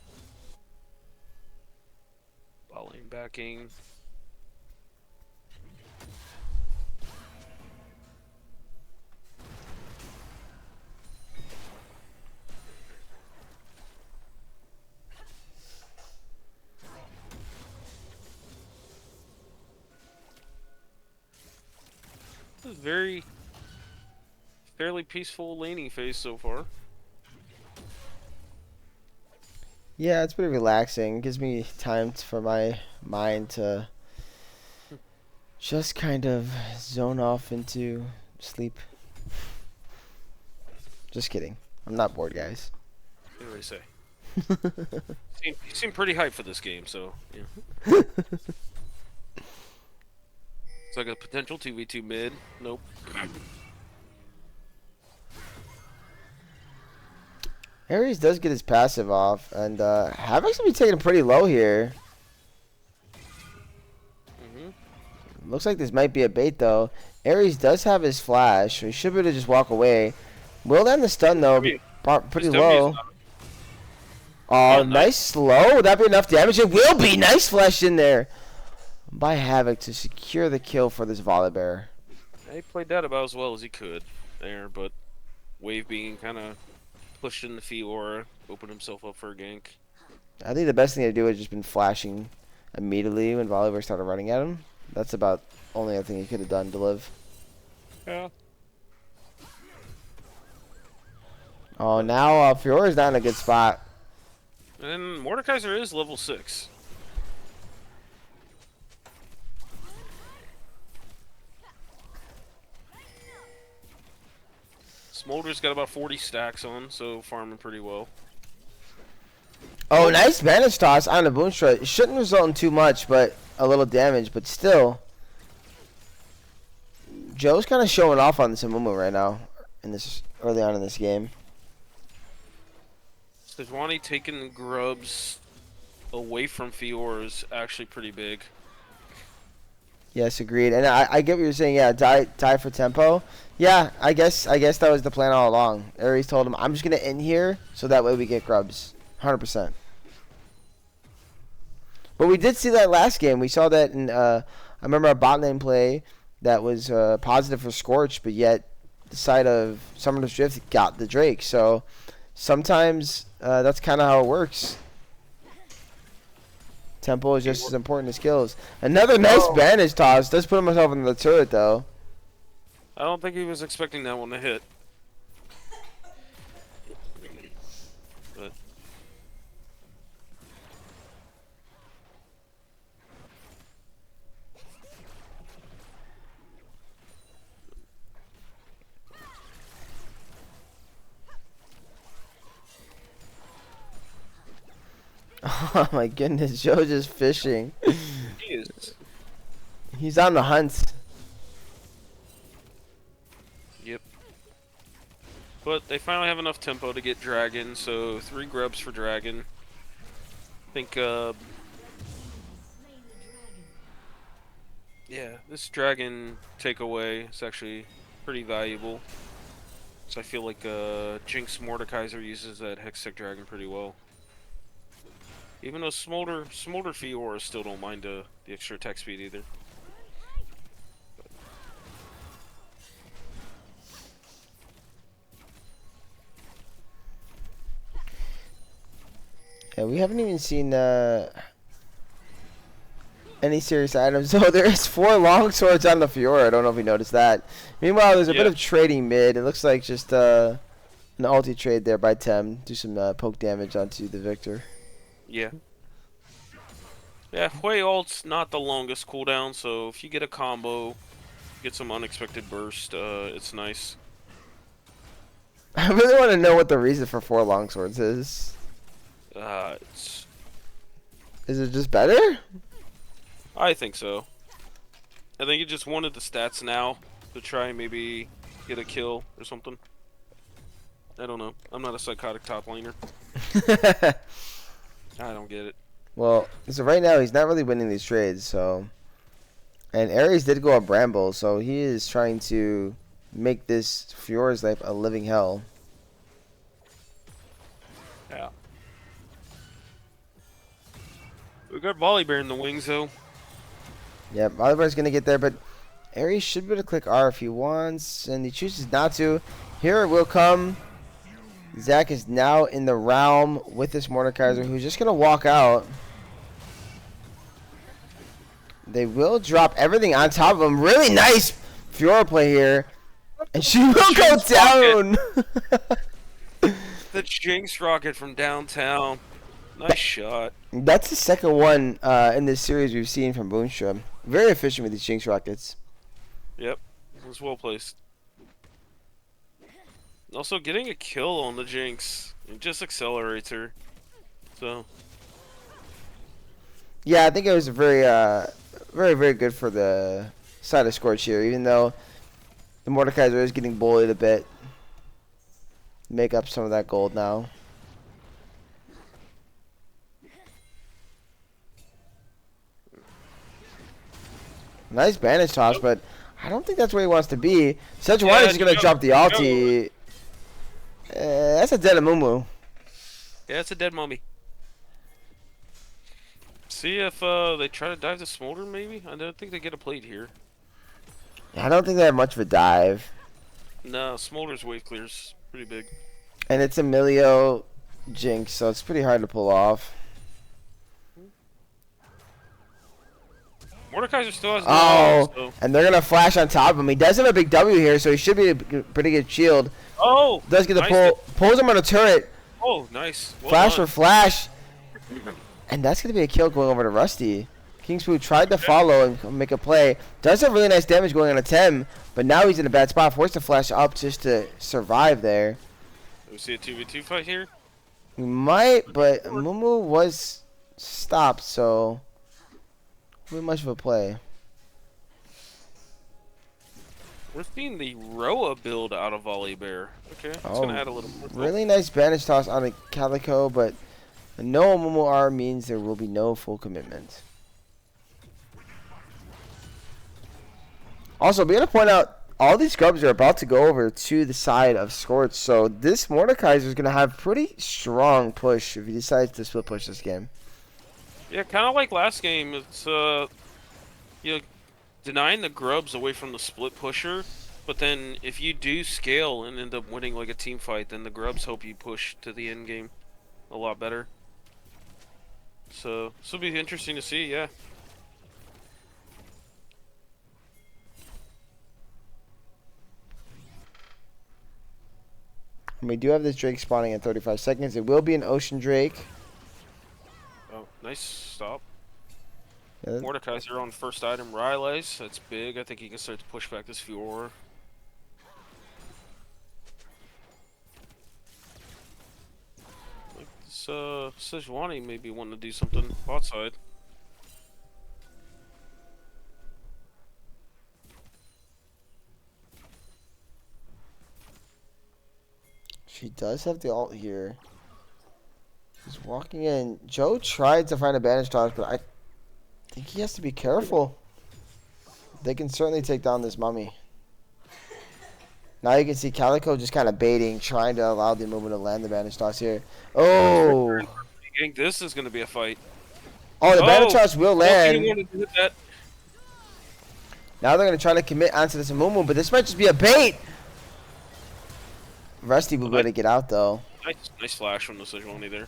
Ball lane backing. This is fairly peaceful laning phase so far. Yeah, it's pretty relaxing. Gives me time for my mind to just kind of zone off into sleep. Just kidding. I'm not bored, guys. What do I say? You seem pretty hyped for this game, so yeah. It's like a potential 2v2 mid. Nope. Ares does get his passive off, and Havoc's gonna be taken pretty low here. Looks like this might be a bait, though. Ares does have his flash, so he should be able to just walk away. Will land the stun, though. Pretty low. Oh, nice slow. Would that be enough damage? It will be. Nice flash in there by Havoc to secure the kill for this Volibear. He played that about as well as he could there, but Wave being kind of pushed in the Fiora, opened himself up for a gank. I think the best thing to do is just been flashing immediately when Volibear started running at him. That's about the only other thing he could have done to live. Yeah. Oh, now Fiora's not in a good spot. And Mordekaiser is level 6. Smolder's got about 40 stacks on, so farming pretty well. Oh, nice bandage toss on the Boomstra. It shouldn't result in too much, but a little damage. But still, Joe's kind of showing off on this Amumu right now, in this early on in this game. Sejuani taking grubs away from Fiora is actually pretty big. Yes, agreed. And I get what you're saying. Yeah, die for tempo. Yeah, I guess that was the plan all along. Ares told him, I'm just gonna end here so that way we get grubs. 100%. But we did see that last game. We saw that in I remember a bot lane play that was positive for Scorch, but yet the side of Summoner's Drift got the Drake. So sometimes that's kind of how it works. Tempo is just as important as skills. Another nice bandage toss. Does put himself in the turret though. I don't think he was expecting that one to hit. But Oh my goodness, Joe's just fishing. he is. He's on the hunt. Yep. But they finally have enough tempo to get Dragon, so 3 grubs for Dragon. I think, yeah, this Dragon takeaway is actually pretty valuable. So I feel like, Jinx Mordekaiser uses that Hextech Dragon pretty well. Even though Smolder Fiora still don't mind the extra attack speed either. Yeah, we haven't even seen any serious items. So there's 4 long swords on the Fiora. I don't know if you noticed that. Meanwhile, there's a bit of trading mid. It looks like just an ulti trade there by Tem. Do some poke damage onto the Victor. Yeah. Yeah, Hui ult's not the longest cooldown, so if you get a combo, get some unexpected burst, it's nice. I really want to know what the reason for 4 long swords is. It's... Is it just better? I think so. I think he just wanted the stats now to try and maybe get a kill or something. I don't know. I'm not a psychotic top laner. I don't get it. Well, so right now he's not really winning these trades, so... And Ares did go up Bramble, so he is trying to make this Fiora's life a living hell. Yeah. We got Volibear in the wings, though. Yeah, Volibear's going to get there, but Ares should be able to click R if he wants, and he chooses not to. Here it will come. Zac is now in the realm with this Mordekaiser, who's just going to walk out. They will drop everything on top of him. Really nice Fiora play here. And she will go down. The Jinx rocket from downtown. Nice shot. That's the second one in this series we've seen from Boomstra. Very efficient with these Jinx rockets. Yep, it was well placed. Also, getting a kill on the Jinx, it just accelerates her. So, yeah, I think it was very, very good for the side of Scorch here, even though the Mordekaiser is getting bullied a bit. Make up some of that gold now. Nice bandage toss, but I don't think that's where he wants to be. Sejuani is going to drop the ulti. That's a dead Amumu. yeah, it's a dead mummy. See if they try to dive the Smolder, maybe? I don't think they get a plate here. I don't think they have much of a dive. No, Smolder's wave clear's pretty big. And it's Emilio Jinx, so it's pretty hard to pull off. Mordekaiser still has Oh, so. and they're going to flash on top of him. He does have a big W here, so he should be a pretty good shield. Oh! Does get the nice pull. Pulls him on a turret. Oh, nice. Well Flash done. for flash. And that's going to be a kill going over to Rusty. Kingspoon tried to follow and make a play. Does have really nice damage going on a 10, but now he's in a bad spot. Forced to flash up just to survive there. Do we see a 2v2 fight here? We might, but Mumu was stopped, so not much of a play. We're seeing the Roa build out of Volibear. Okay, it's Oh, gonna add a little more. Really nice bandage toss on a Calico, but no Mumu R means there will be no full commitment. Also, we gotta point out, all these scrubs are about to go over to the side of Scorch, so this Mordekaiser is gonna have pretty strong push if he decides to split push this game. Yeah, kind of like last game. It's you know, denying the grubs away from the split pusher, but then if you do scale and end up winning like a team fight, then the grubs help you push to the end game a lot better. So this will be interesting to see. Yeah. And we do have this Drake spawning in 35 seconds. It will be an Ocean Drake. Oh, nice stop. Yeah, Mordekaiser on first item, Rylace. That's big. I think he can start to push back this Fiora. Like this, Sejuani maybe wanting to do something bot side. she does have the ult here. He's walking in. Joe tried to find a bandage toss, but I think he has to be careful. They can certainly take down this mummy. Now you can see Calico just kind of baiting, trying to allow the movement to land the bandage toss here. Oh! I think this is going to be a fight. Oh, the bandage toss will land. He wanted to hit that. Now they're going to try to commit onto this Amumu, but this might just be a bait! Rusty will be able to get out, though. Nice flash from the Sejuani there.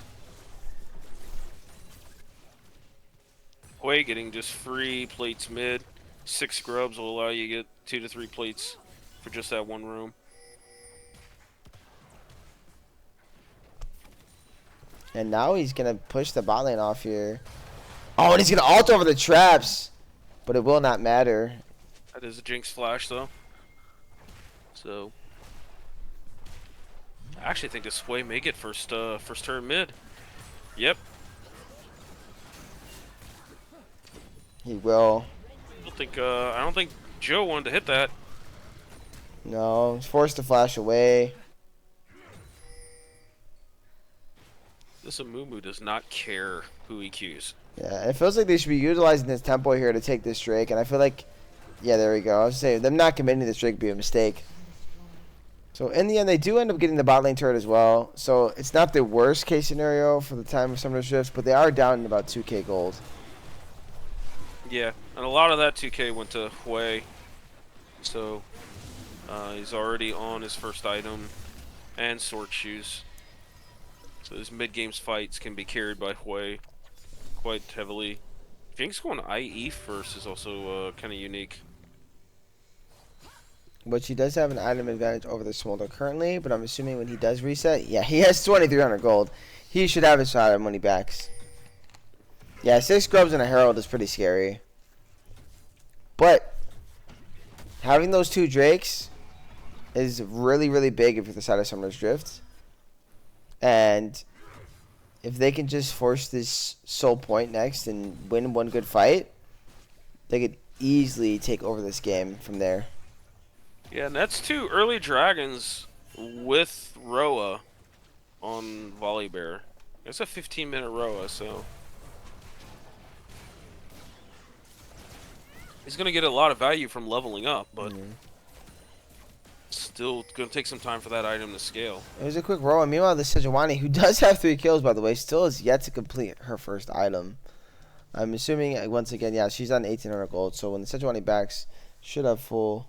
Hui getting just free plates mid. 6 scrubs will allow you to get 2 to 3 plates for just that one room. And now he's going to push the bot lane off here. Oh, and he's going to ult over the traps. But it will not matter. That is a Jinx flash though. So I actually think this Hui may get first turn mid. Yep. He will. I don't think Joe wanted to hit that. No, he's forced to flash away. This Amumu does not care who he Qs. Yeah, it feels like they should be utilizing this tempo here to take this Drake, and I feel like, yeah, there we go. I was saying them not committing to this Drake would be a mistake. So in the end, they do end up getting the bot lane turret as well. So it's not the worst case scenario for the time of Summoner's Rift, but they are down in about 2k gold. Yeah, and a lot of that 2K went to Hui. So he's already on his first item and sword shoes. So his mid-games fights can be carried by Hui quite heavily. Jinx going IE first is also kind of unique. But she does have an item advantage over the Smolder currently, but I'm assuming when he does reset, yeah, he has 2,300 gold. He should have his item when he backs. Yeah, 6 scrubs and a herald is pretty scary. But having those 2 drakes is really, really big if you're the side of Summoner's Drift. And if they can just force this soul point next and win one good fight, they could easily take over this game from there. Yeah, and that's 2 early dragons with Roa on Volibear. It's a 15-minute Roa, so he's gonna get a lot of value from leveling up, but still gonna take some time for that item to scale. It was a quick roll, and meanwhile, the Sejuani, who does have 3 kills, by the way, still has yet to complete her first item. I'm assuming, once again, yeah, she's on 1,800 gold, so when the Sejuani backs, should have full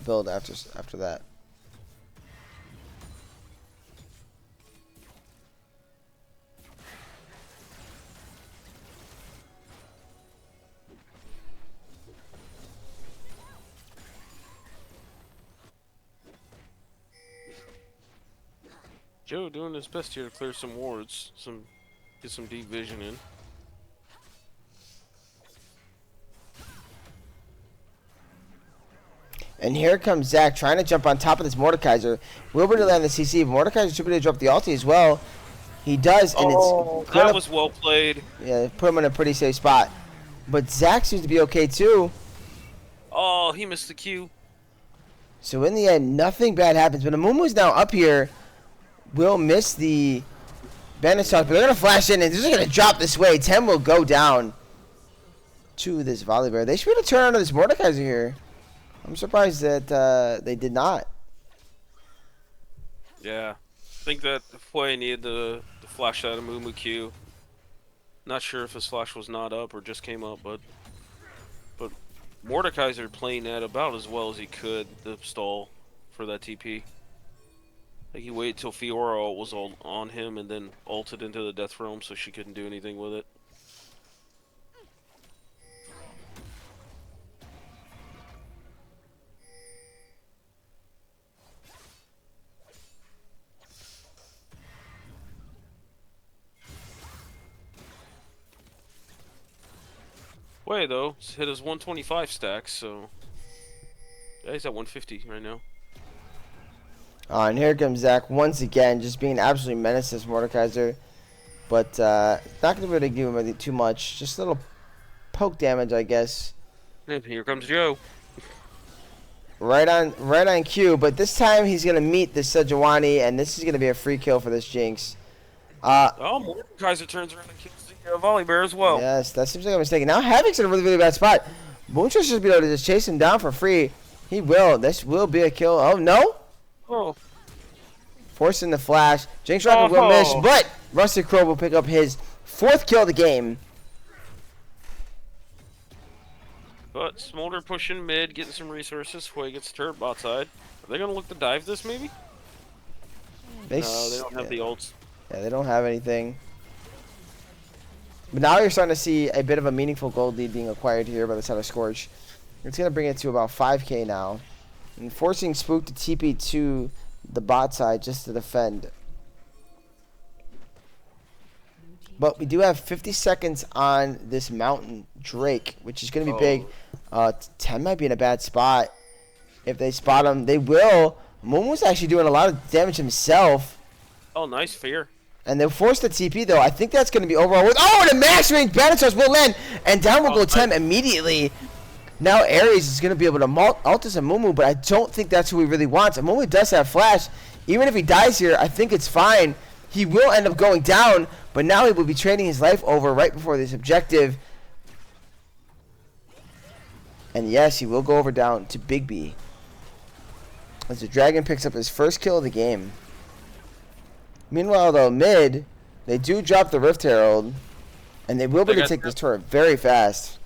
build after that. Joe doing his best here to clear some wards, get some deep vision in. And here comes Zach trying to jump on top of this Mordekaiser. Wilbur to land the CC. Mordekaiser should be able to drop the ulti as well. He does, and it's That was well played. Yeah, put him in a pretty safe spot. But Zach seems to be okay too. Oh, he missed the Q. So in the end, nothing bad happens. But Amumu's now up here. Will miss the bandage toss, but they're gonna flash in and they're just gonna drop this way. 10 will go down to this Volibear. They should be able to turn onto this Mordekaiser here. I'm surprised that they did not. Yeah, I think that Hui needed to flash that Amumu Q. Not sure if his flash was not up or just came up, but Mordekaiser playing that about as well as he could, the stall for that TP. Like he waited till Fiora was all on him and then ulted into the Death Realm so she couldn't do anything with it. Way though, hit his 125 stacks, so yeah, he's at 150 right now. And here comes Zach once again, just being absolutely menace this Mordekaiser. But not going to be able to give him too much. Just a little poke damage, I guess. And here comes Joe. Right on cue. But this time he's going to meet the Sejuani, and this is going to be a free kill for this Jinx. Oh, Mordekaiser turns around and kills the volley bear as well. Yes, that seems like a mistake. Now Havoc's in a really, really bad spot. Moontrash should be able to just chase him down for free. He will. This will be a kill. Oh, no? Oh. Forcing the flash. Jinx Rocket will miss, but Rusty Crow will pick up his 4th kill of the game. But Smolder pushing mid, getting some resources. Fway gets turret bot side. Are they going to look to dive this maybe? They don't have the ults. Yeah, they don't have anything. But now you're starting to see a bit of a meaningful gold lead being acquired here by the side of Scorch. It's going to bring it to about 5k now. And forcing Spook to TP to the bot side just to defend. But we do have 50 seconds on this Mountain Drake, which is going to be big. 10 might be in a bad spot. If they spot him, they will. Momo's actually doing a lot of damage himself. Oh, nice fear. And they forced the TP, though. I think that's going to be overall with... Oh, and a max range Banitos will land. And down will go Tem immediately. Now Ares is going to be able to ult as a Mumu, but I don't think that's who he really wants. And Mumu does have flash. Even if he dies here, I think it's fine. He will end up going down, but now he will be trading his life over right before this objective. And yes, he will go over down to Big B. As the Dragon picks up his 1st kill of the game. Meanwhile, though, mid, they do drop the Rift Herald, and they will be able to take this turret very fast.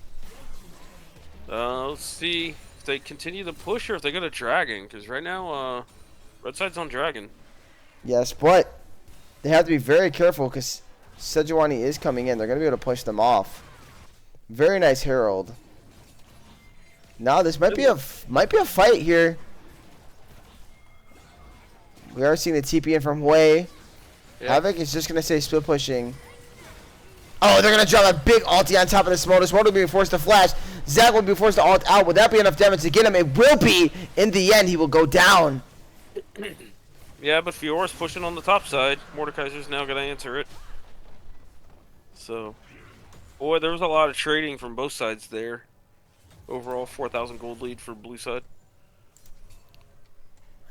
Let's see if they continue the push or if they go to Dragon, because right now, red side's on Dragon. Yes, but they have to be very careful because Sejuani is coming in. They're going to be able to push them off. Very nice Herald. Now this might be a fight here. We are seeing the TP in from Hui. Yeah. Havoc is just going to say split pushing. Oh, they're going to drop a big ulti on top of the Smolder. Smolder will be forced to flash. Zach will be forced to ult out. Would that be enough damage to get him? It will be. In the end, he will go down. Yeah, but Fiora's pushing on the top side. Mordekaiser's now going to answer it. So, boy, there was a lot of trading from both sides there. Overall, 4,000 gold lead for blue side.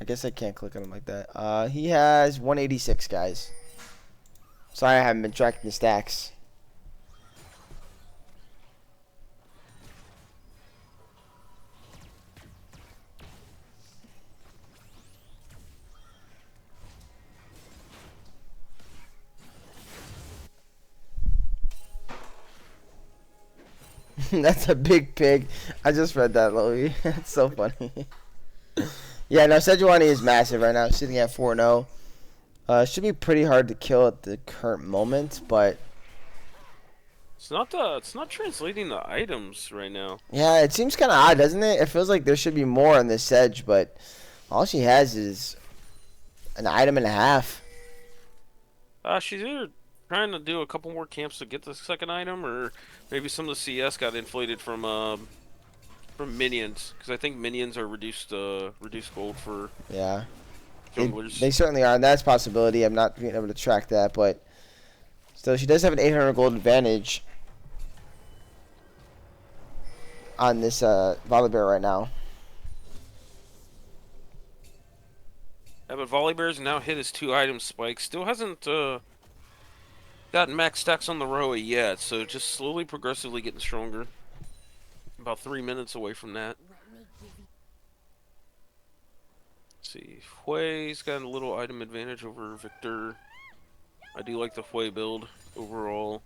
I guess I can't click on him like that. He has 186, guys. Sorry, I haven't been tracking the stacks. That's a big pig. I just read that, Loey. That's so funny. Yeah, no, Sejuani is massive right now, sitting at 4-0. Should be pretty hard to kill at the current moment, but it's not translating the items right now. Yeah, it seems kind of odd, doesn't it? It feels like there should be more on this Sedge, but all she has is an item and a half. She's either trying to do a couple more camps to get the second item, or maybe some of the CS got inflated from minions, because I think minions are reduced gold for junglers. They certainly are, and that's a possibility. I'm not being able to track that, but still, she does have an 800 gold advantage on this Volibear right now. Yeah, but Volibear's now hit his 2 item spike. Still hasn't gotten max stacks on the Roa yet, so just slowly, progressively getting stronger. About 3 minutes away from that. Let's see, Hui's got a little item advantage over Victor. I do like the Hui build overall.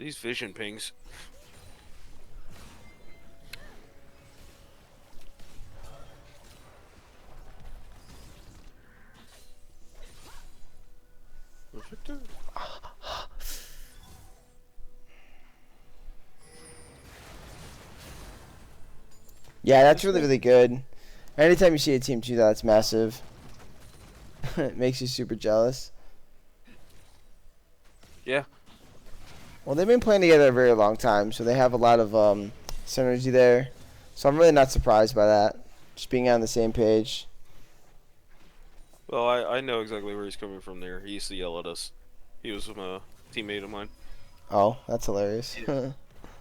These vision pings. Victor? Yeah, that's really, really good. Anytime you see a team do that, it's massive. It makes you super jealous. Yeah. Well, they've been playing together a very long time, so they have a lot of synergy there. So I'm really not surprised by that. Just being on the same page. Well, I know exactly where he's coming from there. He used to yell at us. He was a teammate of mine. Oh, that's hilarious. Yeah.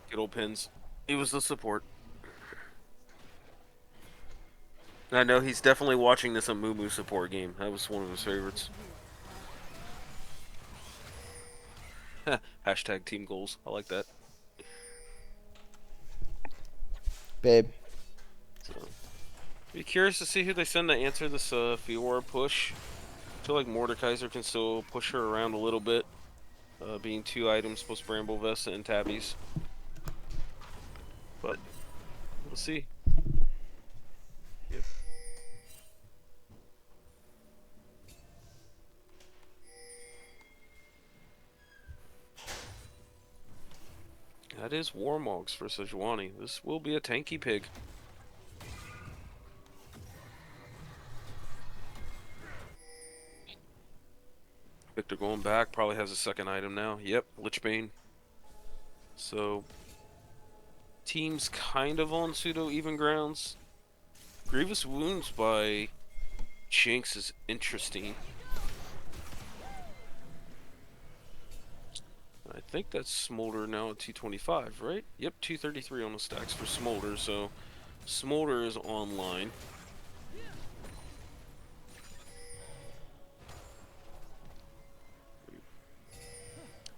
Good old pins. He was the support. I know he's definitely watching this Amumu support game. That was one of his favorites. Hashtag team goals. I like that. Babe. So, be curious to see who they send to answer this Fiora push. I feel like Mordekaiser can still push her around a little bit. Being 2 items plus Bramble Vesta and Tabbies. But, we'll see. Yep. That is Warmogs for Sejuani. This will be a tanky pig. Victor going back, probably has a second item now. Yep, Lichbane. So, team's kind of on pseudo even grounds. Grievous Wounds by Jinx is interesting. I think that's Smolder now at 225, right? Yep, 233 on the stacks for Smolder, so Smolder is online.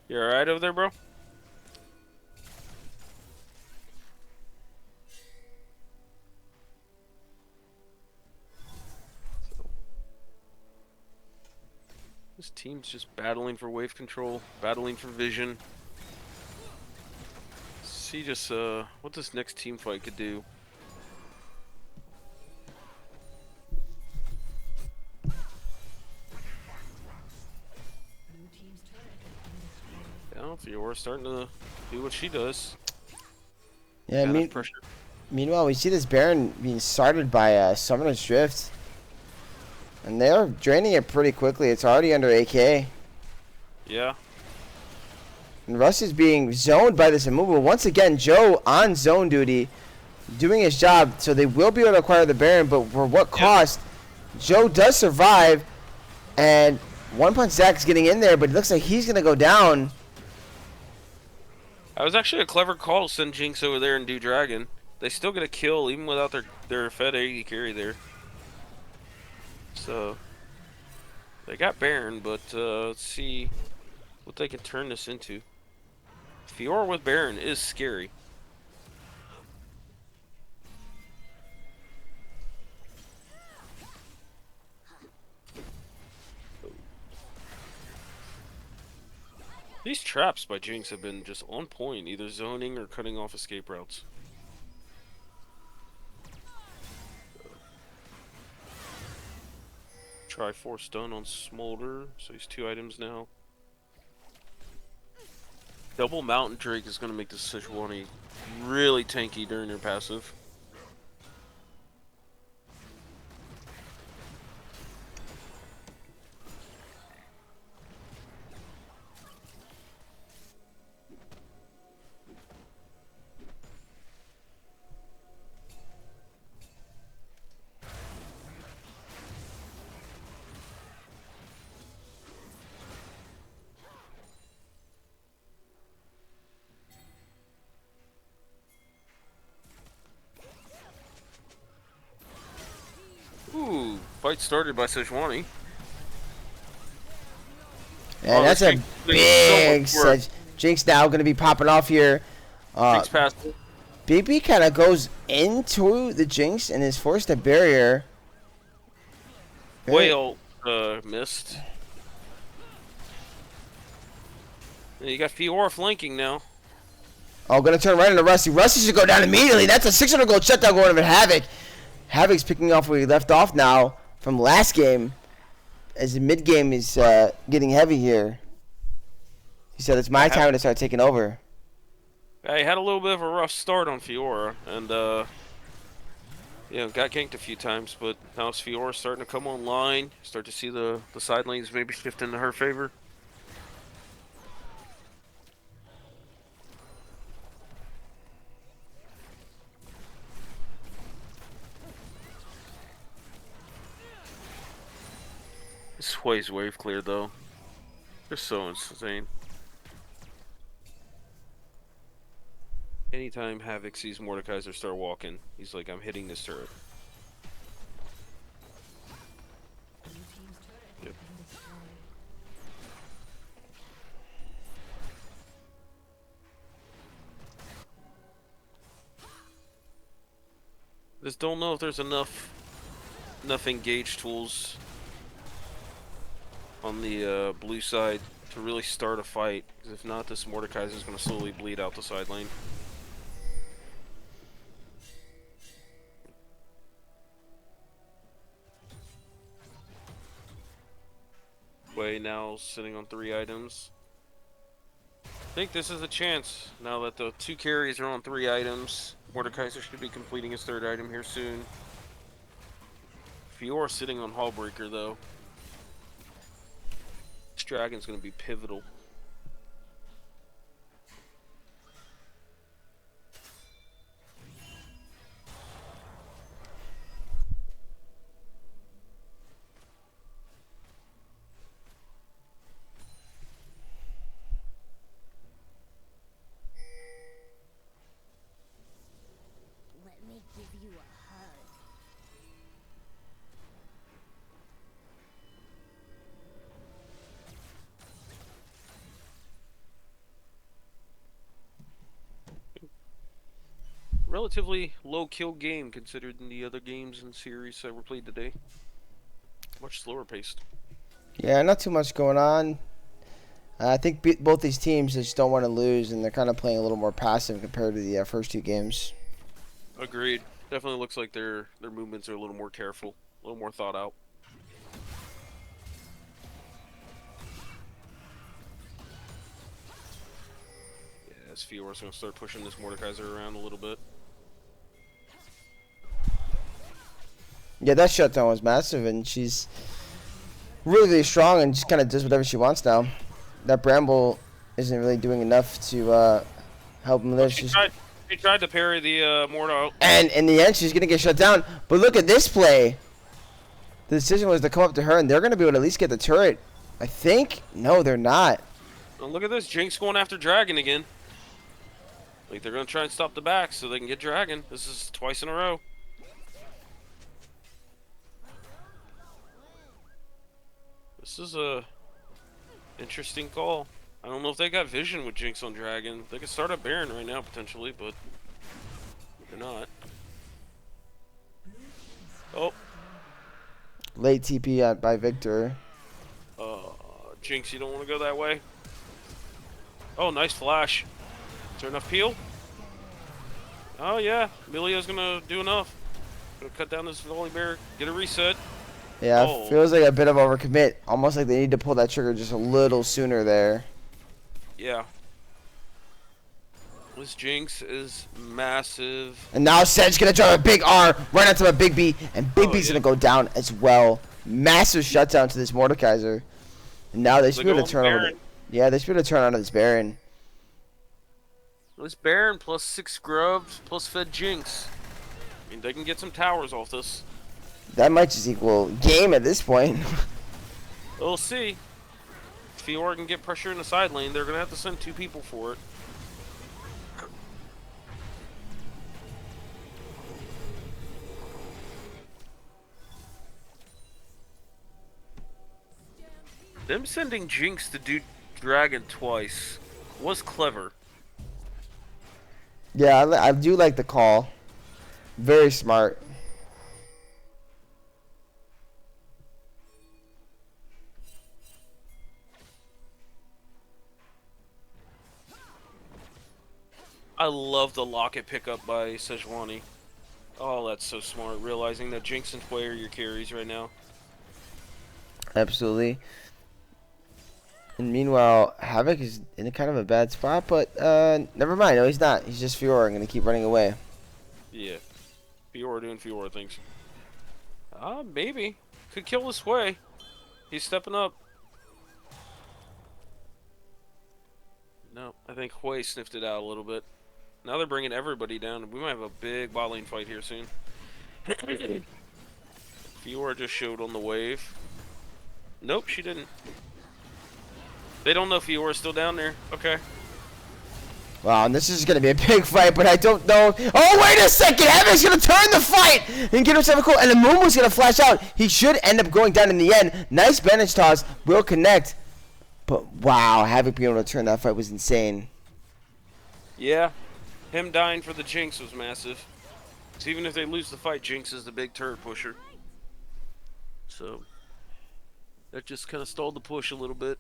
You alright over there, bro? This team's just battling for wave control, battling for vision. See just what this next team fight could do. Yeah, Fiora's starting to do what she does. Yeah, Pressure. meanwhile, we see this Baron being started by Summoner's Drift. And they're draining it pretty quickly. It's already under AK. Yeah. And Russ is being zoned by this Amumu. Once again, Joe on zone duty, doing his job. So they will be able to acquire the Baron, but for what cost? Joe does survive. And One Punch Zach's getting in there, but it looks like he's going to go down. That was actually a clever call to send Jinx over there and do Dragon. They still get a kill even without their Fed 80 carry there. So, they got Baron, but let's see what they can turn this into. Fiora with Baron is scary. These traps by Jinx have been just on point, either zoning or cutting off escape routes. Try 4 stun on Smolder, so he's 2 items now. Double Mountain Drake is going to make this Sejuani really tanky during their passive. Ooh, fight started by Sejuani. And that's a big set. Jinx now going to be popping off here. Jinx pass. BB kind of goes into the Jinx and is forced to barrier. Whale missed. And you got Fiora flanking now. Oh, gonna turn right into Rusty. Rusty should go down immediately. That's a 600 gold shutdown going over Havoc. Havoc's picking off where he left off now from last game. As the mid game is getting heavy here. He said it's my time to start taking over. I had a little bit of a rough start on Fiora, and got ganked a few times, but now it's Fiora starting to come online. Start to see the side lanes maybe shift into her favor. This way's wave clear though. They're so insane. Anytime Havoc sees Mordekaiser start walking, he's like, I'm hitting this turret. Yep. Just don't know if there's enough engage tools on the blue side to really start a fight. Because if not, this Mordekaiser is going to slowly bleed out the side lane. Way now sitting on 3 items. I think this is a chance now that the 2 carries are on 3 items. Mordekaiser should be completing his 3rd item here soon. Fiora sitting on Hallbreaker though. This dragon's going to be pivotal. Let me give you a hug. Relatively low kill game considered the other games in series that were played today. Much slower paced. Yeah, not too much going on. I think both these teams just don't want to lose, and they're kind of playing a little more passive compared to the first 2 games. Agreed. Definitely looks like their movements are a little more careful, a little more thought out. Yeah, this Fiora's gonna start pushing this Mordekaiser around a little bit. Yeah, that shutdown was massive, and she's really, really strong and just kind of does whatever she wants now. That Bramble isn't really doing enough to help him live. She tried to parry the Mordo. And in the end, she's going to get shut down. But look at this play. The decision was to come up to her, and they're going to be able to at least get the turret. I think? No, they're not. Oh, look at this. Jinx going after Dragon again. Like, they're going to try and stop the back so they can get Dragon. This is twice in a row. This is a interesting call. I don't know if they got vision with Jinx on Dragon. They could start a Baron right now, potentially, but they're not. Oh. Late TP by Victor. Jinx, you don't want to go that way. Oh, nice flash. Is there enough peel? Oh, yeah. Emilio's going to do enough. Gonna cut down this volley bear, get a reset. Yeah, Oh. it feels like a bit of overcommit. Almost like they need to pull that trigger just a little sooner there. Yeah. This Jinx is massive. And now Sedge's going to drive a big R right onto a Big B. And Big B's yeah. going to go down as well. Massive shutdown to this Mordekaiser. And now they should be able to turn over. Yeah, they should be able to turn onto this Baron. This Baron plus 6 scrubs plus fed Jinx. I mean, they can get some towers off this. That might just equal game at this point. We'll see. If Fiora can get pressure in the side lane, they're going to have to send 2 people for it. Them sending Jinx to do Dragon twice was clever. Yeah, I do like the call. Very smart. I love the locket pickup by Sejuani. Oh, that's so smart. Realizing that Jinx and Hwei are your carries right now. Absolutely. And meanwhile, Havoc is in a kind of a bad spot, but never mind. No, he's not. He's just Fiora. I'm gonna keep running away. Yeah. Fiora doing Fiora things. Maybe. Could kill this Hwei. He's stepping up. No, I think Hwei sniffed it out a little bit. Now they're bringing everybody down. We might have a big bot lane fight here soon. Fiora just showed on the wave. Nope, she didn't. They don't know Fiora's still down there. Okay. Wow, and this is going to be a big fight, but I don't know. Oh, wait a second. Havoc's going to turn the fight and get himself a cool. And the Moon's going to flash out. He should end up going down in the end. Nice bandage toss. Will connect. But, wow, Havoc being able to turn that fight was insane. Yeah. Him dying for the Jinx was massive. 'Cause even if they lose the fight, Jinx is the big turret pusher. So, that just kind of stalled the push a little bit.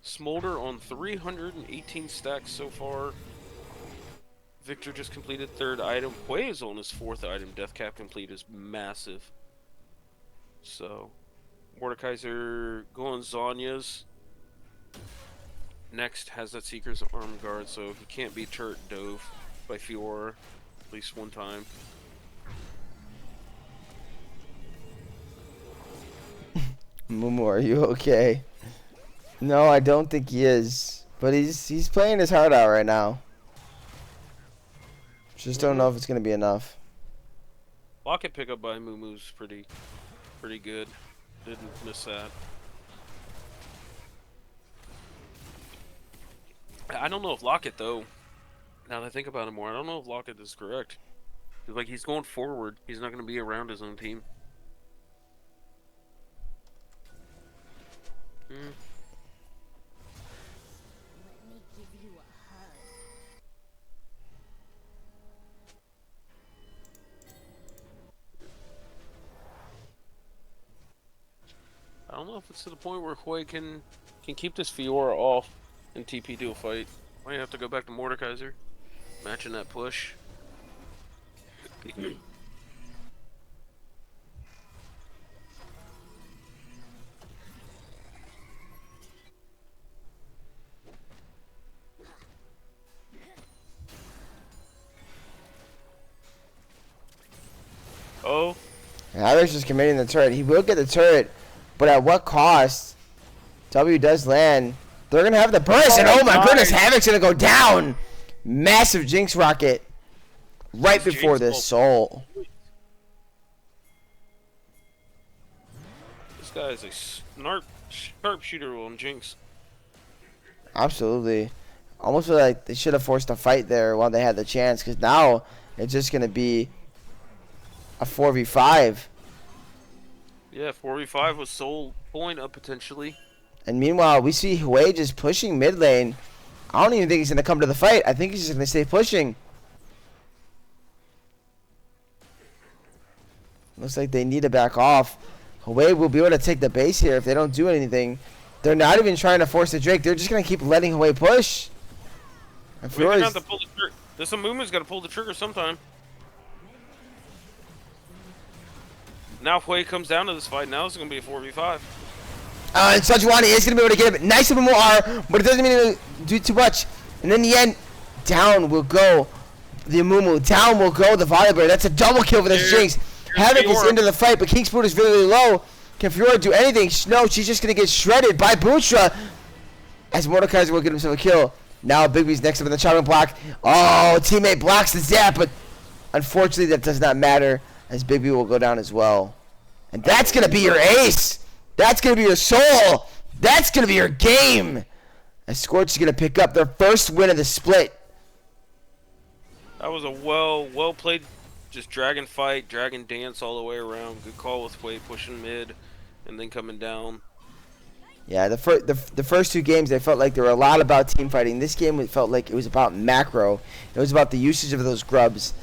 Smolder on 318 stacks so far. Victor just completed third item. Hwei is on his fourth item. Death cap complete is massive. So, Mordekaiser going Zanya's. Next has that Seeker's Arm Guard, so he can't be turret dove by Fiora at least one time. Mumu, are you okay? No, I don't think he is. But he's playing his heart out right now. Just don't know if it's gonna be enough. Locket pickup by Mumu's pretty good. Didn't miss that. I don't know if Locket though. Now that I think about it more, I don't know if Locket is correct. 'Cause, like, he's going forward. He's not going to be around his own team. Let me give you a hug. I don't know if it's to the point where Hwei can keep this Fiora off and TP to a fight. Might have to go back to Mordekaiser, matching that push. Oh, Havoc's just committing the turret. He will get the turret, but at what cost? W does land. They're gonna have the burst, and oh my goodness, Havoc's gonna go down. Massive Jinx rocket right before the soul. this guy is a sharpshooter on Jinx. Absolutely. Almost feel like they should have forced a fight there while they had the chance, because now it's just gonna be a 4v5. Yeah, 4v5 with Soul point up potentially. And meanwhile, we see Hwei just pushing mid lane. I don't even think he's going to come to the fight. I think he's just going to stay pushing. Looks like they need to back off. Hwei will be able to take the base here if they don't do anything. They're not even trying to force the Drake. They're just going to keep letting Hwei push. And We're gonna have Fiora's, to pull the trigger. This Amumu's got to pull the trigger sometime. Now Hwei comes down to this fight. Now it's going to be a 4v5. and Sejuani is going to be able to get him. Nice of him more R, but it doesn't mean to do too much. And in the end, down will go the Amumu. Down will go the Volleybird. That's a double kill for this Jinx. Havoc is into the fight, but King's Boot is really, really low. Can Fiora do anything? No, she's just going to get shredded by Boonstra as Mordekaiser will get himself a kill. Now Big B's next up in the chopping block. Oh, teammate blocks the zap, but unfortunately that does not matter as Big B will go down as well. And that's going to be your ace. That's going to be your soul. That's going to be your game. As Scorch is going to pick up their first win of the split. That was a well played, just dragon fight, dragon dance all the way around. Good call with Hwei pushing mid, and then coming down. Yeah, the first two games, they felt like they were a lot about team fighting. This game, it felt like it was about macro. It was about the usage of those grubs.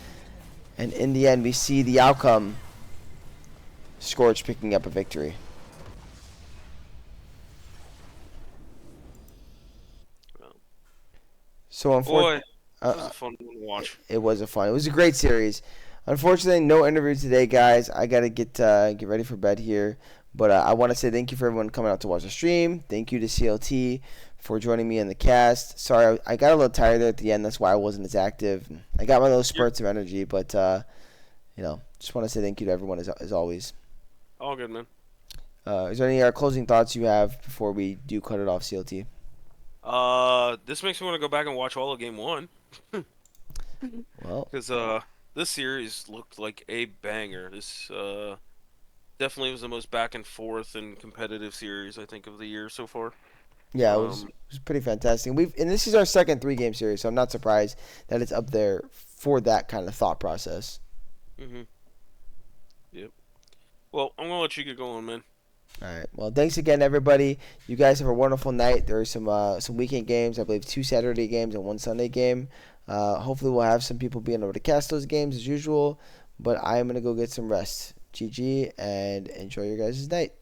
And in the end, we see the outcome. Scorch picking up a victory. So Boy, unfortunately, that was a fun one to watch. it was a fun. It was a great series. Unfortunately, no interview today, guys. I gotta get ready for bed here. But I want to say thank you for everyone coming out to watch the stream. Thank you to CLT for joining me in the cast. Sorry, I got a little tired there at the end. That's why I wasn't as active. I got my little spurts of energy, but just want to say thank you to everyone as always. All good, man. Is there any closing thoughts you have before we do cut it off, CLT? This makes me want to go back and watch all of Game 1. Well, Because this series looked like a banger. This definitely was the most back and forth and competitive series I think of the year so far. yeah, it was pretty fantastic. And this is our second 3-game series, so I'm not surprised that it's up there for that kind of thought process. Yep. Well, I'm gonna let you get going, man. All right. Well, thanks again, everybody. You guys have a wonderful night. There are some weekend games. I believe 2 Saturday games and 1 Sunday game. Hopefully, we'll have some people being able to cast those games as usual. But I am gonna go get some rest. GG and enjoy your guys' night.